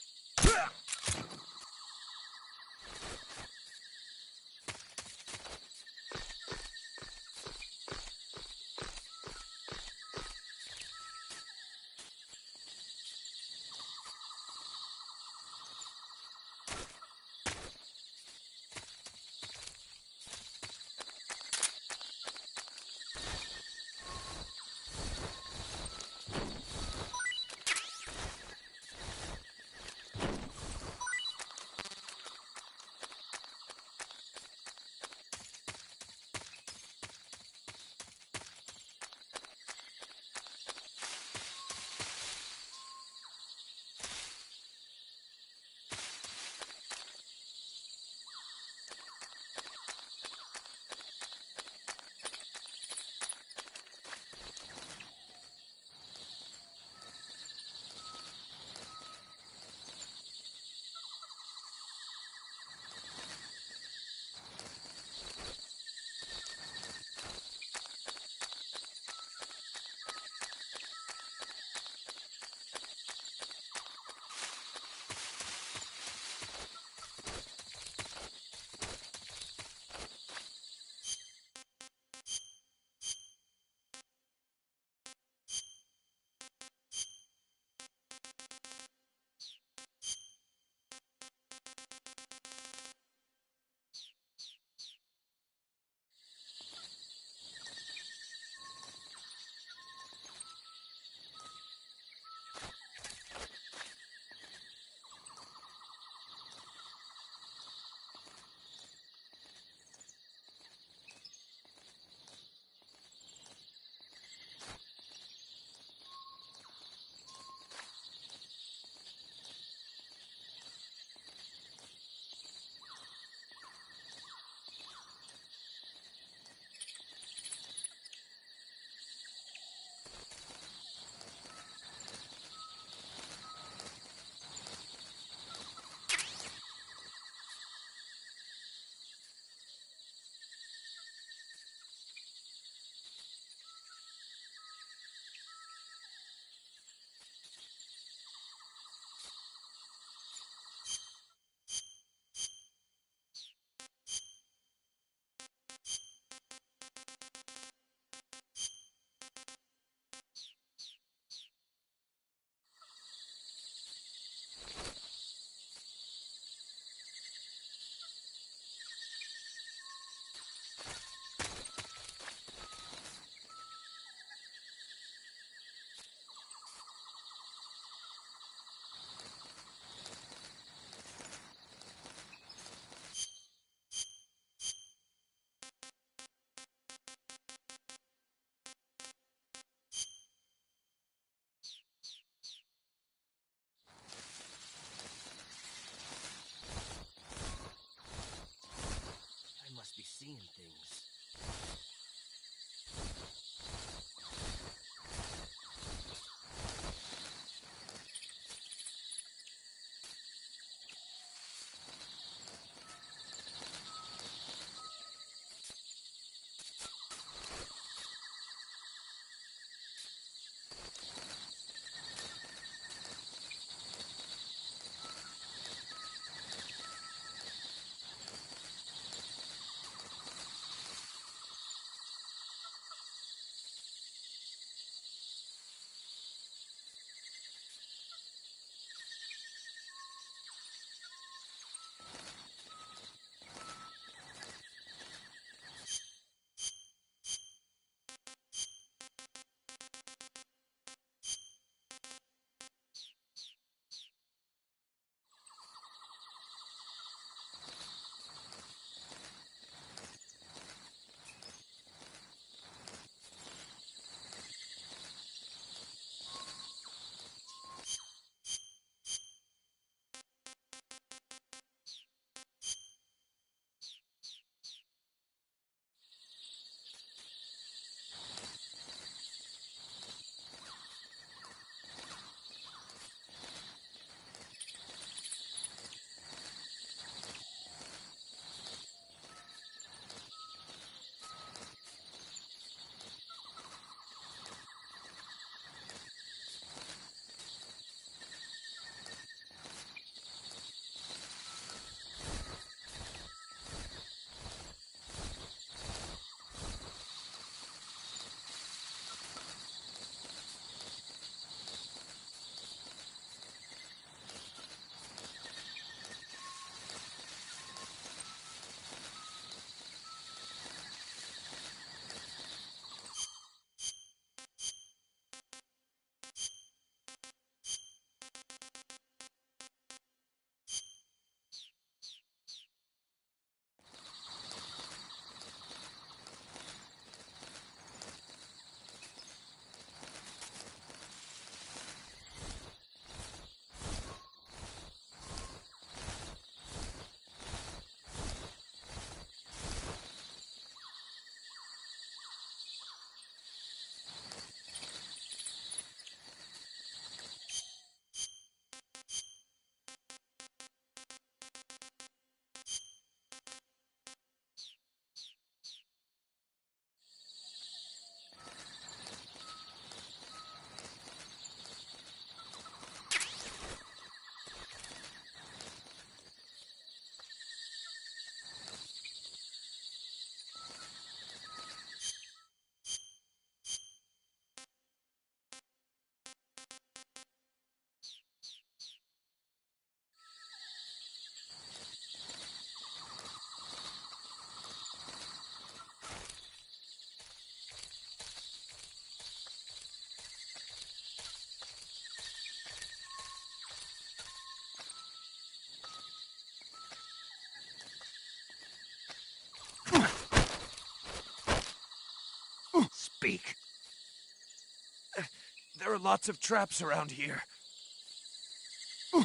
lots of traps around here.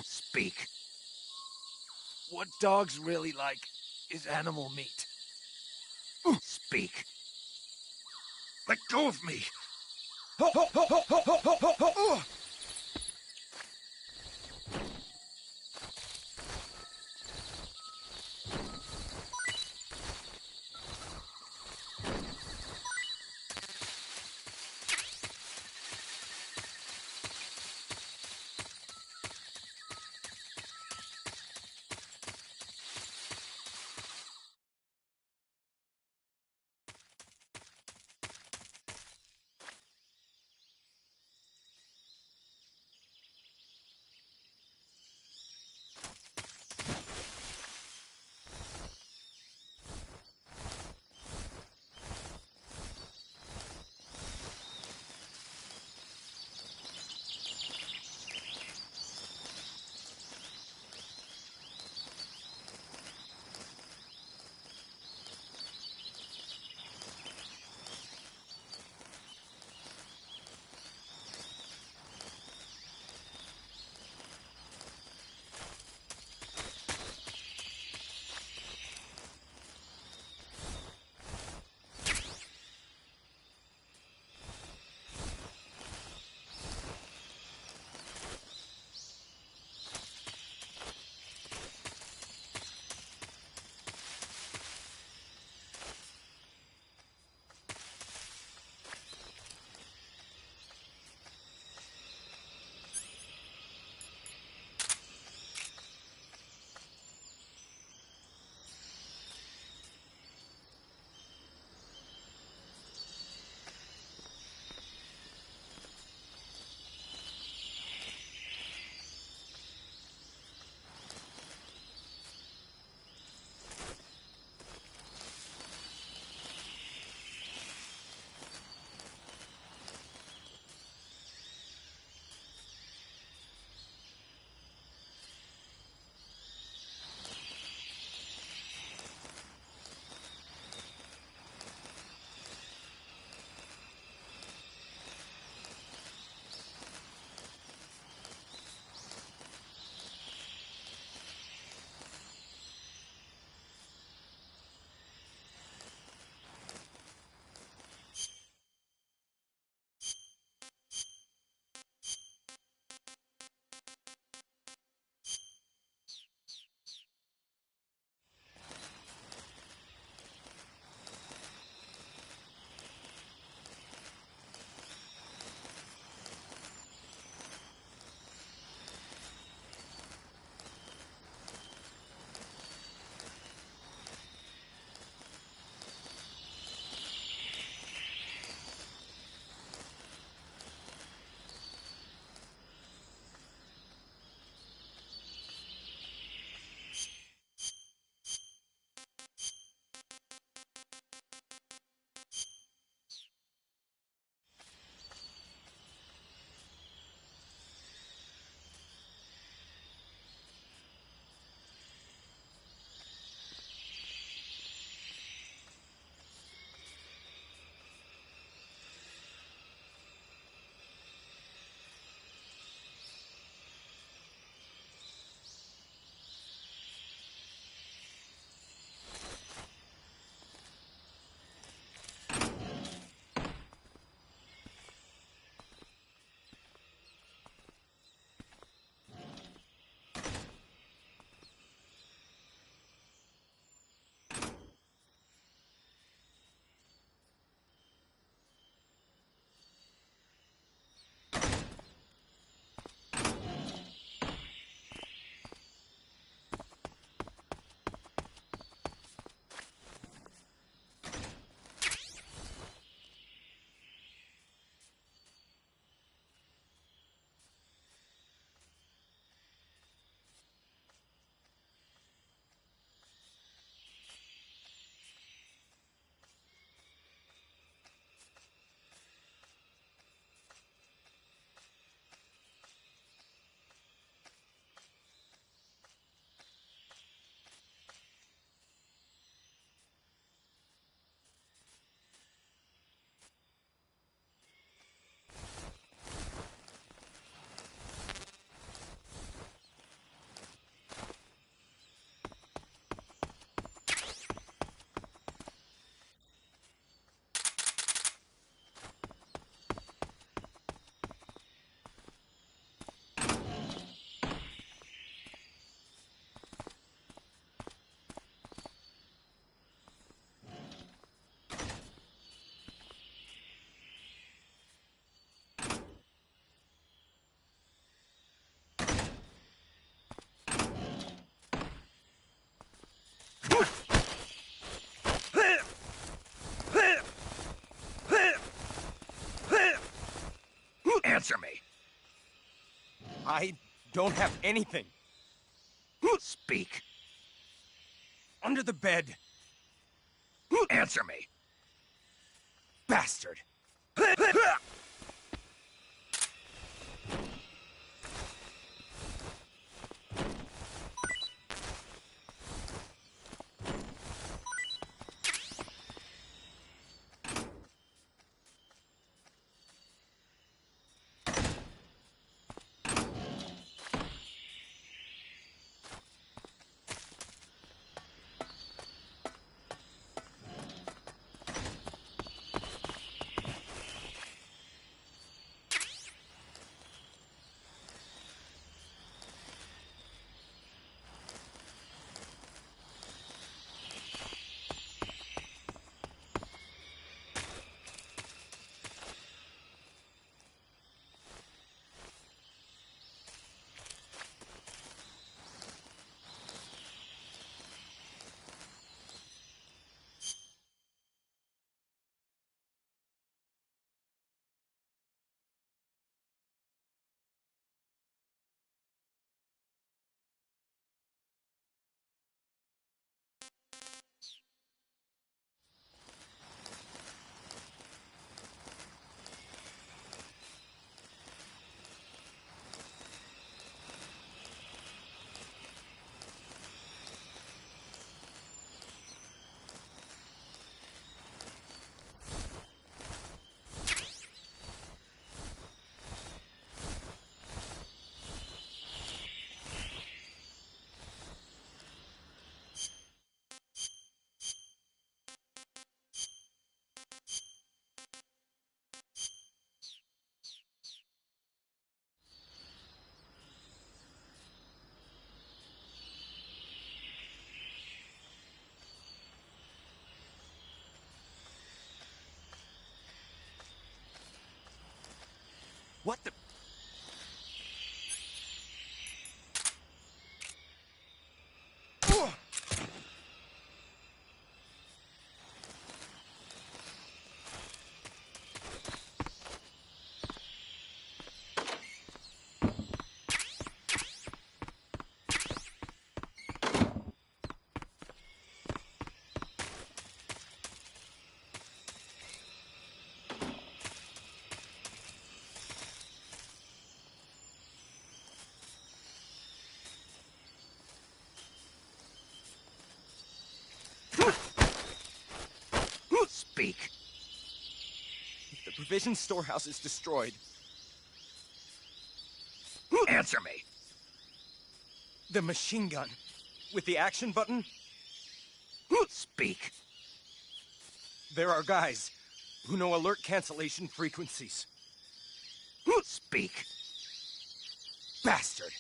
Speak.
What dogs really like is animal meat.
Speak.
Let go of me! Answer me.
I don't have anything.
Speak.
Under the bed.
Answer me.
Bastard.
What the... Speak.
The provision storehouse is destroyed.
Answer me.
The machine gun. With the action button?
Speak.
There are guys who know alert cancellation frequencies.
Speak.
Bastard.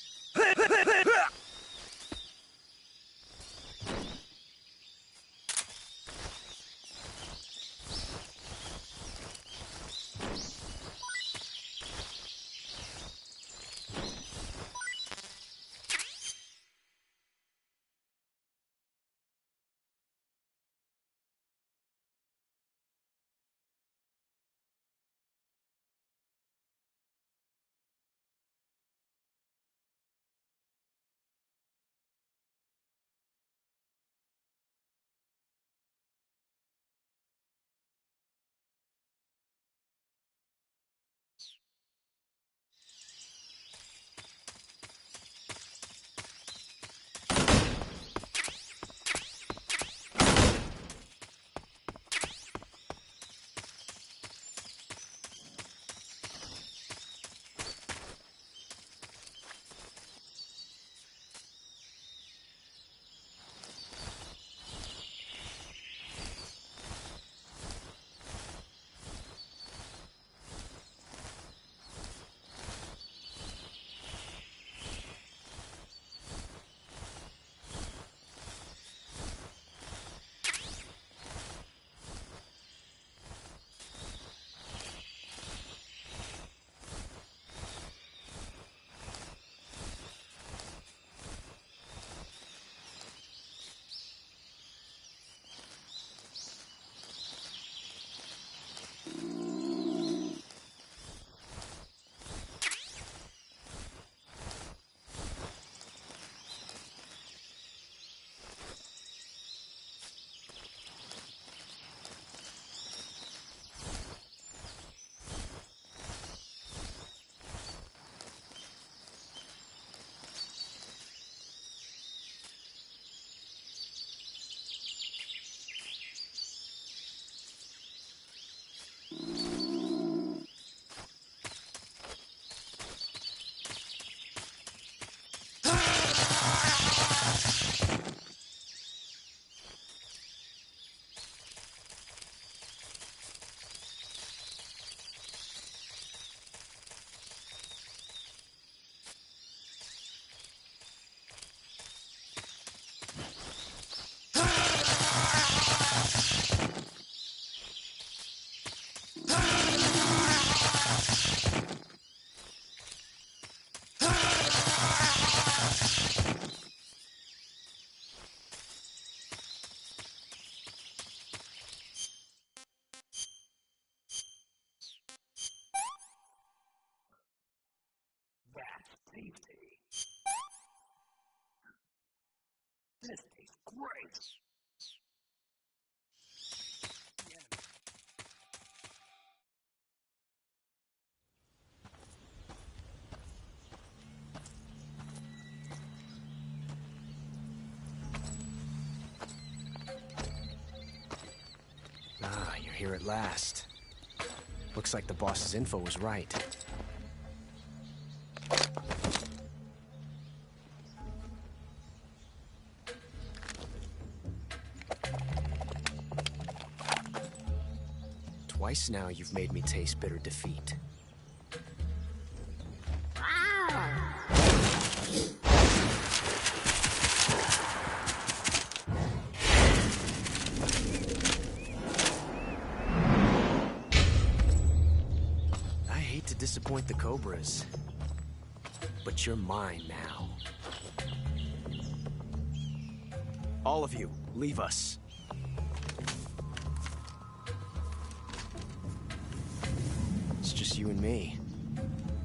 This tastes great.
Ah, you're here at last. Looks like the boss's info was right. Twice now you've made me taste bitter defeat. I hate to disappoint the Cobras, but you're mine now. All of you, leave us. It's just you and me.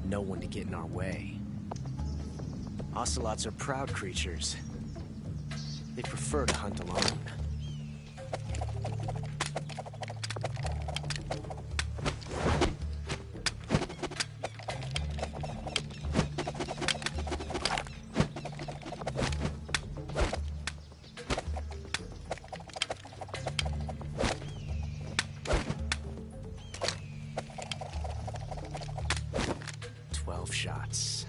No one to get in our way. Ocelots are proud creatures. They prefer to hunt alone. Shots.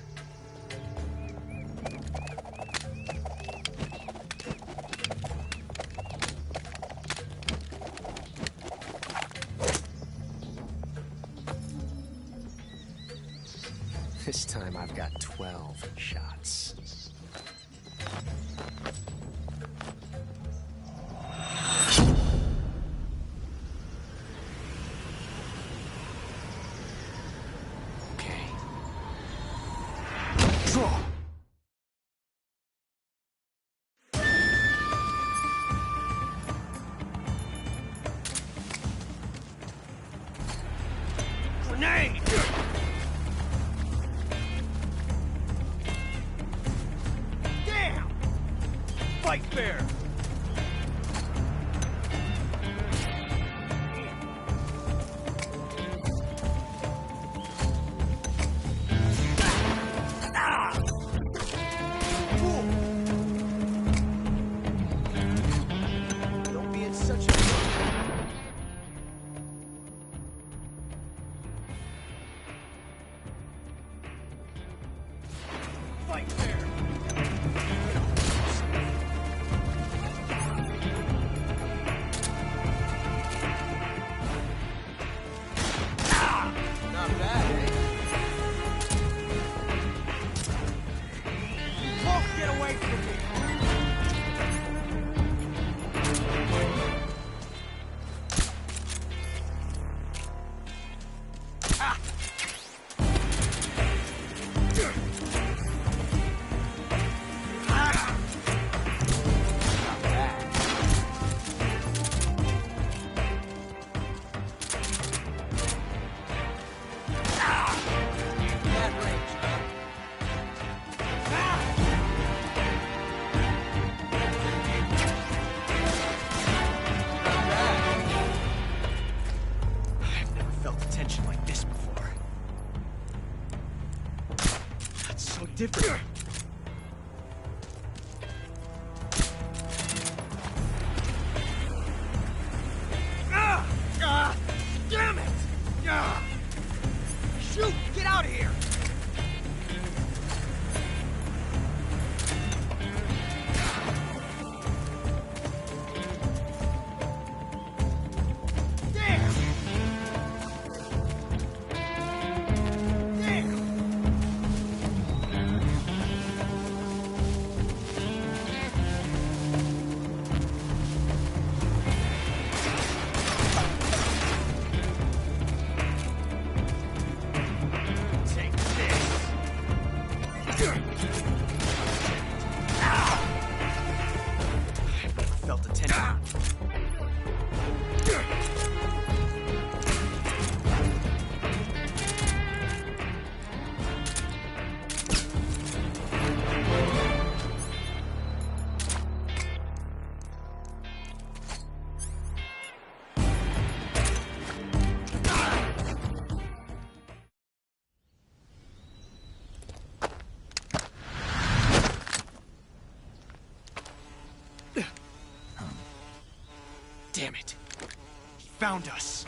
This time I've got 12 shots.
Grenade! Damn! Fight fair! Don't be in such a... Fight fair! Not bad, eh? You won't get away from me! Ah! I've never felt a tension like this before. That's so different. Damn it! Shoot! Get out of here! Damn! Damn!
Damn it. He found us.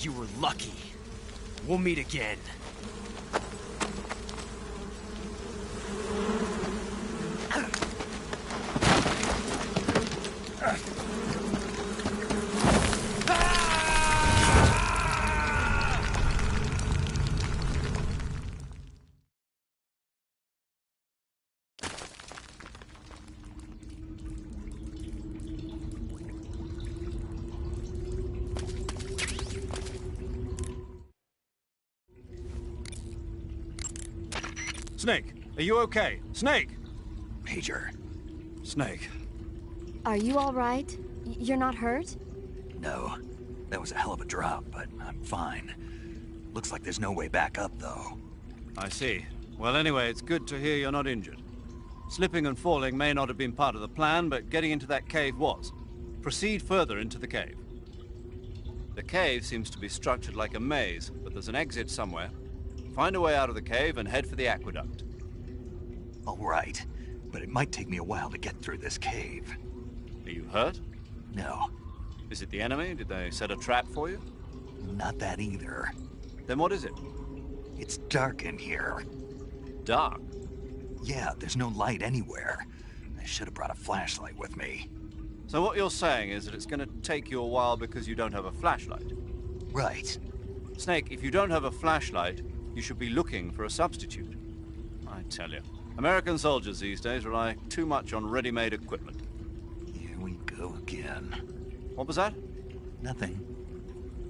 You were lucky. We'll meet again.
Snake, are you okay? Snake!
Major.
Snake.
Are you all right? You're not hurt?
No. That was a hell of a drop, but I'm fine. Looks like there's no way back up, though.
I see. Well, anyway, it's good to hear you're not injured. Slipping and falling may not have been part of the plan, but getting into that cave was. Proceed further into the cave. The cave seems to be structured like a maze, but there's an exit somewhere. Find a way out of the cave and head for the aqueduct.
All right, but it might take me a while to get through this cave.
Are you hurt?
No.
Is it the enemy? Did they set a trap for you?
Not that either.
Then what is it?
It's dark in here.
Dark?
Yeah, there's no light anywhere. I should have brought a flashlight with me.
So what you're saying is that it's going to take you a while because you don't have a flashlight?
Right.
Snake, if you don't have a flashlight, you should be looking for a substitute. I tell you, American soldiers these days rely too much on ready-made equipment.
Here we go again.
What was that?
Nothing.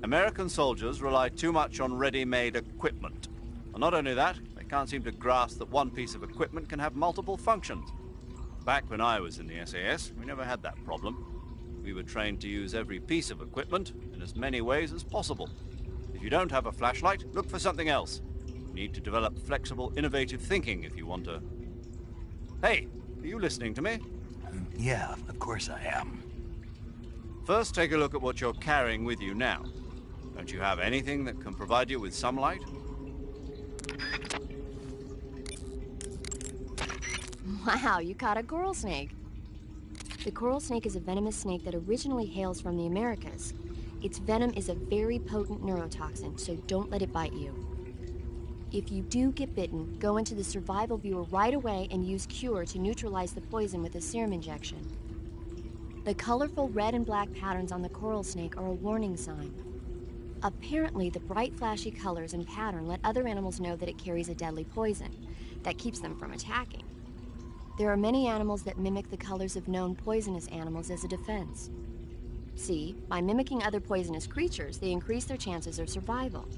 American soldiers rely too much on ready-made equipment. And not only that, they can't seem to grasp that one piece of equipment can have multiple functions. Back when I was in the SAS, we never had that problem. We were trained to use every piece of equipment in as many ways as possible. If you don't have a flashlight, look for something else. You need to develop flexible, innovative thinking if you want to... Hey, are you listening to me?
Yeah, of course I am.
First, take a look at what you're carrying with you now. Don't you have anything that can provide you with some light?
Wow, you caught a coral snake. The coral snake is a venomous snake that originally hails from the Americas. Its venom is a very potent neurotoxin, so don't let it bite you. If you do get bitten, go into the survival viewer right away and use Cure to neutralize the poison with a serum injection. The colorful red and black patterns on the coral snake are a warning sign. Apparently, the bright flashy colors and pattern let other animals know that it carries a deadly poison that keeps them from attacking. There are many animals that mimic the colors of known poisonous animals as a defense. See, by mimicking other poisonous creatures, they increase their chances of survival.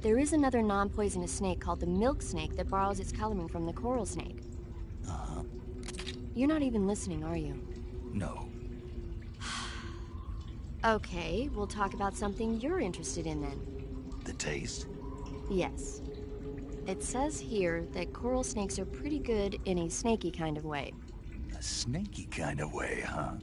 There is another non-poisonous snake called the milk snake that borrows its coloring from the coral snake.
Uh-huh.
You're not even listening, are you?
No.
Okay, we'll talk about something you're interested in then.
The taste?
Yes. It says here that coral snakes are pretty good in a snaky kind of way.
A snaky kind of way, huh?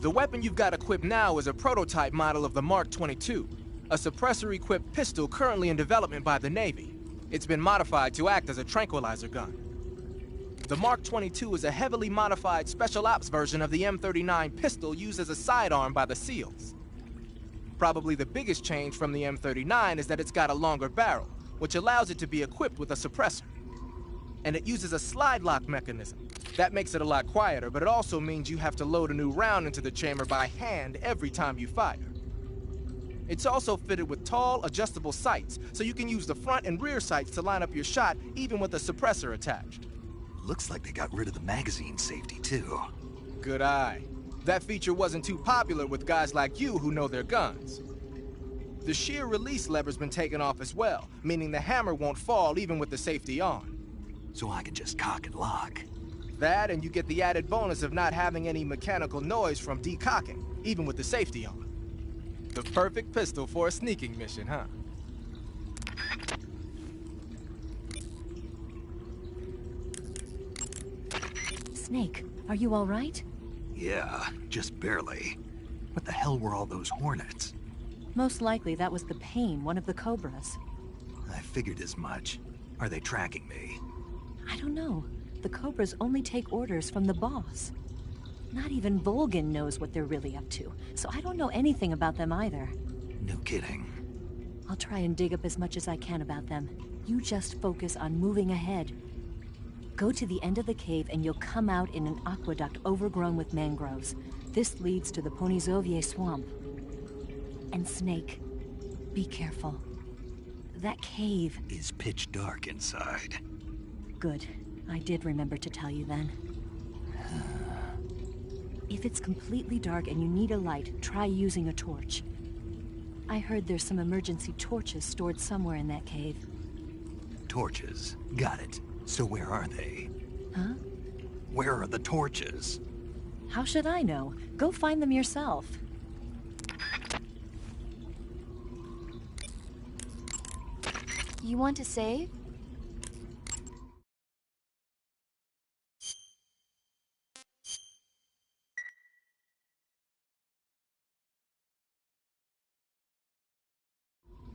The weapon you've got equipped now is a prototype model of the Mark 22, a suppressor-equipped pistol currently in development by the Navy. It's been modified to act as a tranquilizer gun. The Mark 22 is a heavily modified special ops version of the M39 pistol used as a sidearm by the SEALs. Probably the biggest change from the M39 is that it's got a longer barrel, which allows it to be equipped with a suppressor. and it uses a slide lock mechanism. That makes it a lot quieter, but it also means you have to load a new round into the chamber by hand every time you fire. It's also fitted with tall, adjustable sights, so you can use the front and rear sights to line up your shot, even with a suppressor attached.
Looks like they got rid of the magazine safety, too.
Good eye. That feature wasn't too popular with guys like you who know their guns. The shear release lever's been taken off as well, meaning the hammer won't fall even with the safety on.
So I can just cock and lock.
That, and you get the added bonus of not having any mechanical noise from decocking, even with the safety on. The perfect pistol for a sneaking mission, huh?
Snake, are you all right?
Yeah, just barely. What the hell were all those hornets?
Most likely that was the Pain, one of the Cobras.
I figured as much. Are they tracking me?
I don't know. The Cobras only take orders from the boss. Not even Volgin knows what they're really up to, so I don't know anything about them either.
No kidding.
I'll try and dig up as much as I can about them. You just focus on moving ahead. Go to the end of the cave and you'll come out in an aqueduct overgrown with mangroves. This leads to the Ponyzovier swamp. And Snake, be careful. That cave
is pitch dark inside.
Good. I did remember to tell you then. If it's completely dark and you need a light, try using a torch. I heard there's some emergency torches stored somewhere in that cave.
Torches. Got it. So where are they?
Huh?
Where are the torches?
How should I know? Go find them yourself.
You want to save?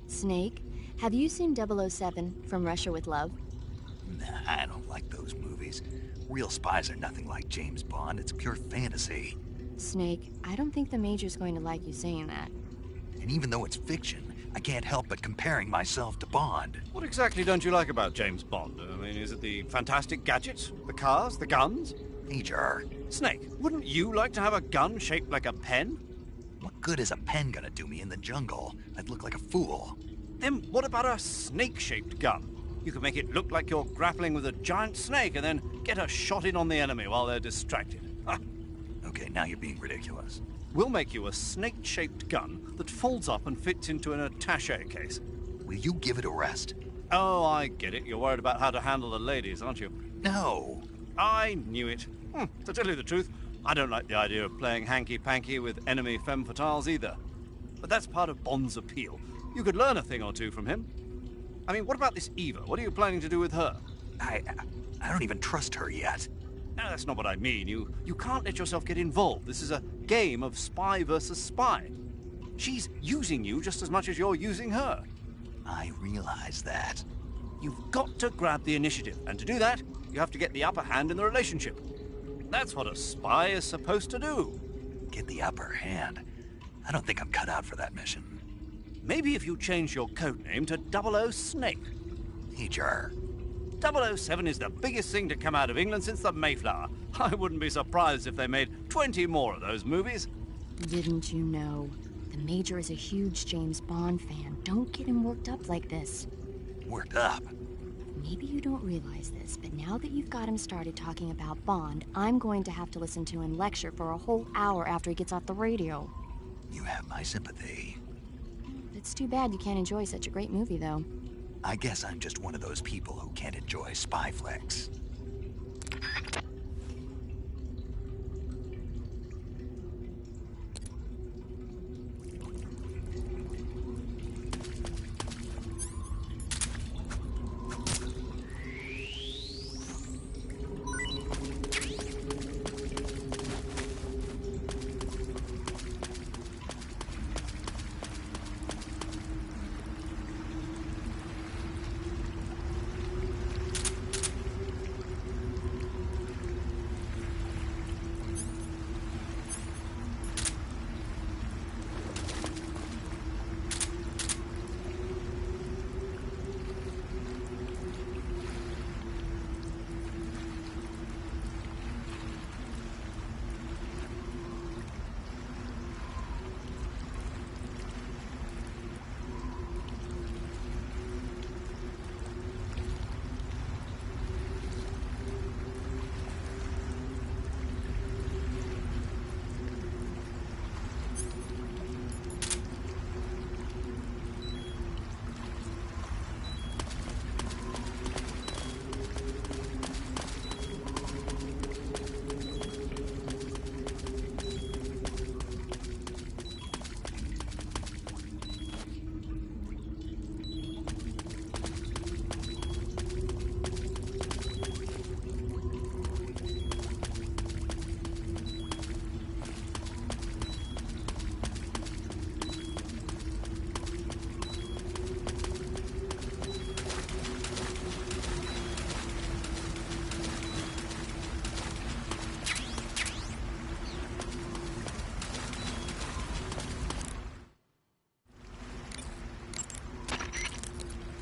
Snake, have you seen 007 from Russia with Love?
Nah, I don't like those movies. Real spies are nothing like James Bond. It's pure fantasy.
Snake, I don't think the Major's going to like you saying that.
And even though it's fiction, I can't help but comparing myself to Bond.
What exactly don't you like about James Bond? I mean, is it the fantastic gadgets? The cars? The guns?
Major.
Snake, wouldn't you like to have a gun shaped like a pen?
What good is a pen gonna do me in the jungle? I'd look like a fool.
Then what about a snake-shaped gun? You could make it look like you're grappling with a giant snake and then get a shot in on the enemy while they're distracted.
Okay, now you're being ridiculous.
We'll make you a snake-shaped gun that folds up and fits into an attaché case.
Will you give it a rest?
Oh, I get it. You're worried about how to handle the ladies, aren't you?
No.
I knew it. To tell you the truth, I don't like the idea of playing hanky-panky with enemy femme fatales either. But that's part of Bond's appeal. You could learn a thing or two from him. I mean, what about this Eva? What are you planning to do with her?
I don't even trust her yet.
No, that's not what I mean. You can't let yourself get involved. This is a game of spy versus spy. She's using you just as much as you're using her.
I realize that.
You've got to grab the initiative, and to do that, you have to get the upper hand in the relationship. That's what a spy is supposed to do.
Get the upper hand? I don't think I'm cut out for that mission.
Maybe if you change your codename to 00 Snake.
Major.
007 is the biggest thing to come out of England since the Mayflower. I wouldn't be surprised if they made 20 more of those movies.
Didn't you know? The Major is a huge James Bond fan. Don't get him worked up like this.
Worked up?
Maybe you don't realize this, but now that you've got him started talking about Bond, I'm going to have to listen to him lecture for a whole hour after he gets off the radio.
You have my sympathy.
It's too bad you can't enjoy such a great movie, though.
I guess I'm just one of those people who can't enjoy spy flicks.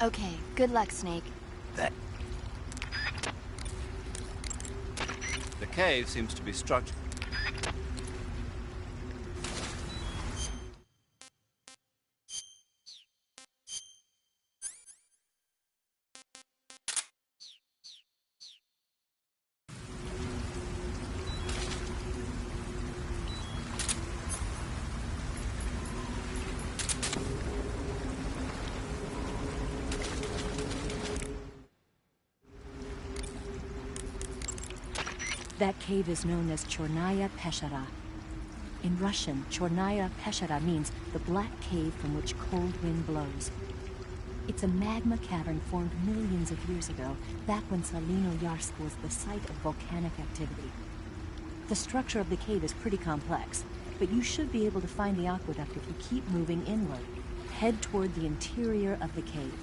Okay, good luck, Snake.
That...
The cave seems to be structured.
That cave is known as Chornaya Peshara. In Russian, Chornaya Peshara means the black cave from which cold wind blows. It's a magma cavern formed millions of years ago, back when Salinoyarsk was the site of volcanic activity. The structure of the cave is pretty complex, but you should be able to find the aqueduct if you keep moving inward. Head toward the interior of the cave.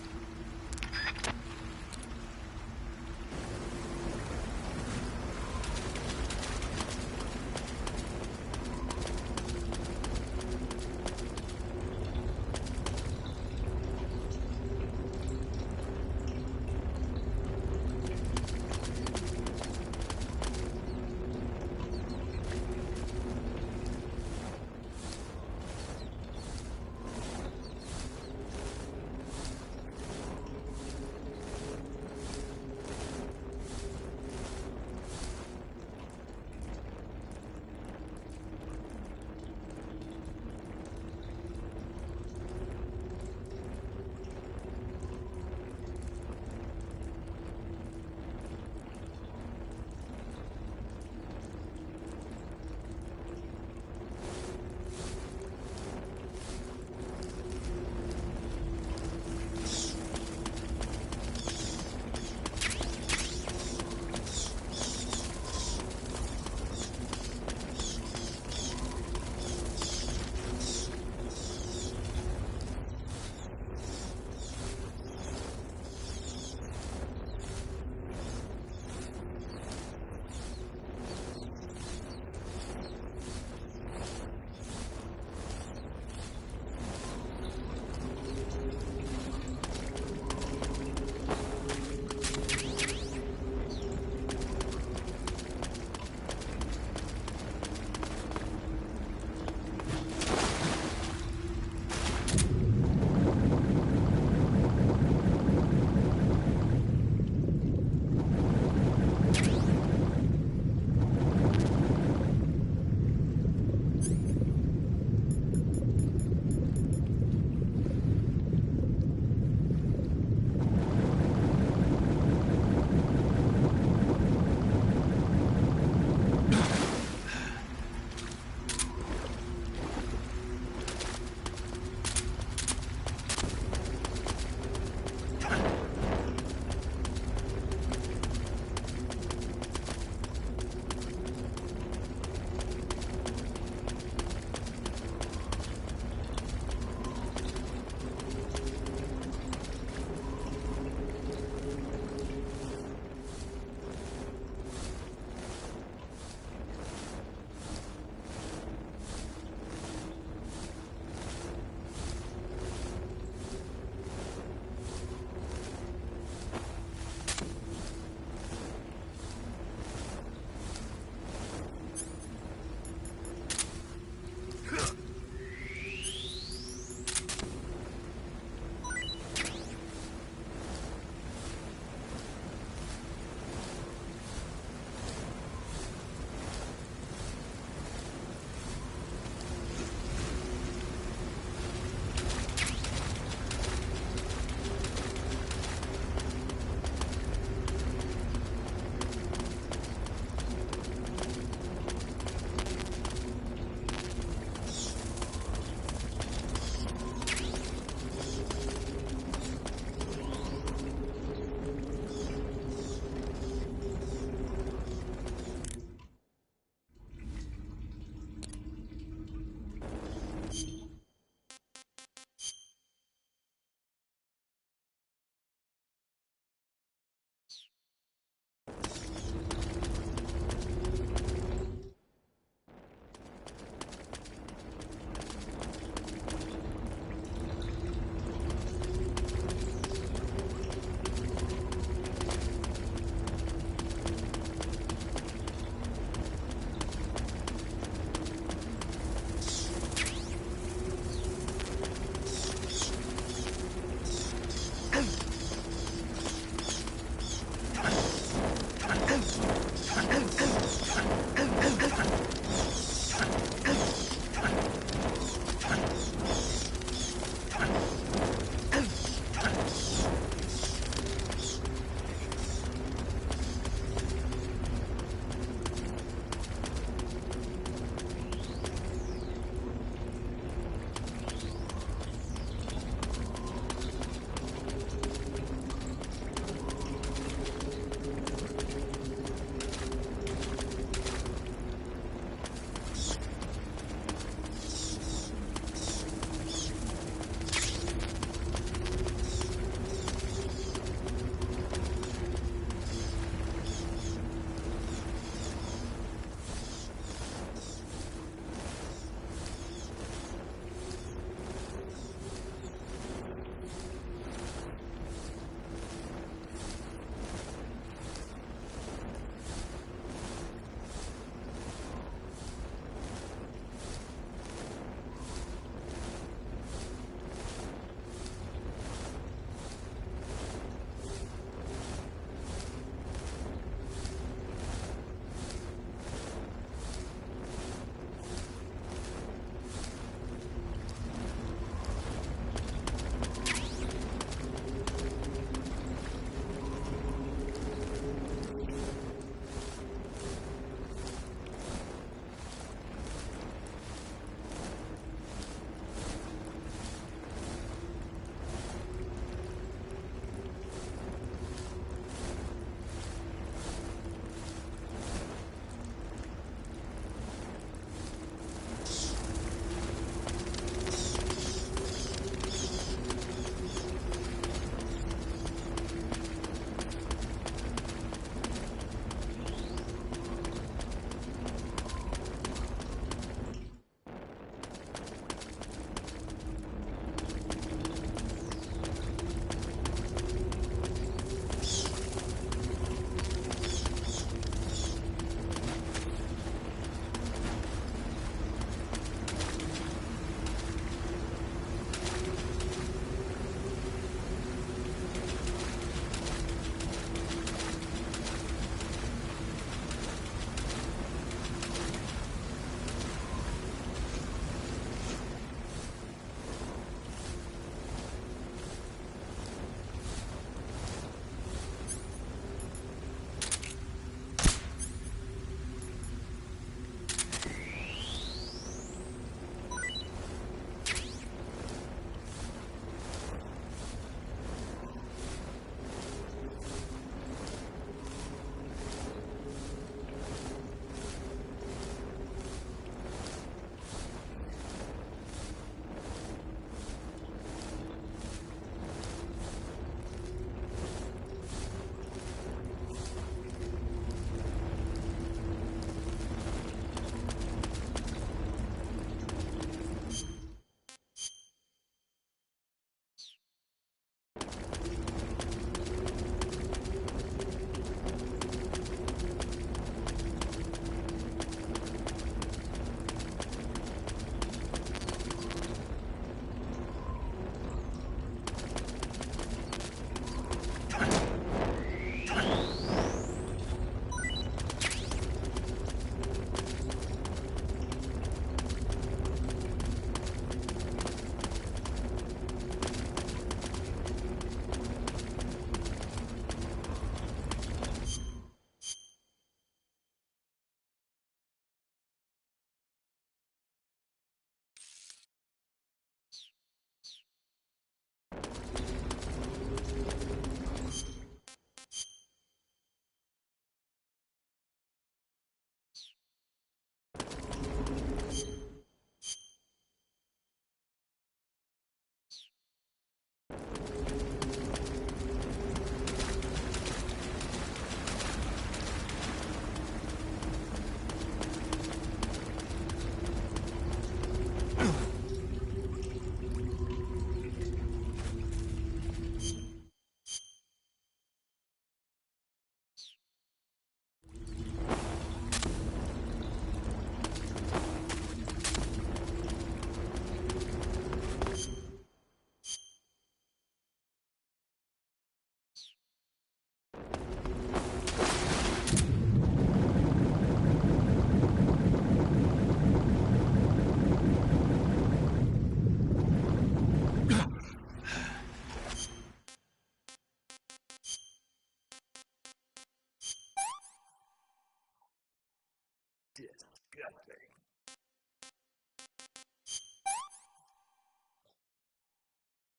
Disgusting.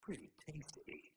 Pretty tasty.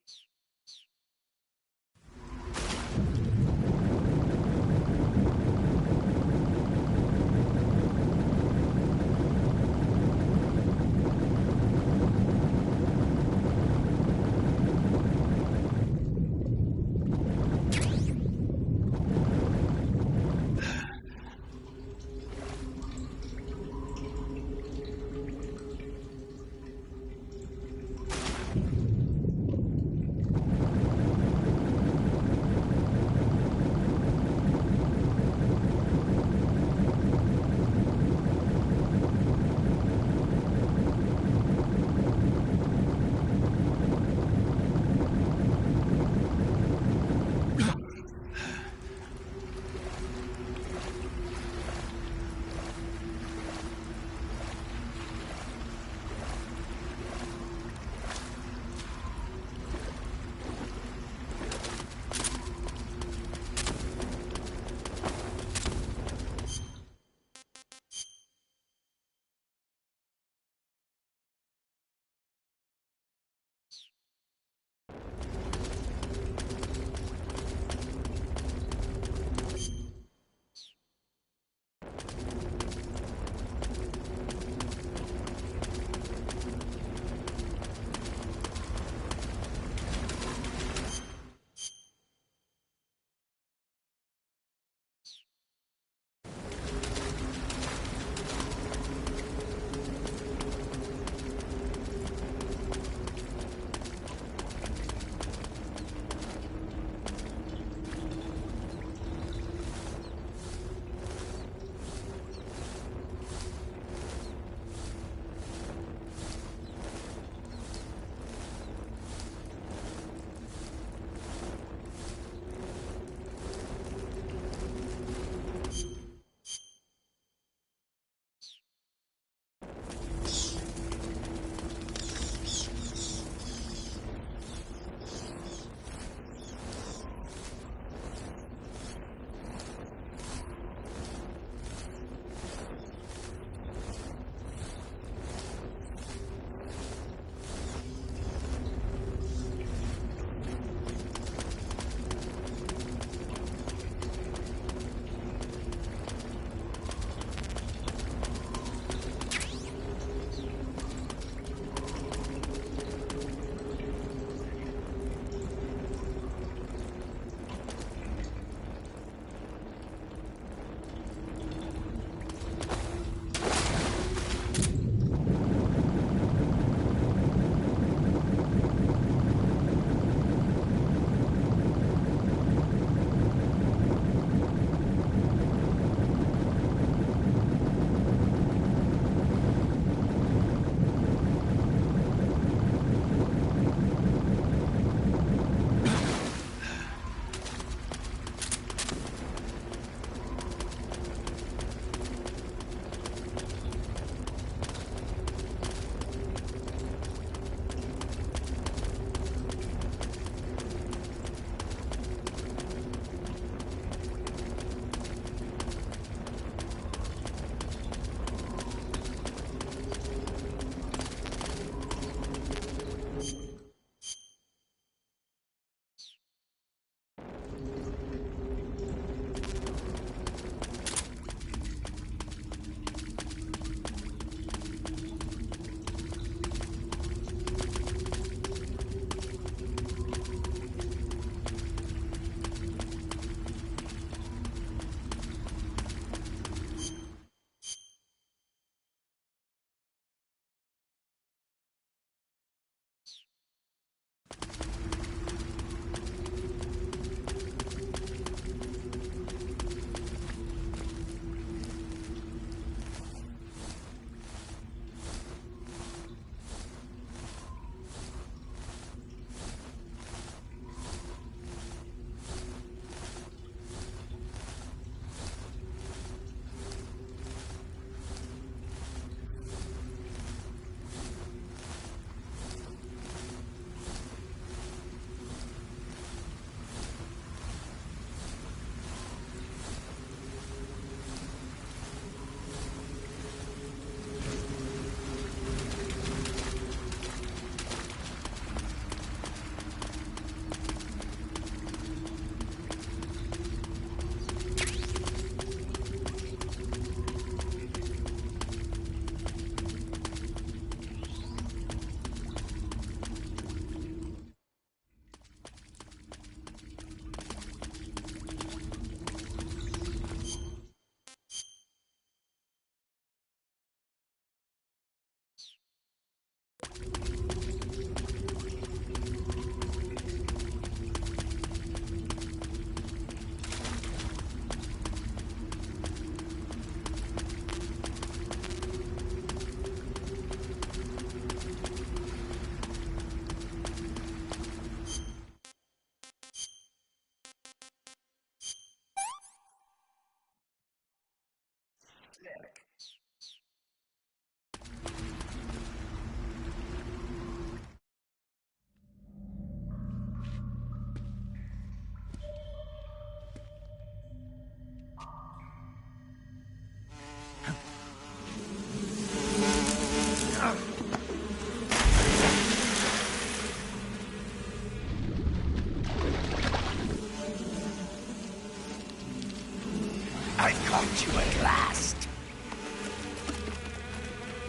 I've caught you at last.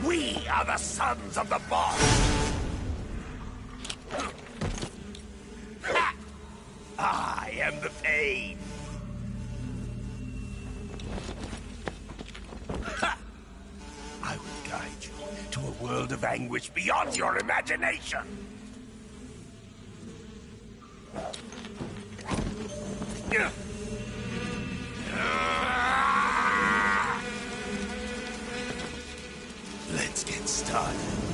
We are the sons of the boss. I am the pain. I will guide you to a world of anguish beyond your imagination. Let's get started.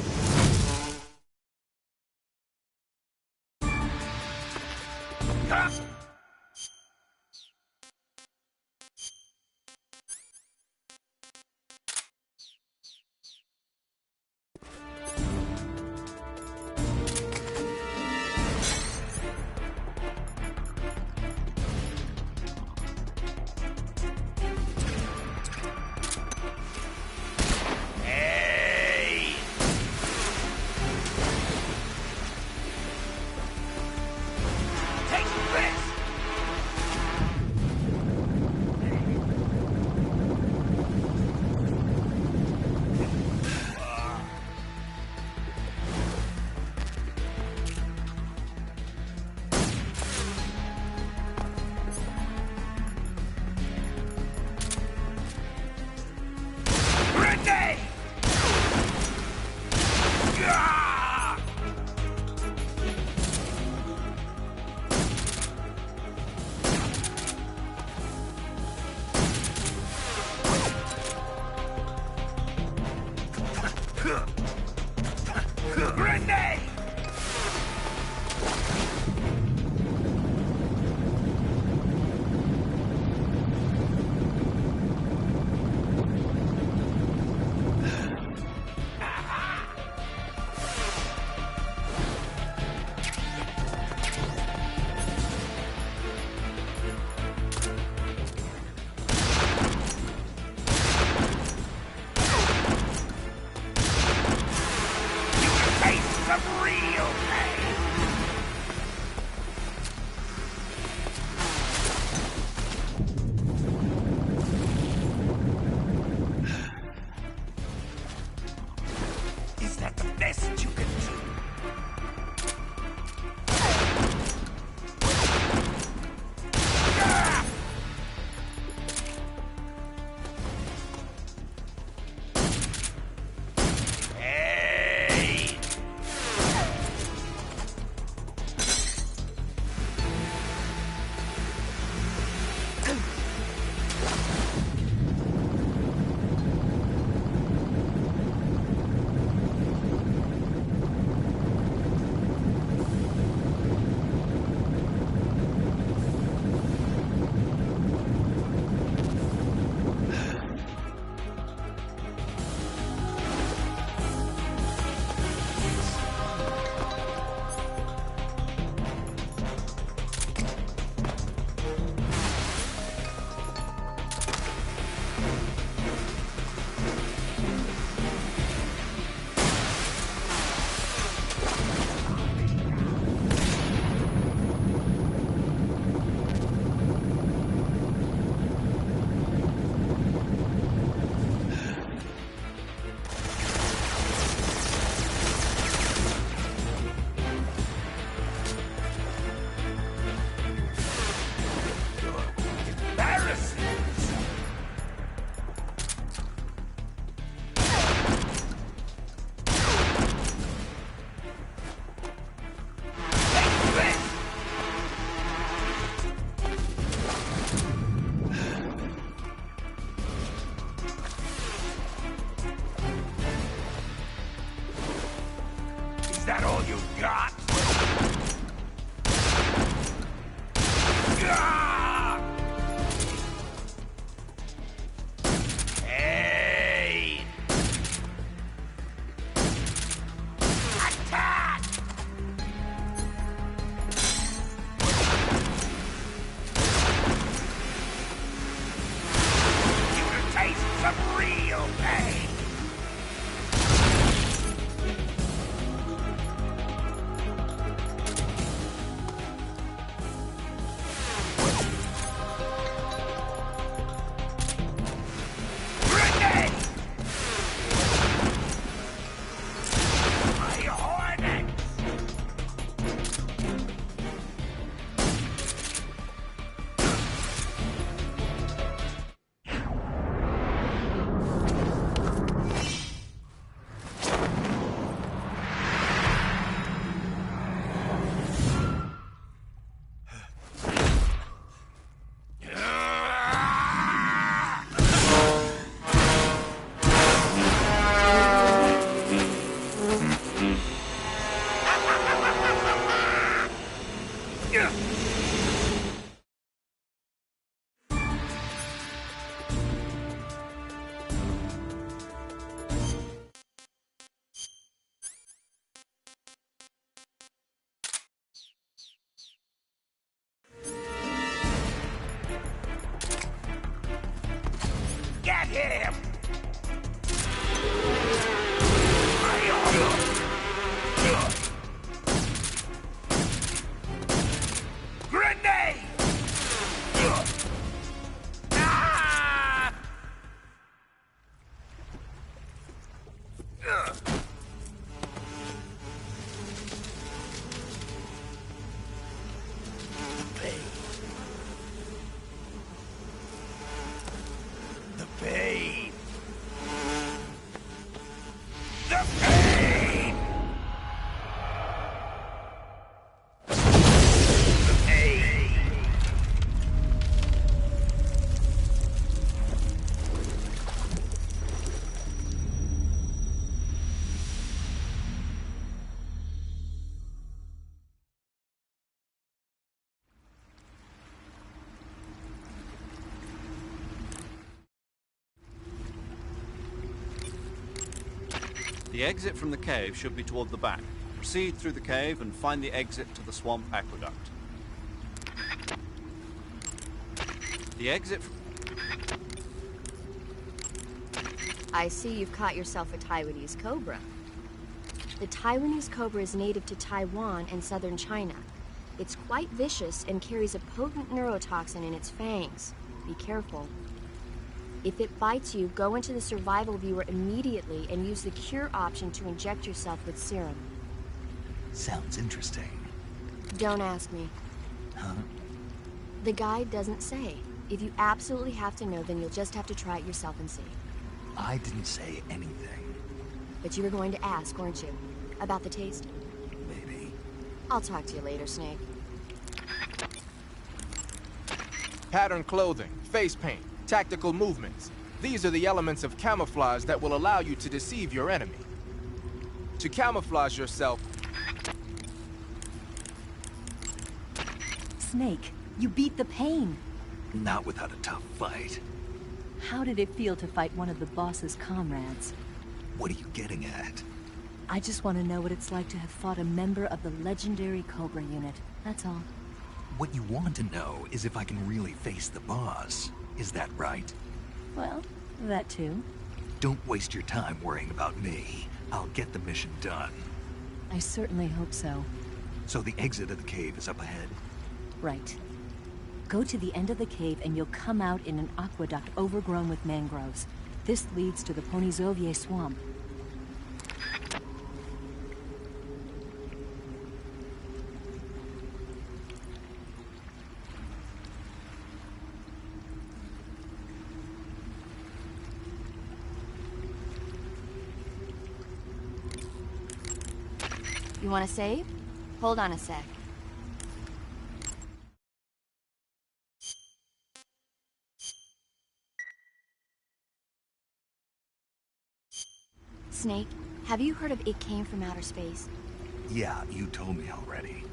The exit from the cave should be toward the back. Proceed through the cave and find the exit to the swamp aqueduct. The exit...
I see you've caught yourself a Taiwanese cobra. The Taiwanese cobra is native to Taiwan and southern China. It's quite vicious and carries a potent neurotoxin in its fangs. Be careful. If it bites you, go into the survival viewer immediately and use the cure option to inject yourself with serum.
Sounds interesting.
Don't ask me.
Huh?
The guide doesn't say. If you absolutely have to know, then you'll just have to try it yourself and see.
I didn't say anything.
But you were going to ask, weren't you? About the taste?
Maybe.
I'll talk to you later, Snake.
Patterned clothing, face paint, tactical movements. These are the elements of camouflage that will allow you to deceive your enemy. To camouflage yourself...
Snake, you beat the pain.
Not without a tough fight.
How did it feel to fight one of the boss's comrades?
What are you getting at?
I just want to know what it's like to have fought a member of the legendary Cobra unit. That's all.
What you want to know is if I can really face the boss. Is that right?
Well, that too.
Don't waste your time worrying about me. I'll get the mission done.
I certainly hope so.
So the exit of the cave is up ahead?
Right. Go to the end of the cave and you'll come out in an aqueduct overgrown with mangroves. This leads to the Ponyzovier swamp.
You want to save? Hold on a sec. Snake, have you heard of It Came from Outer Space?
Yeah, you told me already.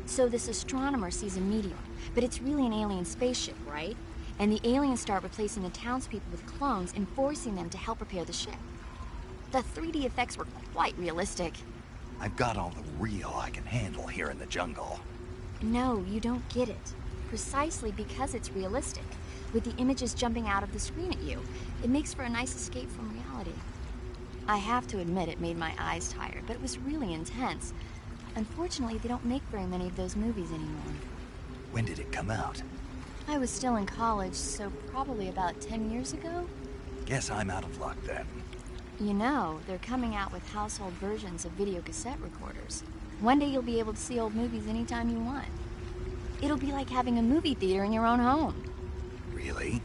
So this astronomer sees a meteor, but it's really an alien spaceship, right? And the aliens start replacing the townspeople with clones and forcing them to help repair the ship. The 3D effects were quite realistic.
I've got all the real I can handle here in the jungle.
No, you don't get it. Precisely because it's realistic. With the images jumping out of the screen at you, it makes for a nice escape from reality. I have to admit it made my eyes tired, but it was really intense. Unfortunately, they don't make very many of those movies anymore.
When did it come out?
I was still in college, so probably about 10 years ago?
Guess I'm out of luck then.
You know, they're coming out with household versions of video cassette recorders. One day you'll be able to see old movies anytime you want. It'll be like having a movie theater in your own home.
Really?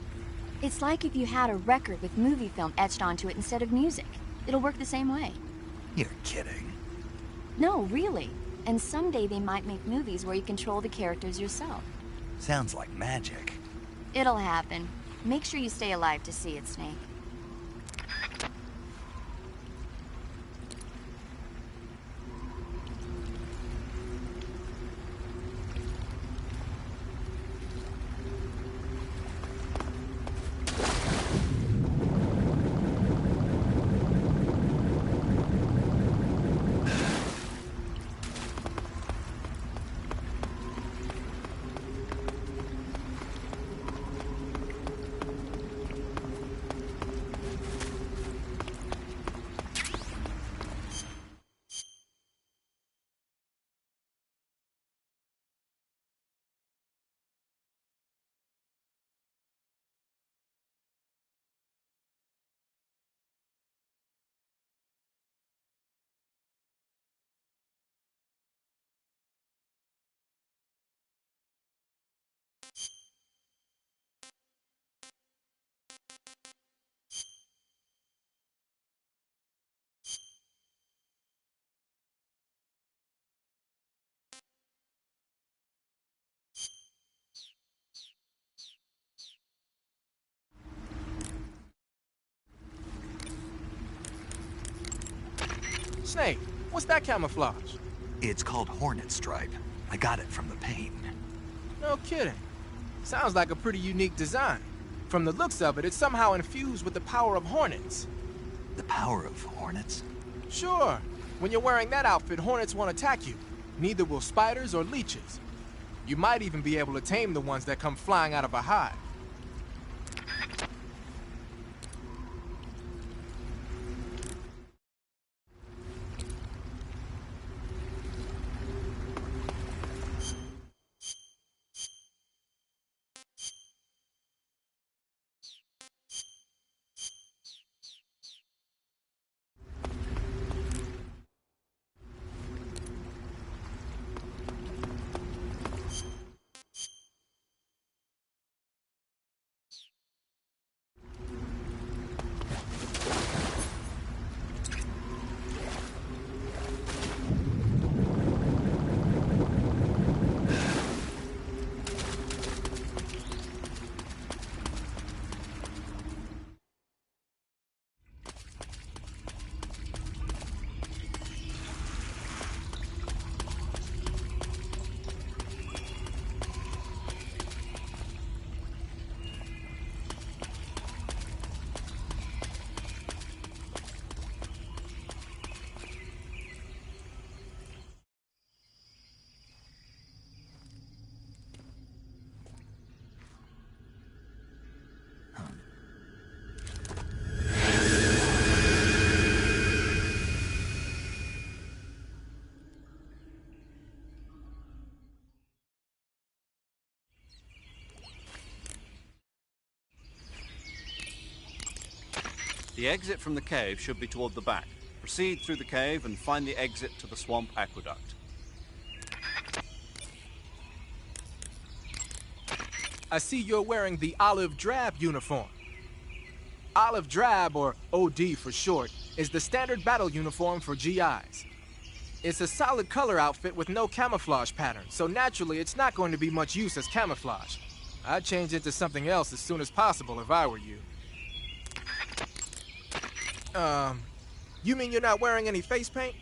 It's like if you had a record with movie film etched onto it instead of music. It'll work the same way.
You're kidding.
No, really. And someday they might make movies where you control the characters yourself.
Sounds like magic.
It'll happen. Make sure you stay alive to see it, Snake.
Snake, what's that camouflage?
It's called Hornet Stripe. I got it from the paint.
No kidding. Sounds like a pretty unique design. From the looks of it, it's somehow infused with the power of hornets.
The power of hornets?
Sure. When you're wearing that outfit, hornets won't attack you. Neither will spiders or leeches. You might even be able to tame the ones that come flying out of a hive.
The exit from the cave should be toward the back. Proceed through the cave and find the exit to the swamp aqueduct.
I see you're wearing the olive drab uniform. Olive drab, or OD for short, is the standard battle uniform for GIs. It's a solid color outfit with no camouflage pattern, so naturally it's not going to be much use as camouflage. I'd change it to something else as soon as possible if I were you. You mean you're not wearing any face paint?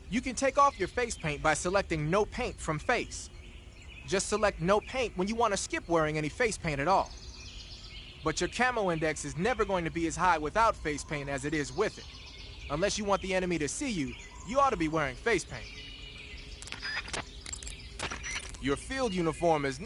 You can take off your face paint by selecting no paint from face. Just select no paint when you want to skip wearing any face paint at all. But your camo index is never going to be as high without face paint as it is with it. Unless you want the enemy to see you, you ought to be wearing face paint. Your field uniform is...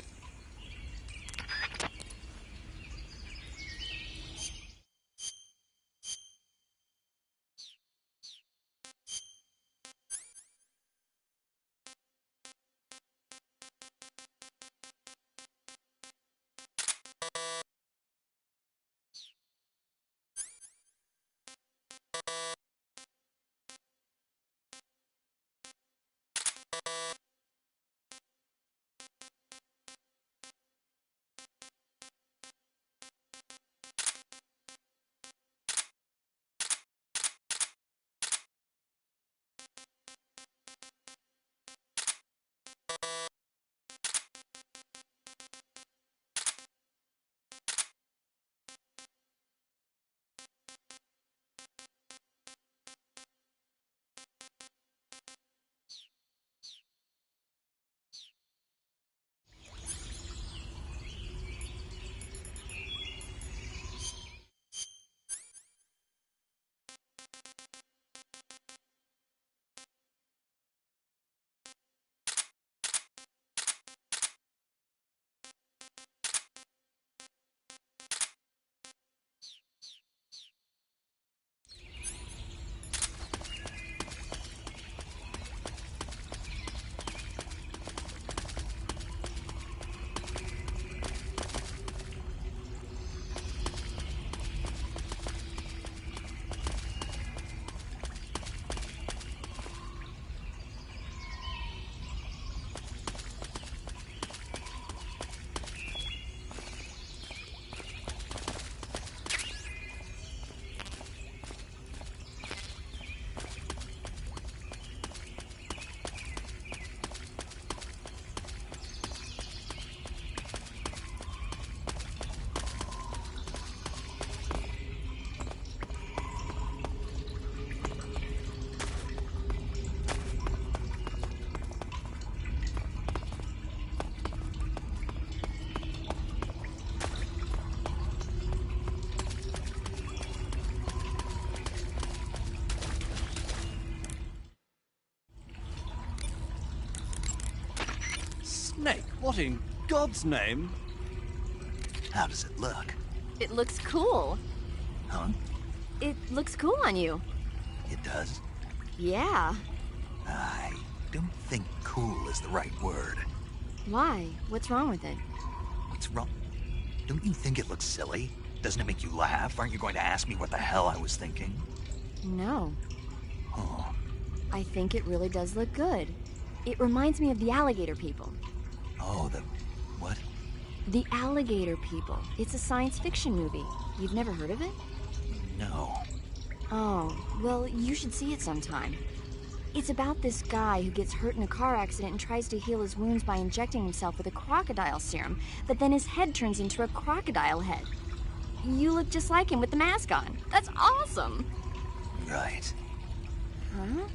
What in God's name?
How does it look?
It looks cool.
Huh?
It looks cool on you.
It does?
Yeah.
I don't think cool is the right word.
Why? What's wrong with it?
What's wrong? Don't you think it looks silly? Doesn't it make you laugh? Aren't you going to ask me what the hell I was thinking?
No.
Oh.
I think it really does look good. It reminds me of the alligator people.
Oh, the... what?
The Alligator People. It's a science fiction movie. You've never heard of it?
No.
Oh, well, you should see it sometime. It's about this guy who gets hurt in a car accident and tries to heal his wounds by injecting himself with a crocodile serum, but then his head turns into a crocodile head. You look just like him with the mask on. That's awesome!
Right.
Huh?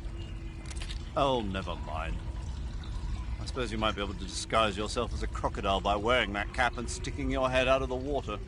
Oh, never mind. I suppose you might be able to disguise yourself as a crocodile by wearing that cap and sticking your head out of the water.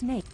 snake.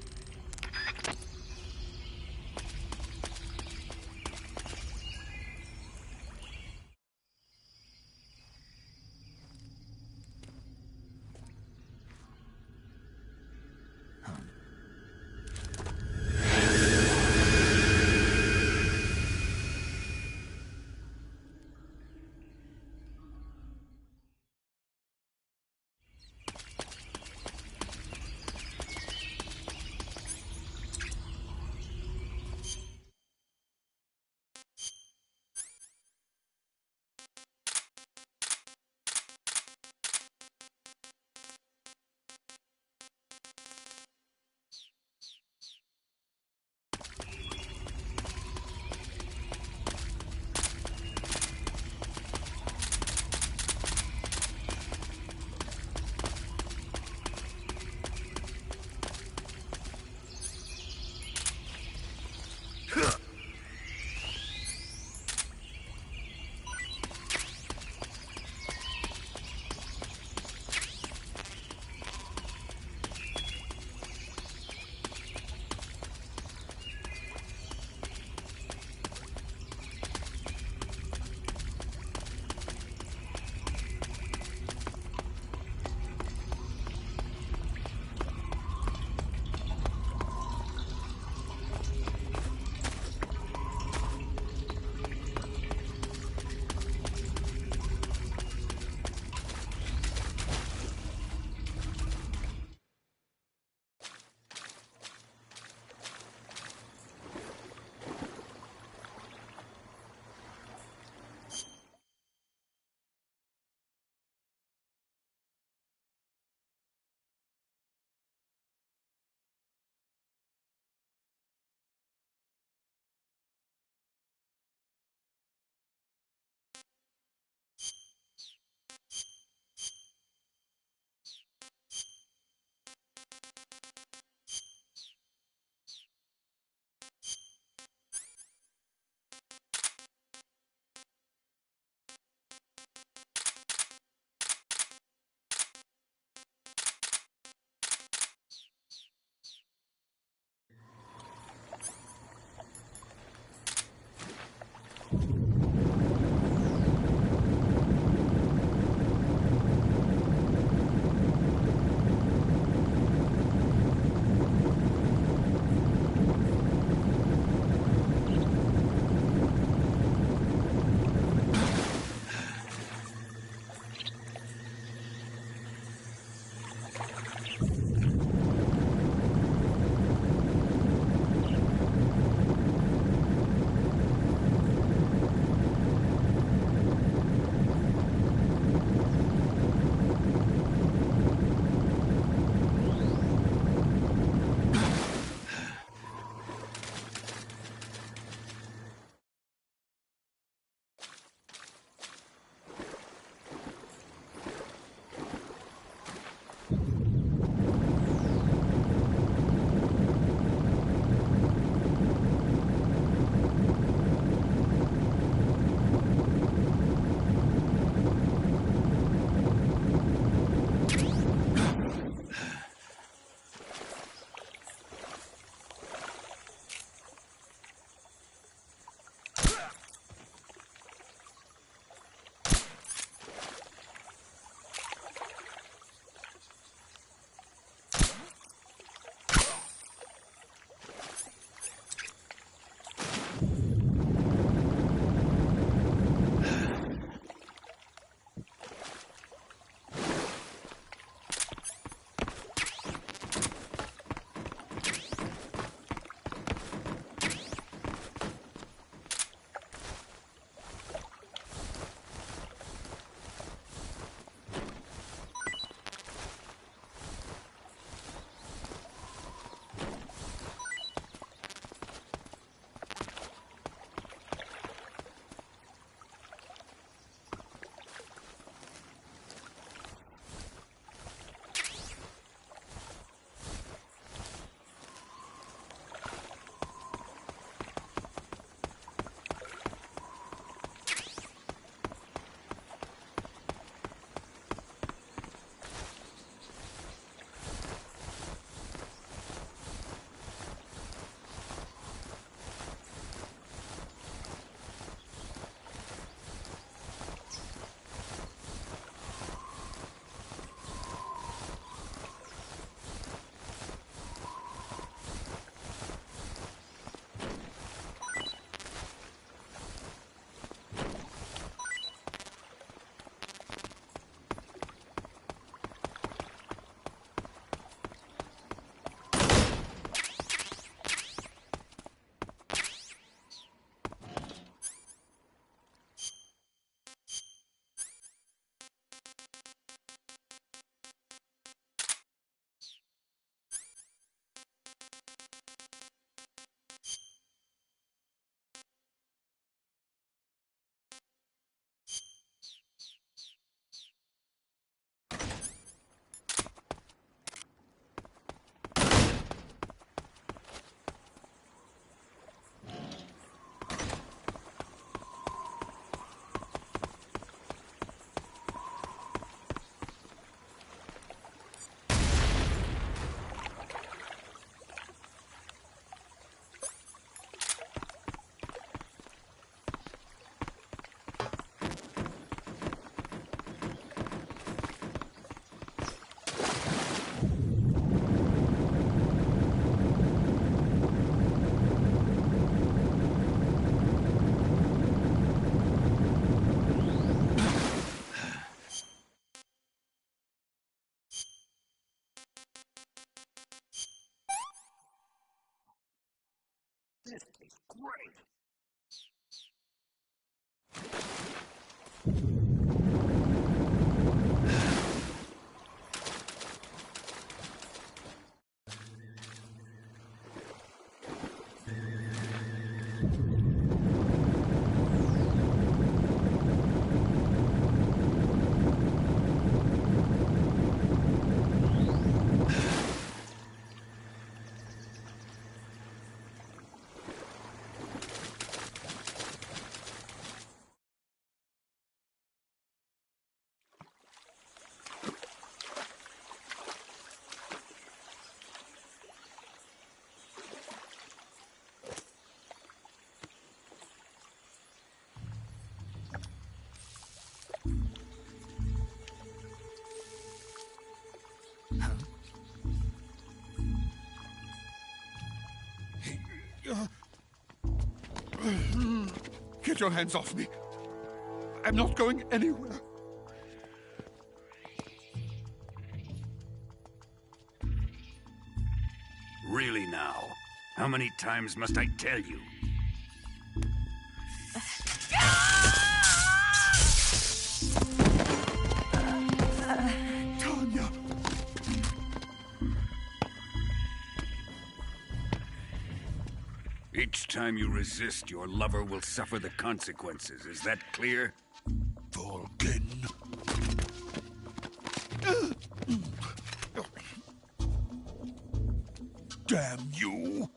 This is great.
Get your hands off me. I'm not going anywhere.
Really now? How many times must I tell you?
Tanya!
Each time you resist, your lover will suffer the consequences. Is that clear?
Vulcan. Damn you!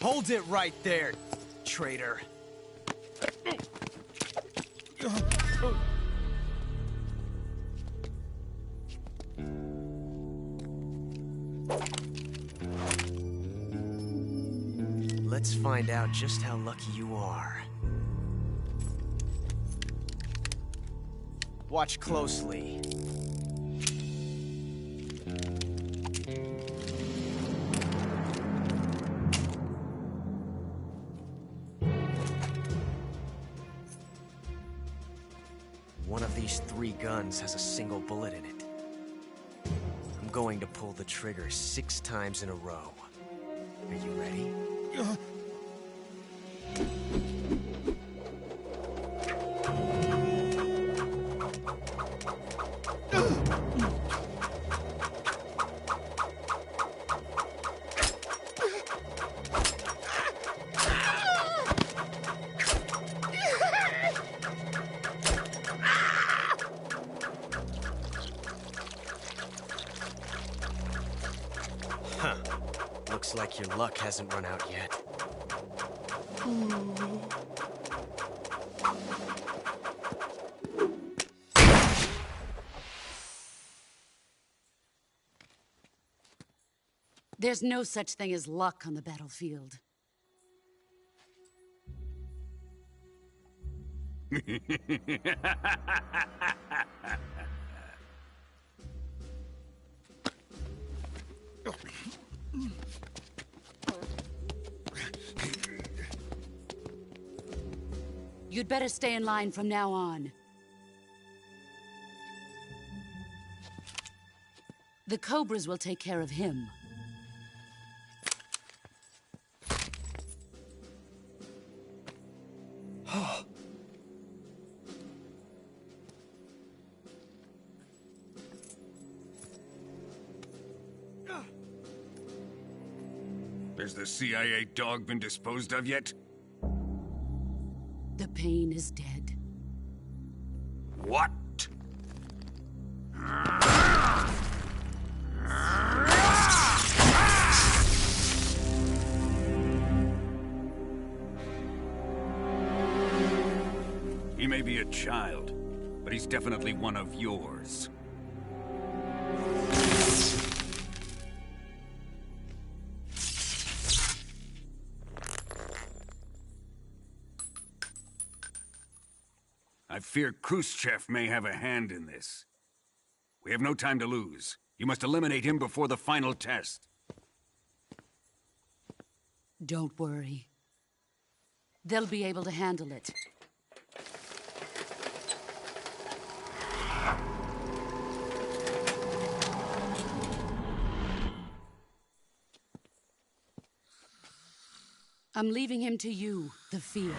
Hold it right there, traitor. Let's find out just how lucky you are. Watch closely. One of these 3 guns has a single bullet in it. I'm going to pull the trigger 6 times in a row. Are you ready? Huh. Looks like your luck hasn't run out yet.
There's no such thing as luck on the battlefield. You'd better stay in line from now on. The Cobras will take care of him.
Has the CIA dog been disposed of yet?
The pain is dead.
What? He may be a child, but he's definitely one of yours. I fear Khrushchev may have a hand in this. We have no time to lose. You must eliminate him before the final test.
Don't worry. They'll be able to handle it. I'm leaving him to you, the field.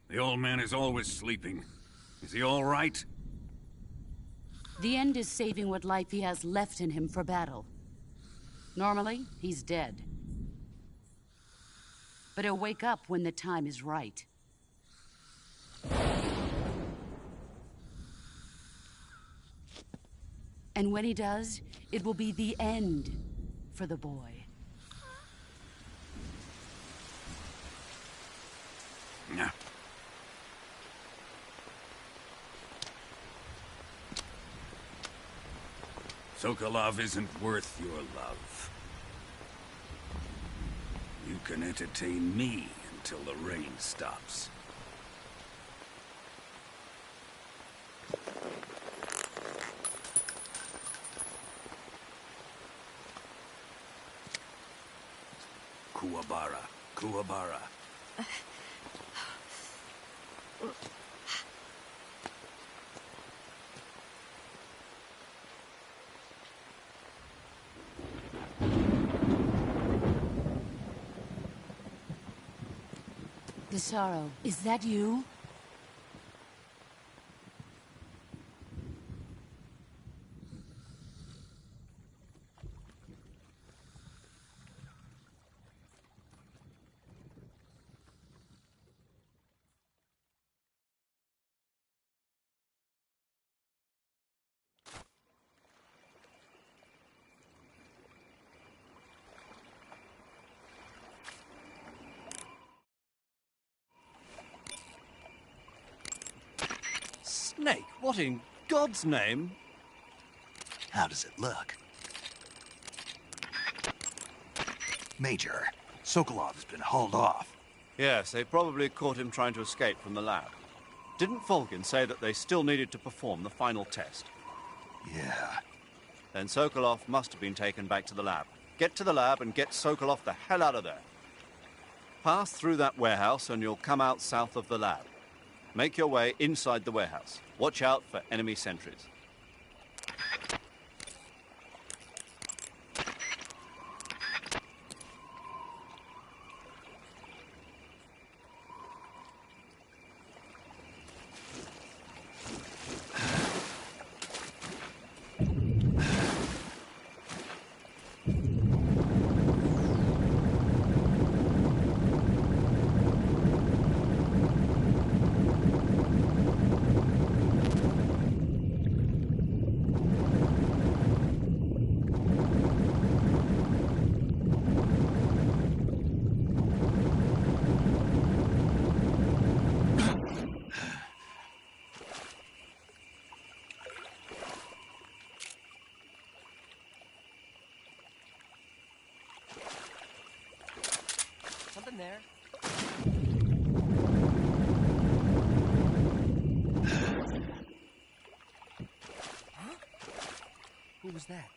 The old man is always sleeping. Is he all right?
The end is saving what life he has left in him for battle. Normally, he's dead. But he'll wake up when the time is right. And when he does, it will be the end for the boy.
Yeah. Sokolov isn't worth your love. You can entertain me until the rain stops. Kuwabara. Kuwabara.
The sorrow, is that you?
Snake, what in God's name?
How does it look? Major, Sokolov has been hauled off.
Yes, they probably caught him trying to escape from the lab. Didn't Volgin say that they still needed to perform the final test?
Yeah.
Then Sokolov must have been taken back to the lab. Get to the lab and get Sokolov the hell out of there. Pass through that warehouse and you'll come out south of the lab. Make your way inside the warehouse. Watch out for enemy sentries.
Something there? Huh? Who was that?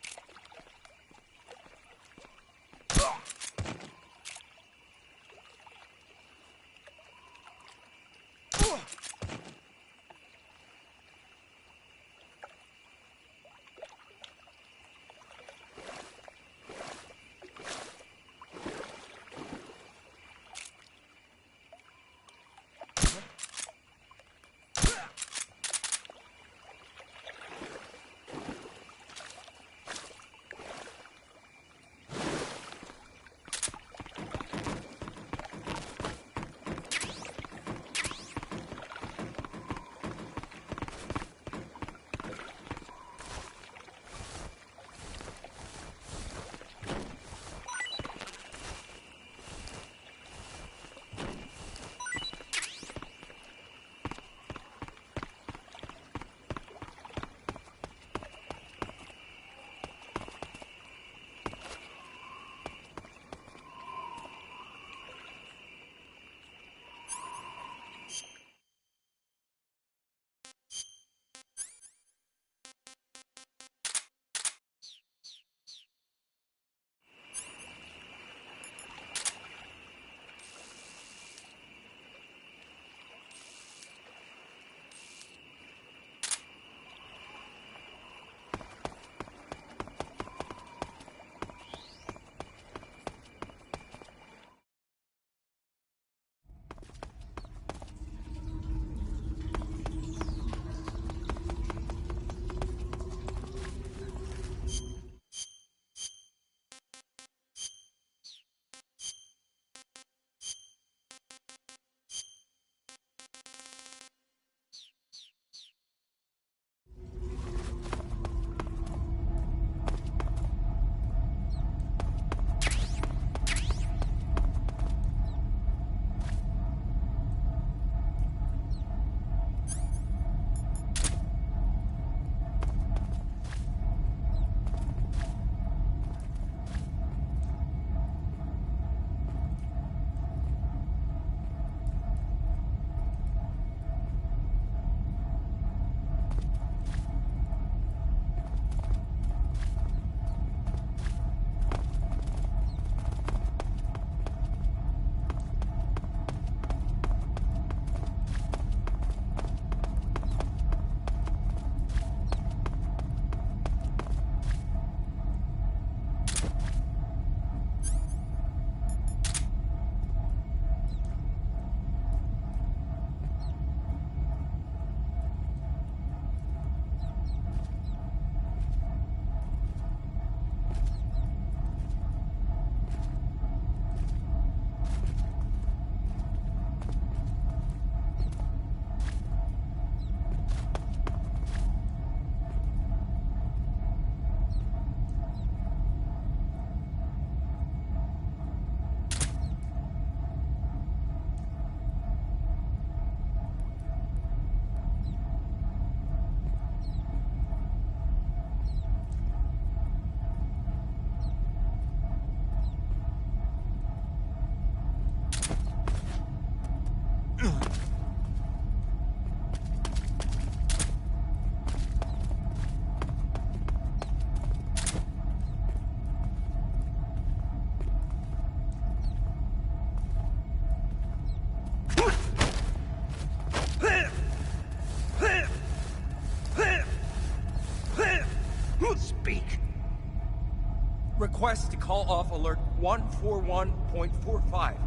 Request to call off alert 141.45.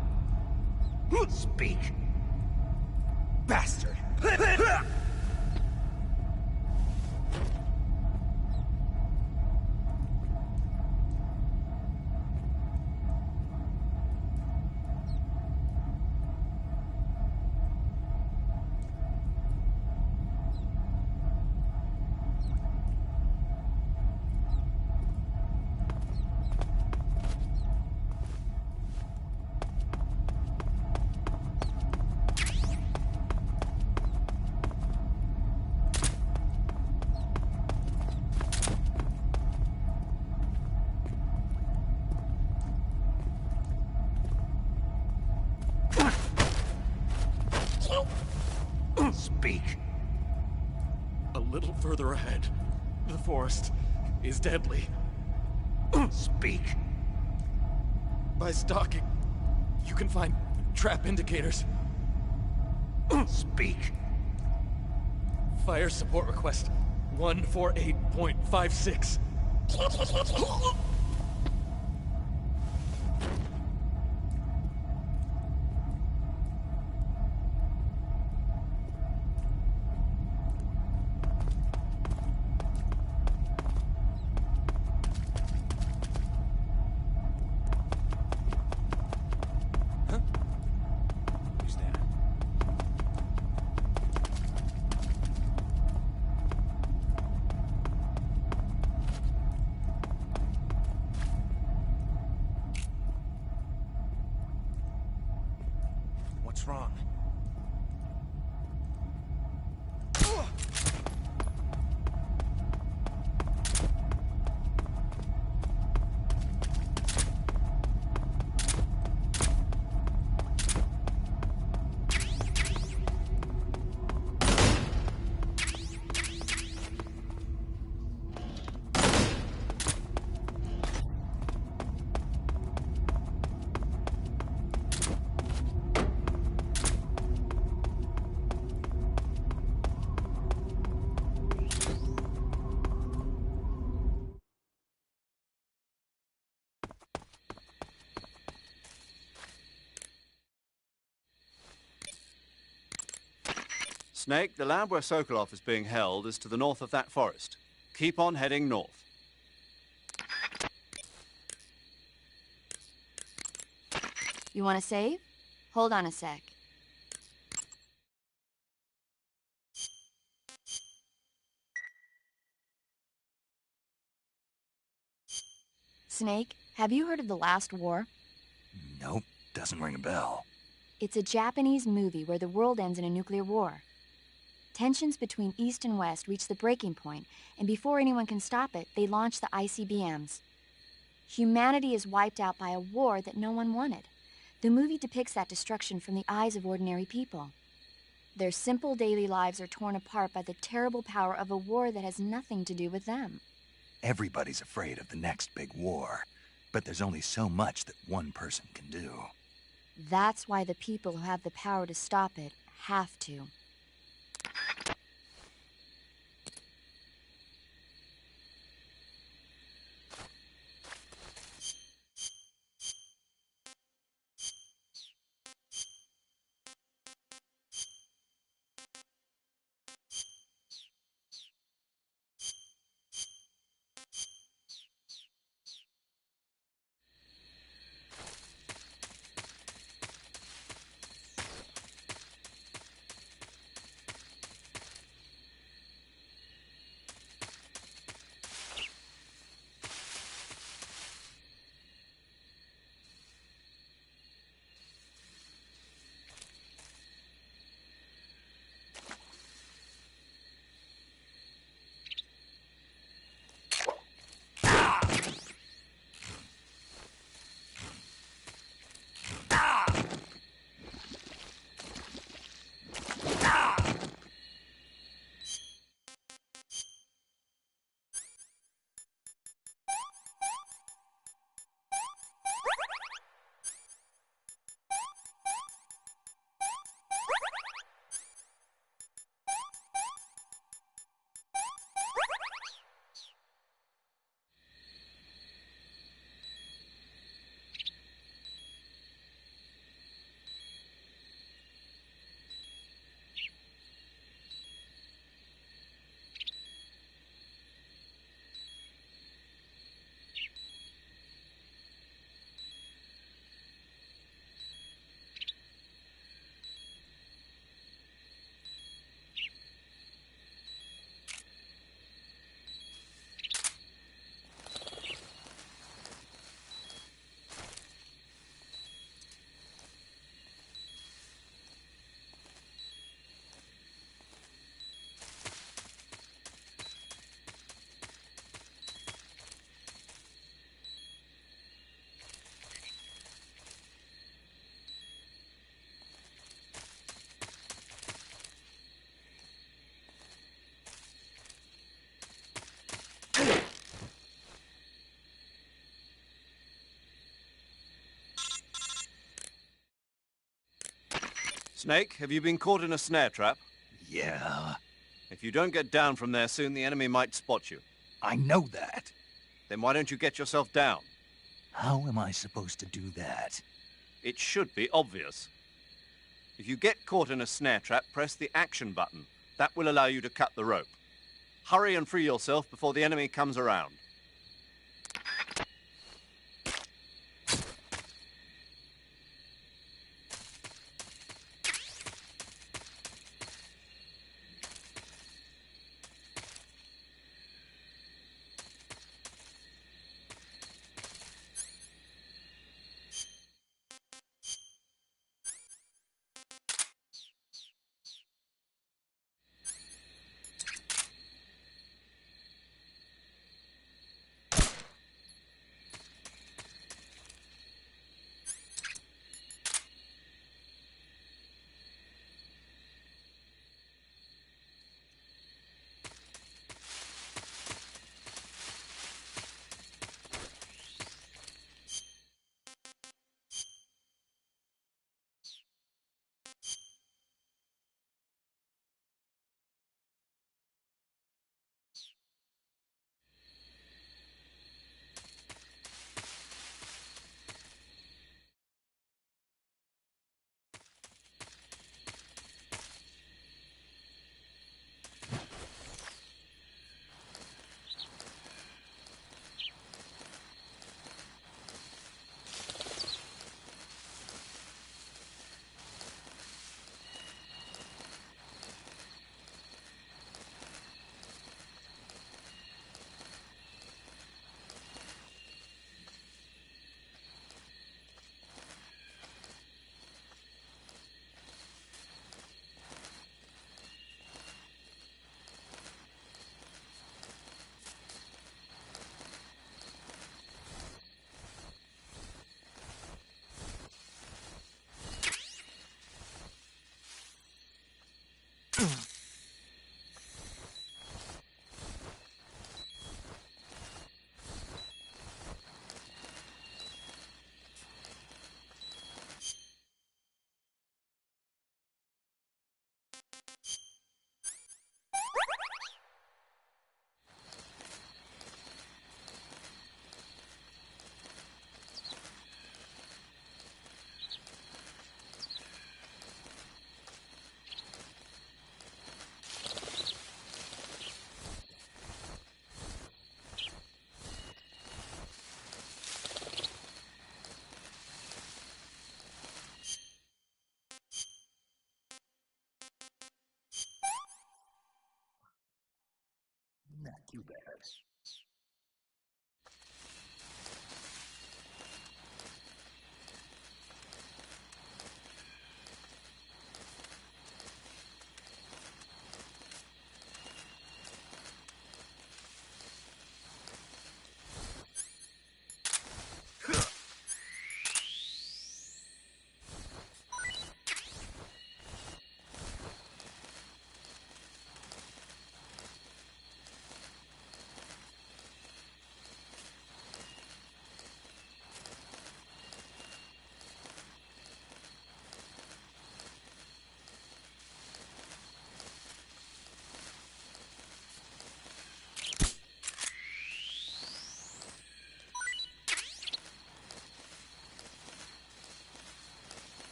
Speak. Bastard. Speak.
A little further ahead, the forest is deadly.
Speak.
By stalking, you can find trap indicators.
Speak.
Fire support request 148.56.
Who's that? What's wrong?
Snake, the lab where Sokolov is being held is to the north of that forest. Keep on heading north.
You want to save? Hold on a sec. Snake, have you heard of the last war?
Nope, doesn't ring a bell.
It's a Japanese movie where the world ends in a nuclear war. Tensions between East and West reach the breaking point, and before anyone can stop it, they launch the ICBMs. Humanity is wiped out by a war that no one wanted. The movie depicts that destruction from the eyes of ordinary people. Their simple daily lives are torn apart by the terrible power of a war that has nothing to do with them.
Everybody's afraid of the next big war, but there's only so much that one person can do.
That's why the people who have the power to stop it have to.
Snake, have you been caught in a snare trap?
Yeah.
If you don't get down from there soon, the enemy might spot you.
I know that.
Then why don't you get yourself down?
How am I supposed to do that?
It should be obvious. If you get caught in a snare trap, press the action button. That will allow you to cut the rope. Hurry and free yourself before the enemy comes around.
Not too bad.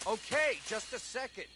Okay, just a second.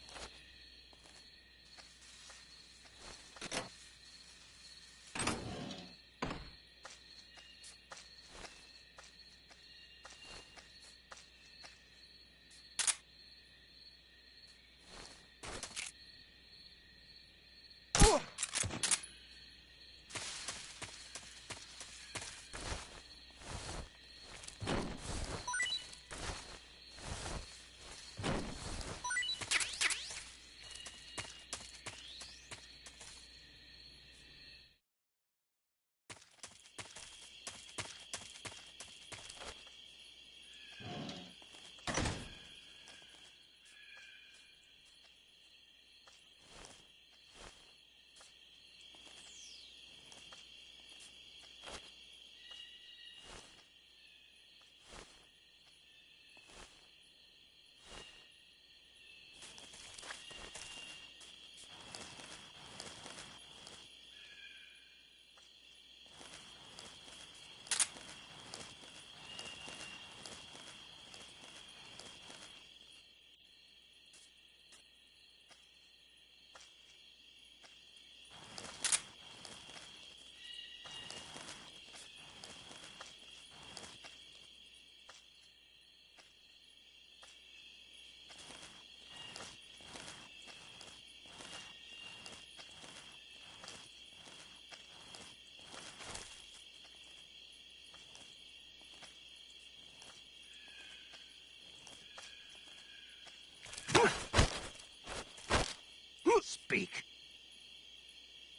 Speak.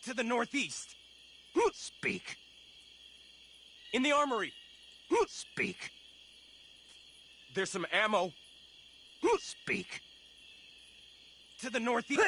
To the northeast. Speak. In the armory. Speak. There's some ammo. Speak. To the northeast.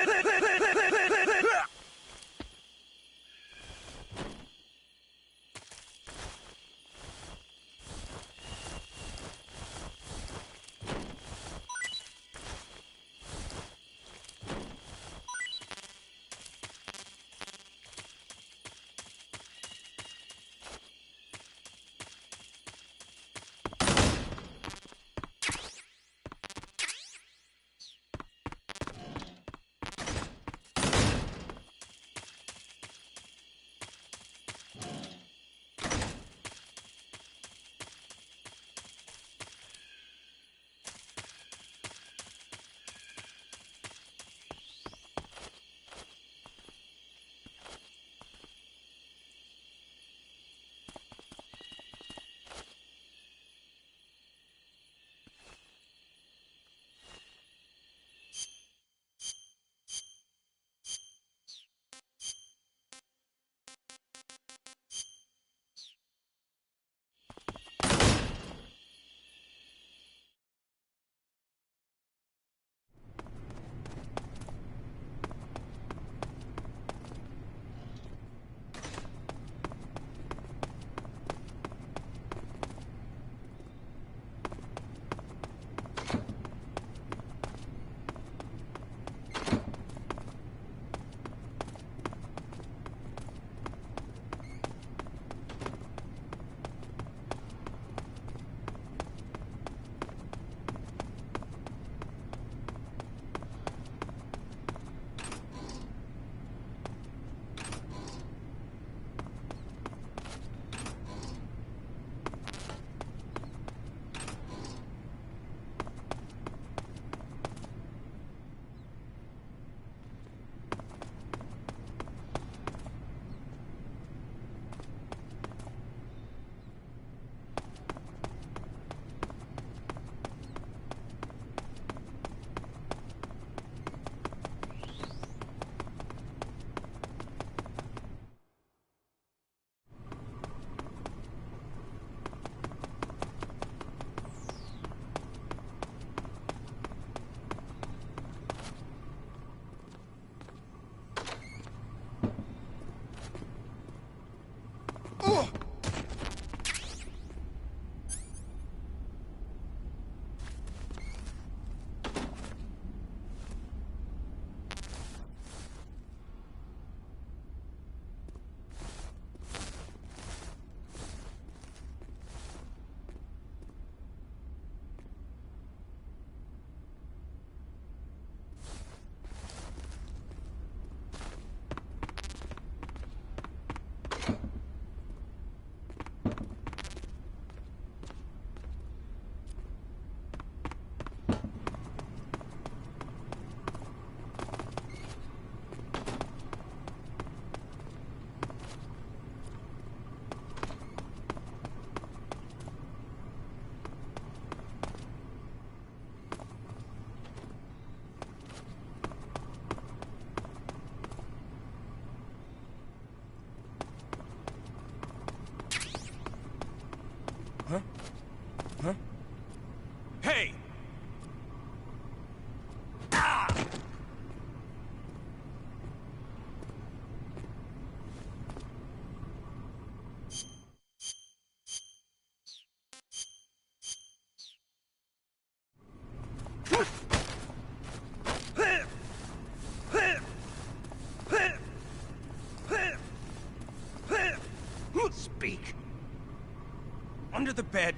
dead.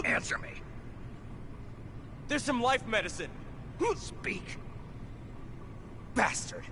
Answer me.
There's some life medicine.
Speak. Bastard.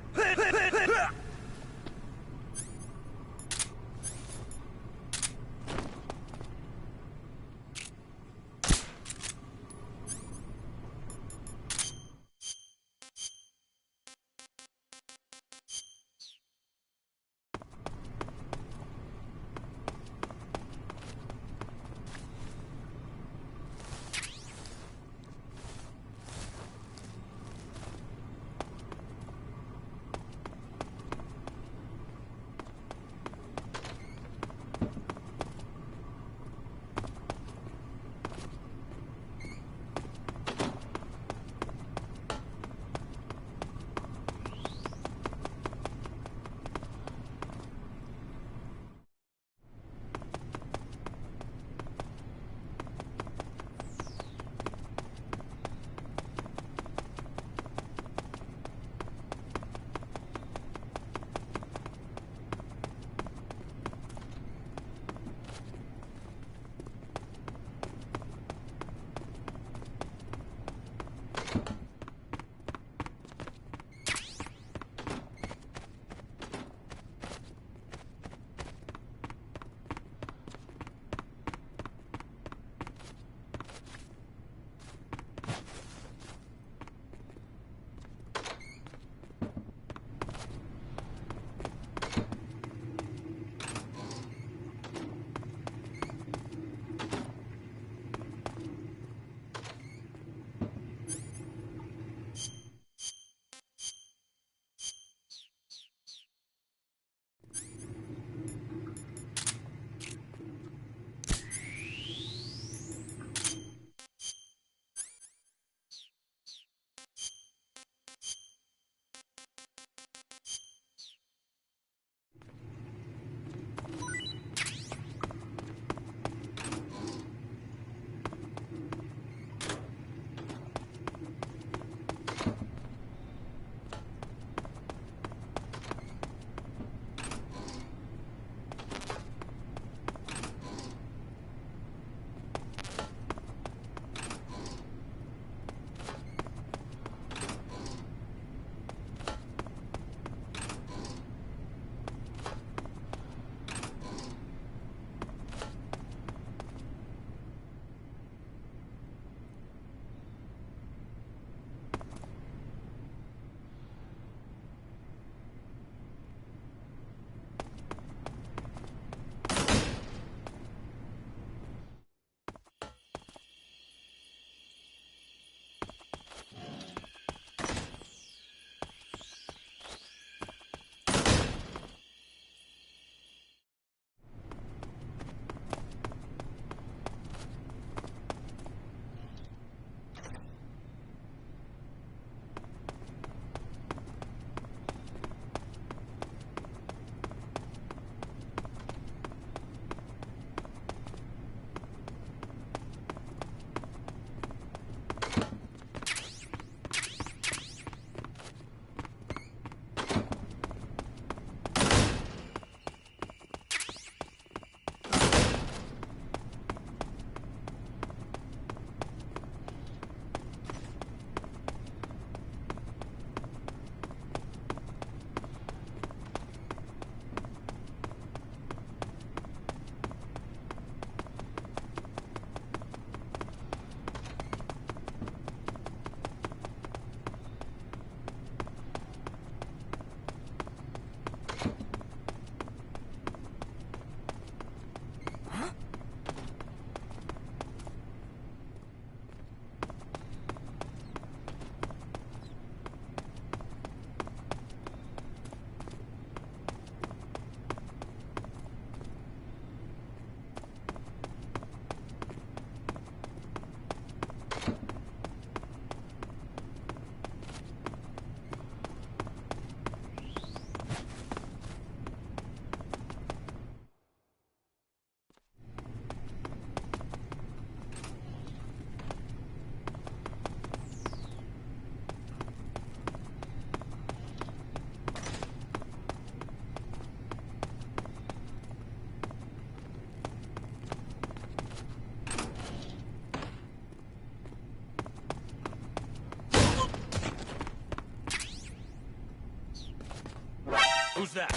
that?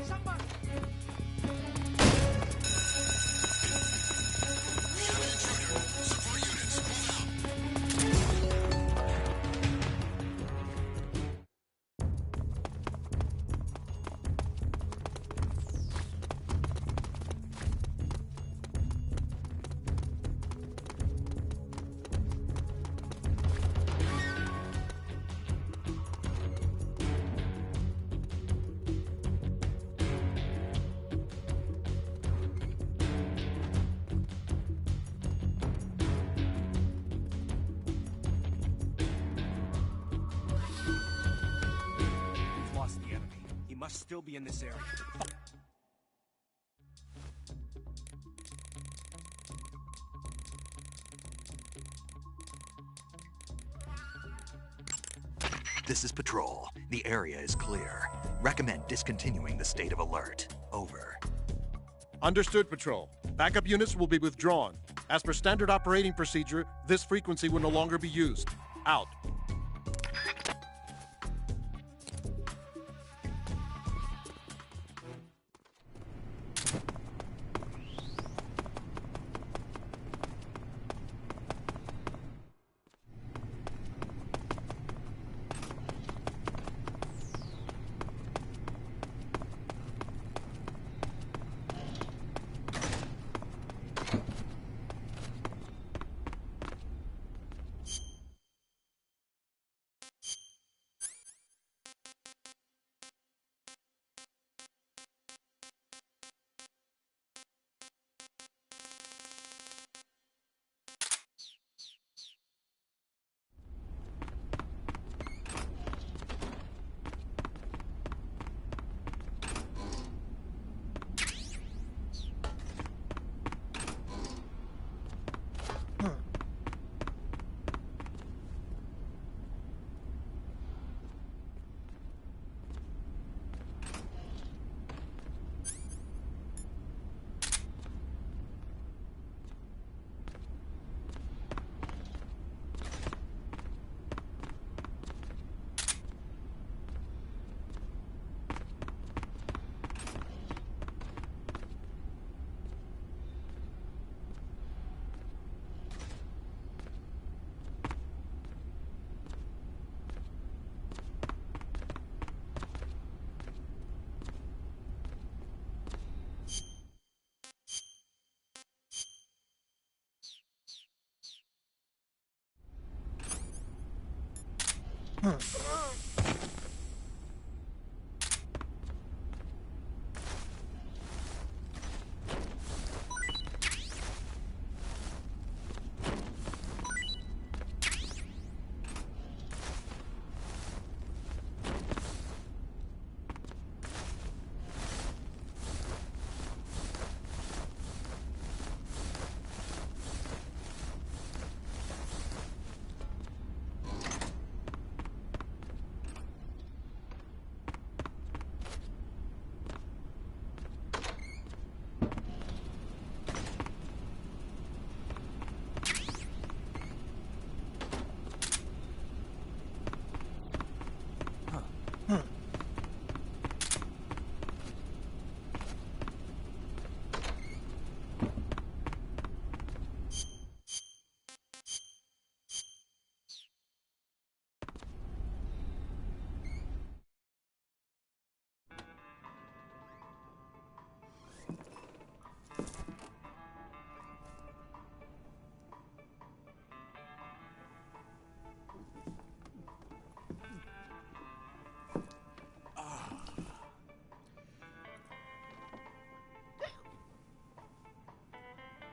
Somebody!
We have an intruder. Support units, move out.
We've lost the enemy. He must still be in this area.
This is Patrol. The area is clear. Recommend discontinuing the state of alert. Over.
Understood, Patrol. Backup units will be withdrawn. As per standard operating procedure, this frequency will no longer be used. Out.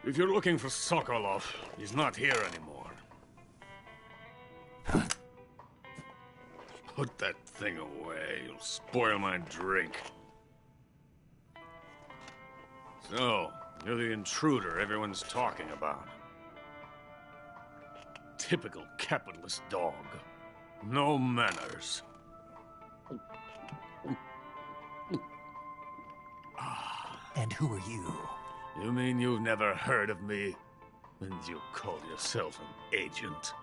If you're looking for Sokolov, he's not here anymore. Put that thing away. You'll spoil my drink. So, you're the intruder everyone's talking about. Typical capitalist dog. No manners.
And who are you?
You mean you've never heard of me? And you call yourself an agent?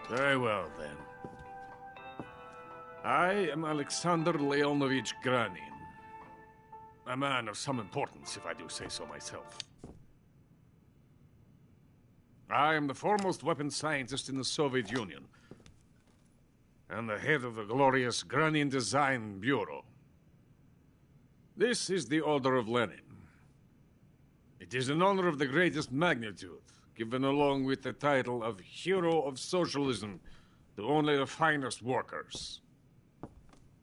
Very well, then. I am Alexander Leonovich Granin. A man of some importance, if I do say so myself. I am the foremost weapons scientist in the Soviet Union, and the head of the glorious Granin Design Bureau. This is the Order of Lenin. It is an honor of the greatest magnitude, given along with the title of Hero of Socialism to only the finest workers.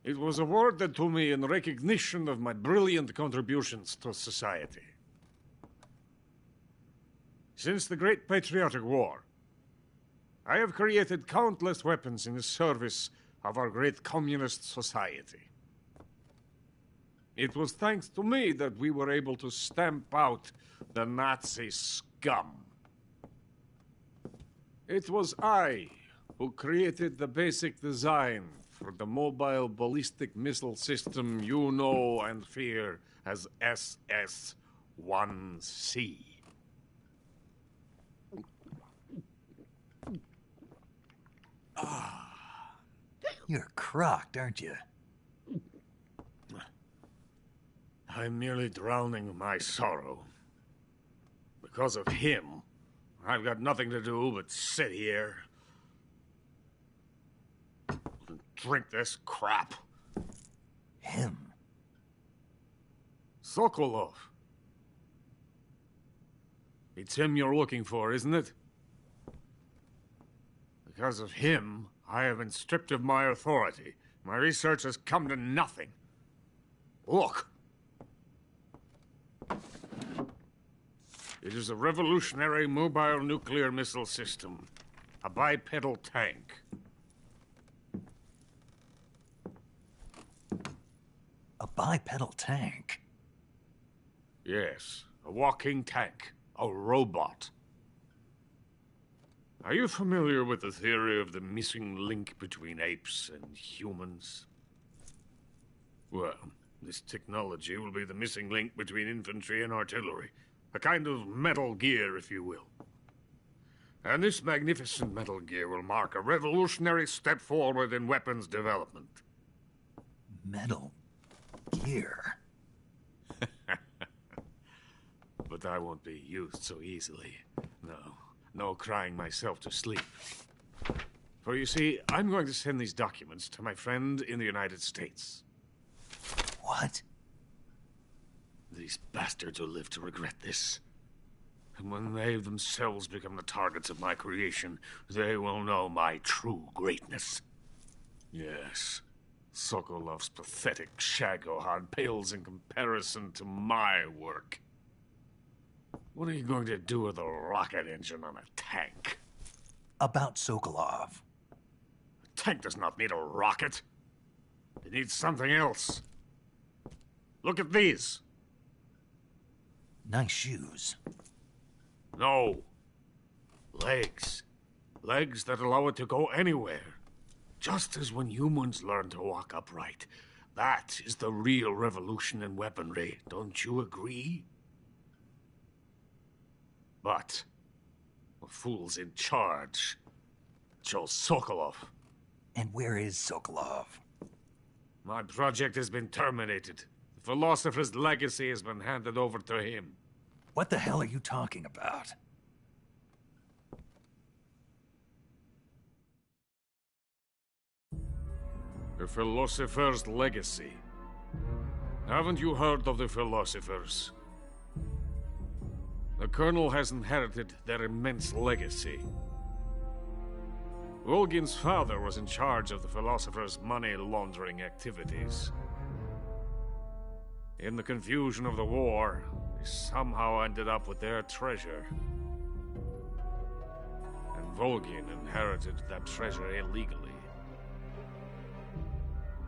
It was awarded to me in recognition of my brilliant contributions to society. Since the Great Patriotic War, I have created countless weapons in the service of our great communist society. It was thanks to me that we were able to stamp out the Nazi scum. It was I who created the basic design for the mobile ballistic missile system you know and fear as SS-1C.
You're crocked, aren't you?
I'm merely drowning my sorrow. Because of him, I've got nothing to do but sit here and drink this crap.
Him?
Sokolov. It's him you're looking for, isn't it? Because of him, I have been stripped of my authority. My research has come to nothing. Look. It is a revolutionary mobile nuclear missile system. A bipedal tank.
A bipedal tank?
Yes, a walking tank. A robot. Are you familiar with the theory of the missing link between apes and humans? Well, this technology will be the missing link between infantry and artillery. A kind of Metal Gear, if you will. And this magnificent Metal Gear will mark a revolutionary step forward in weapons development.
Metal Gear?
But I won't be used so easily. No crying myself to sleep. For you see, I'm going to send these documents to my friend in the United States.
What?
These bastards will live to regret this. And when they themselves become the targets of my creation, they will know my true greatness. Yes, Sokolov's pathetic Shagohod pales in comparison to my work. What are you going to do with a rocket engine on a tank?
About Sokolov.
A tank does not need a rocket. It needs something else. Look at these.
Nice shoes.
No. Legs. Legs that allow it to go anywhere. Just as when humans learn to walk upright. That is the real revolution in weaponry. Don't you agree? But the fool's in charge. Joe Sokolov.
And where is Sokolov?
My project has been terminated. The philosopher's legacy has been handed over to him.
What the hell are you talking about?
The philosopher's legacy. Haven't you heard of the philosophers? The Colonel has inherited their immense legacy. Volgin's father was in charge of the philosophers' money laundering activities. In the confusion of the war, they somehow ended up with their treasure. And Volgin inherited that treasure illegally.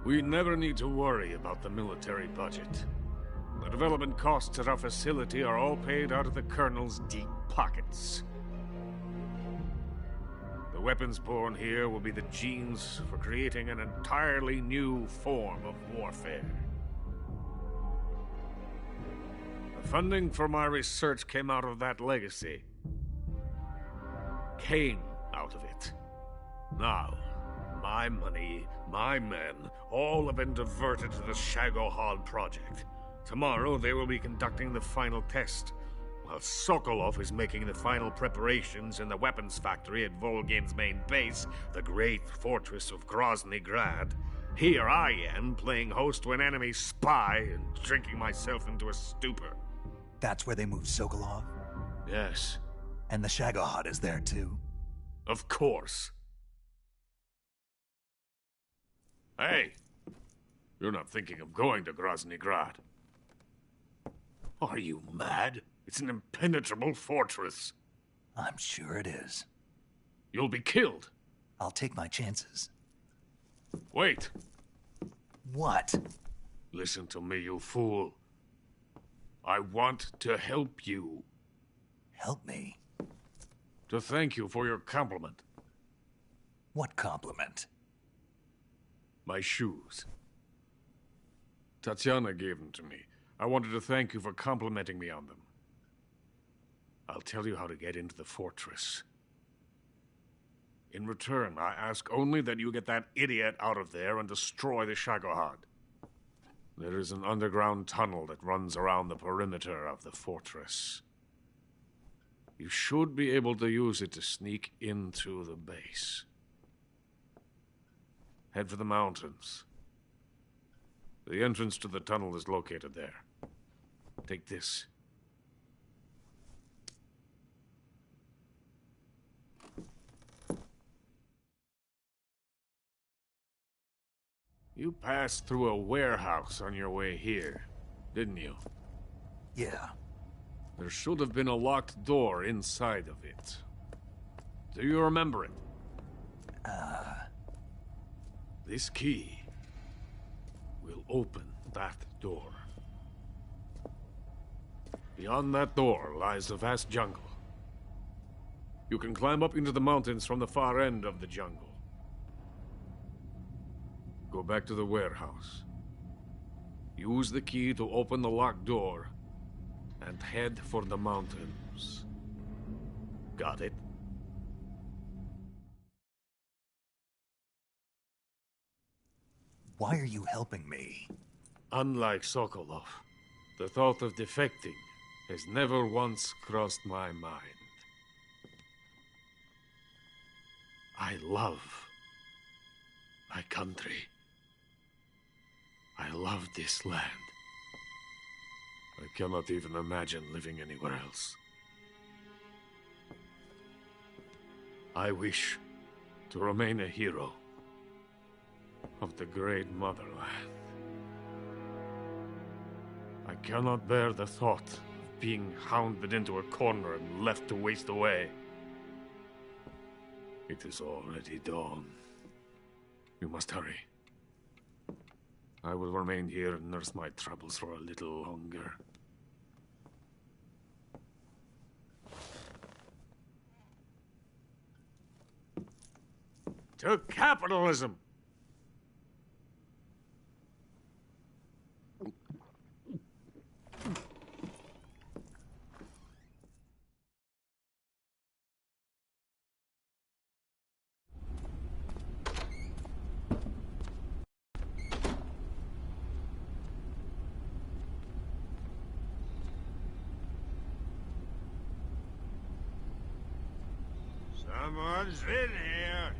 We never need to worry about the military budget. The development costs at our facility are all paid out of the Colonel's deep pockets. The weapons born here will be the genes for creating an entirely new form of warfare. The funding for my research came out of that legacy. Came out of it. Now, my money, my men, all have been diverted to the Shagohod project. Tomorrow they will be conducting the final test, while Sokolov is making the final preparations in the weapons factory at Volgin's main base, the great fortress of Grozny Grad. Here I am, playing host to an enemy spy and drinking myself into a stupor.
That's where they moved Sokolov?
Yes.
And the Shagohod is there too?
Of course. Hey! You're not thinking of going to Grozny Grad. Are you mad? It's an impenetrable fortress.
I'm sure it is.
You'll be killed.
I'll take my chances.
Wait.
What?
Listen to me, you fool. I want to help you.
Help me?
To thank you for your compliment.
What compliment?
My shoes. Tatiana gave them to me. I wanted to thank you for complimenting me on them. I'll tell you how to get into the fortress. In return, I ask only that you get that idiot out of there and destroy the Shagohod. There is an underground tunnel that runs around the perimeter of the fortress. You should be able to use it to sneak into the base. Head for the mountains. The entrance to the tunnel is located there. Take this. You passed through a warehouse on your way here, didn't you?
Yeah.
There should have been a locked door inside of it. Do you remember it? This key will open that door. Beyond that door lies a vast jungle. You can climb up into the mountains from the far end of the jungle. Go back to the warehouse. Use the key to open the locked door and head for the mountains. Got it?
Why are you helping me?
Unlike Sokolov, the thought of defecting has never once crossed my mind. I love my country. I love this land. I cannot even imagine living anywhere else. I wish to remain a hero of the great motherland. I cannot bear the thought of being hounded into a corner and left to waste away. It is already dawn. You must hurry. I will remain here and nurse my troubles for a little longer. To capitalism!
Someone's in here.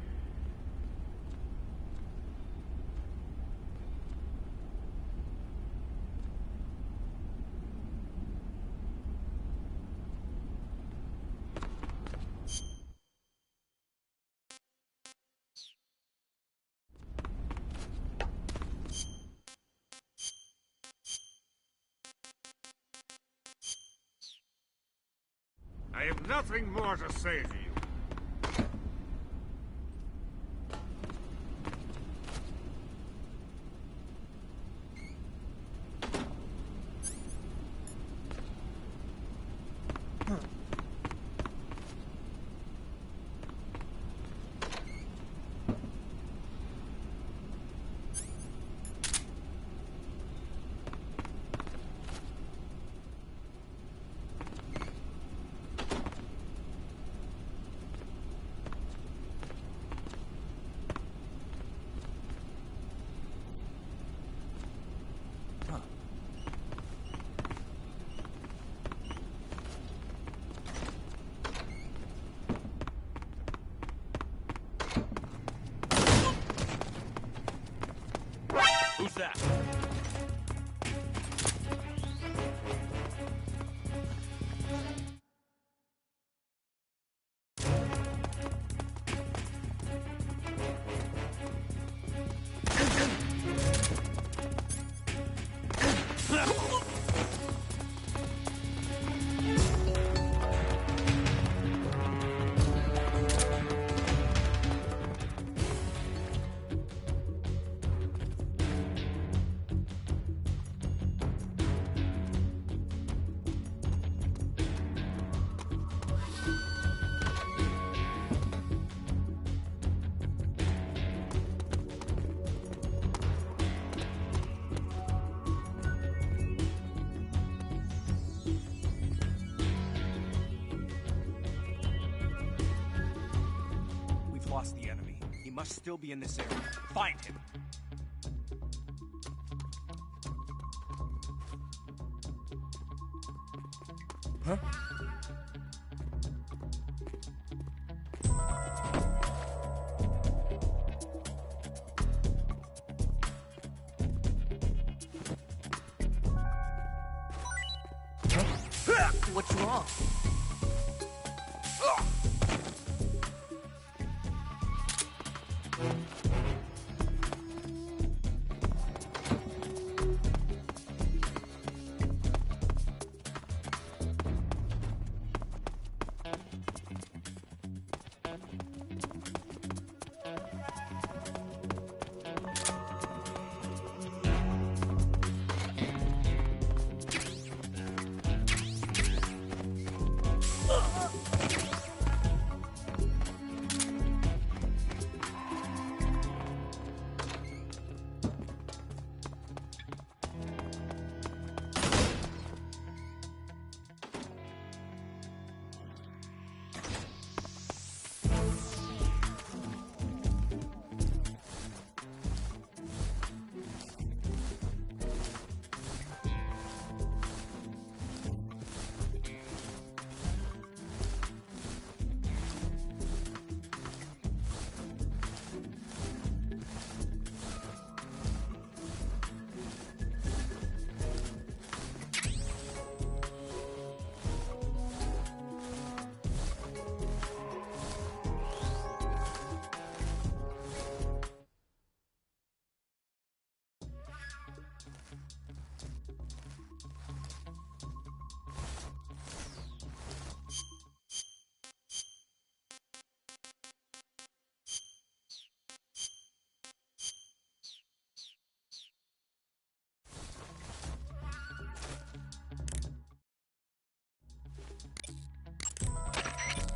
I have nothing more to say to you.
lost the enemy. He must still be in this area. Find him.
Huh?
What's wrong?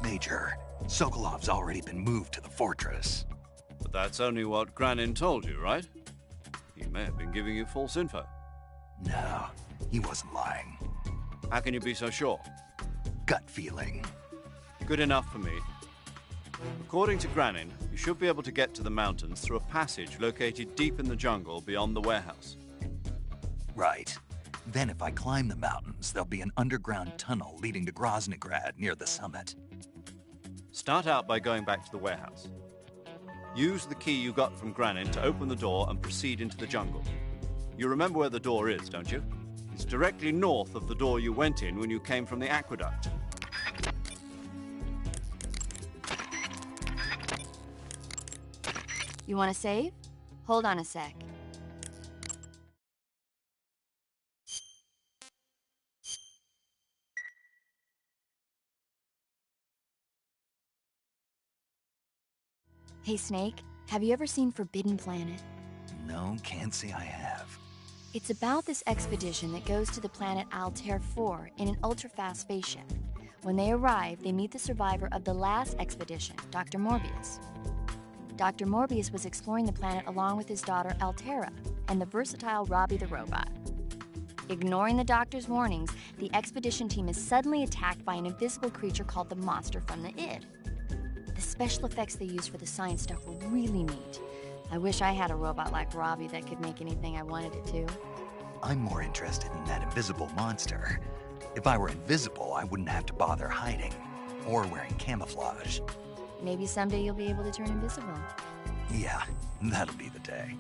Major, Sokolov's already been moved to the fortress.
But that's only what Granin told you, right? He may have been giving you false info.
No, he wasn't lying.
How can you be so sure?
Gut feeling.
Good enough for me. According to Granin, you should be able to get to the mountains through a passage located deep in the jungle beyond the warehouse.
Right. Then if I climb the mountains, there'll be an underground tunnel leading to Groznygrad near the summit.
Start out by going back to the warehouse. Use the key you got from Granin to open the door and proceed into the jungle. You remember where the door is, don't you? It's directly north of the door you went in when you came from the aqueduct.
You want to save? Hold on a sec. Hey, Snake, have you ever seen Forbidden Planet?
No, can't say I have.
It's about this expedition that goes to the planet Altair 4 in an ultra-fast spaceship. When they arrive, they meet the survivor of the last expedition, Dr. Morbius. Dr. Morbius was exploring the planet along with his daughter Altera and the versatile Robbie the robot. Ignoring the doctor's warnings, the expedition team is suddenly attacked by an invisible creature called the Monster from the Id. The special effects they used for the science stuff were really neat. I wish I had a robot like Robbie that could make anything I wanted it to.
I'm more interested in that invisible monster. If I were invisible, I wouldn't have to bother hiding or wearing camouflage.
Maybe someday you'll be able to turn invisible.
Yeah, that'll be the day.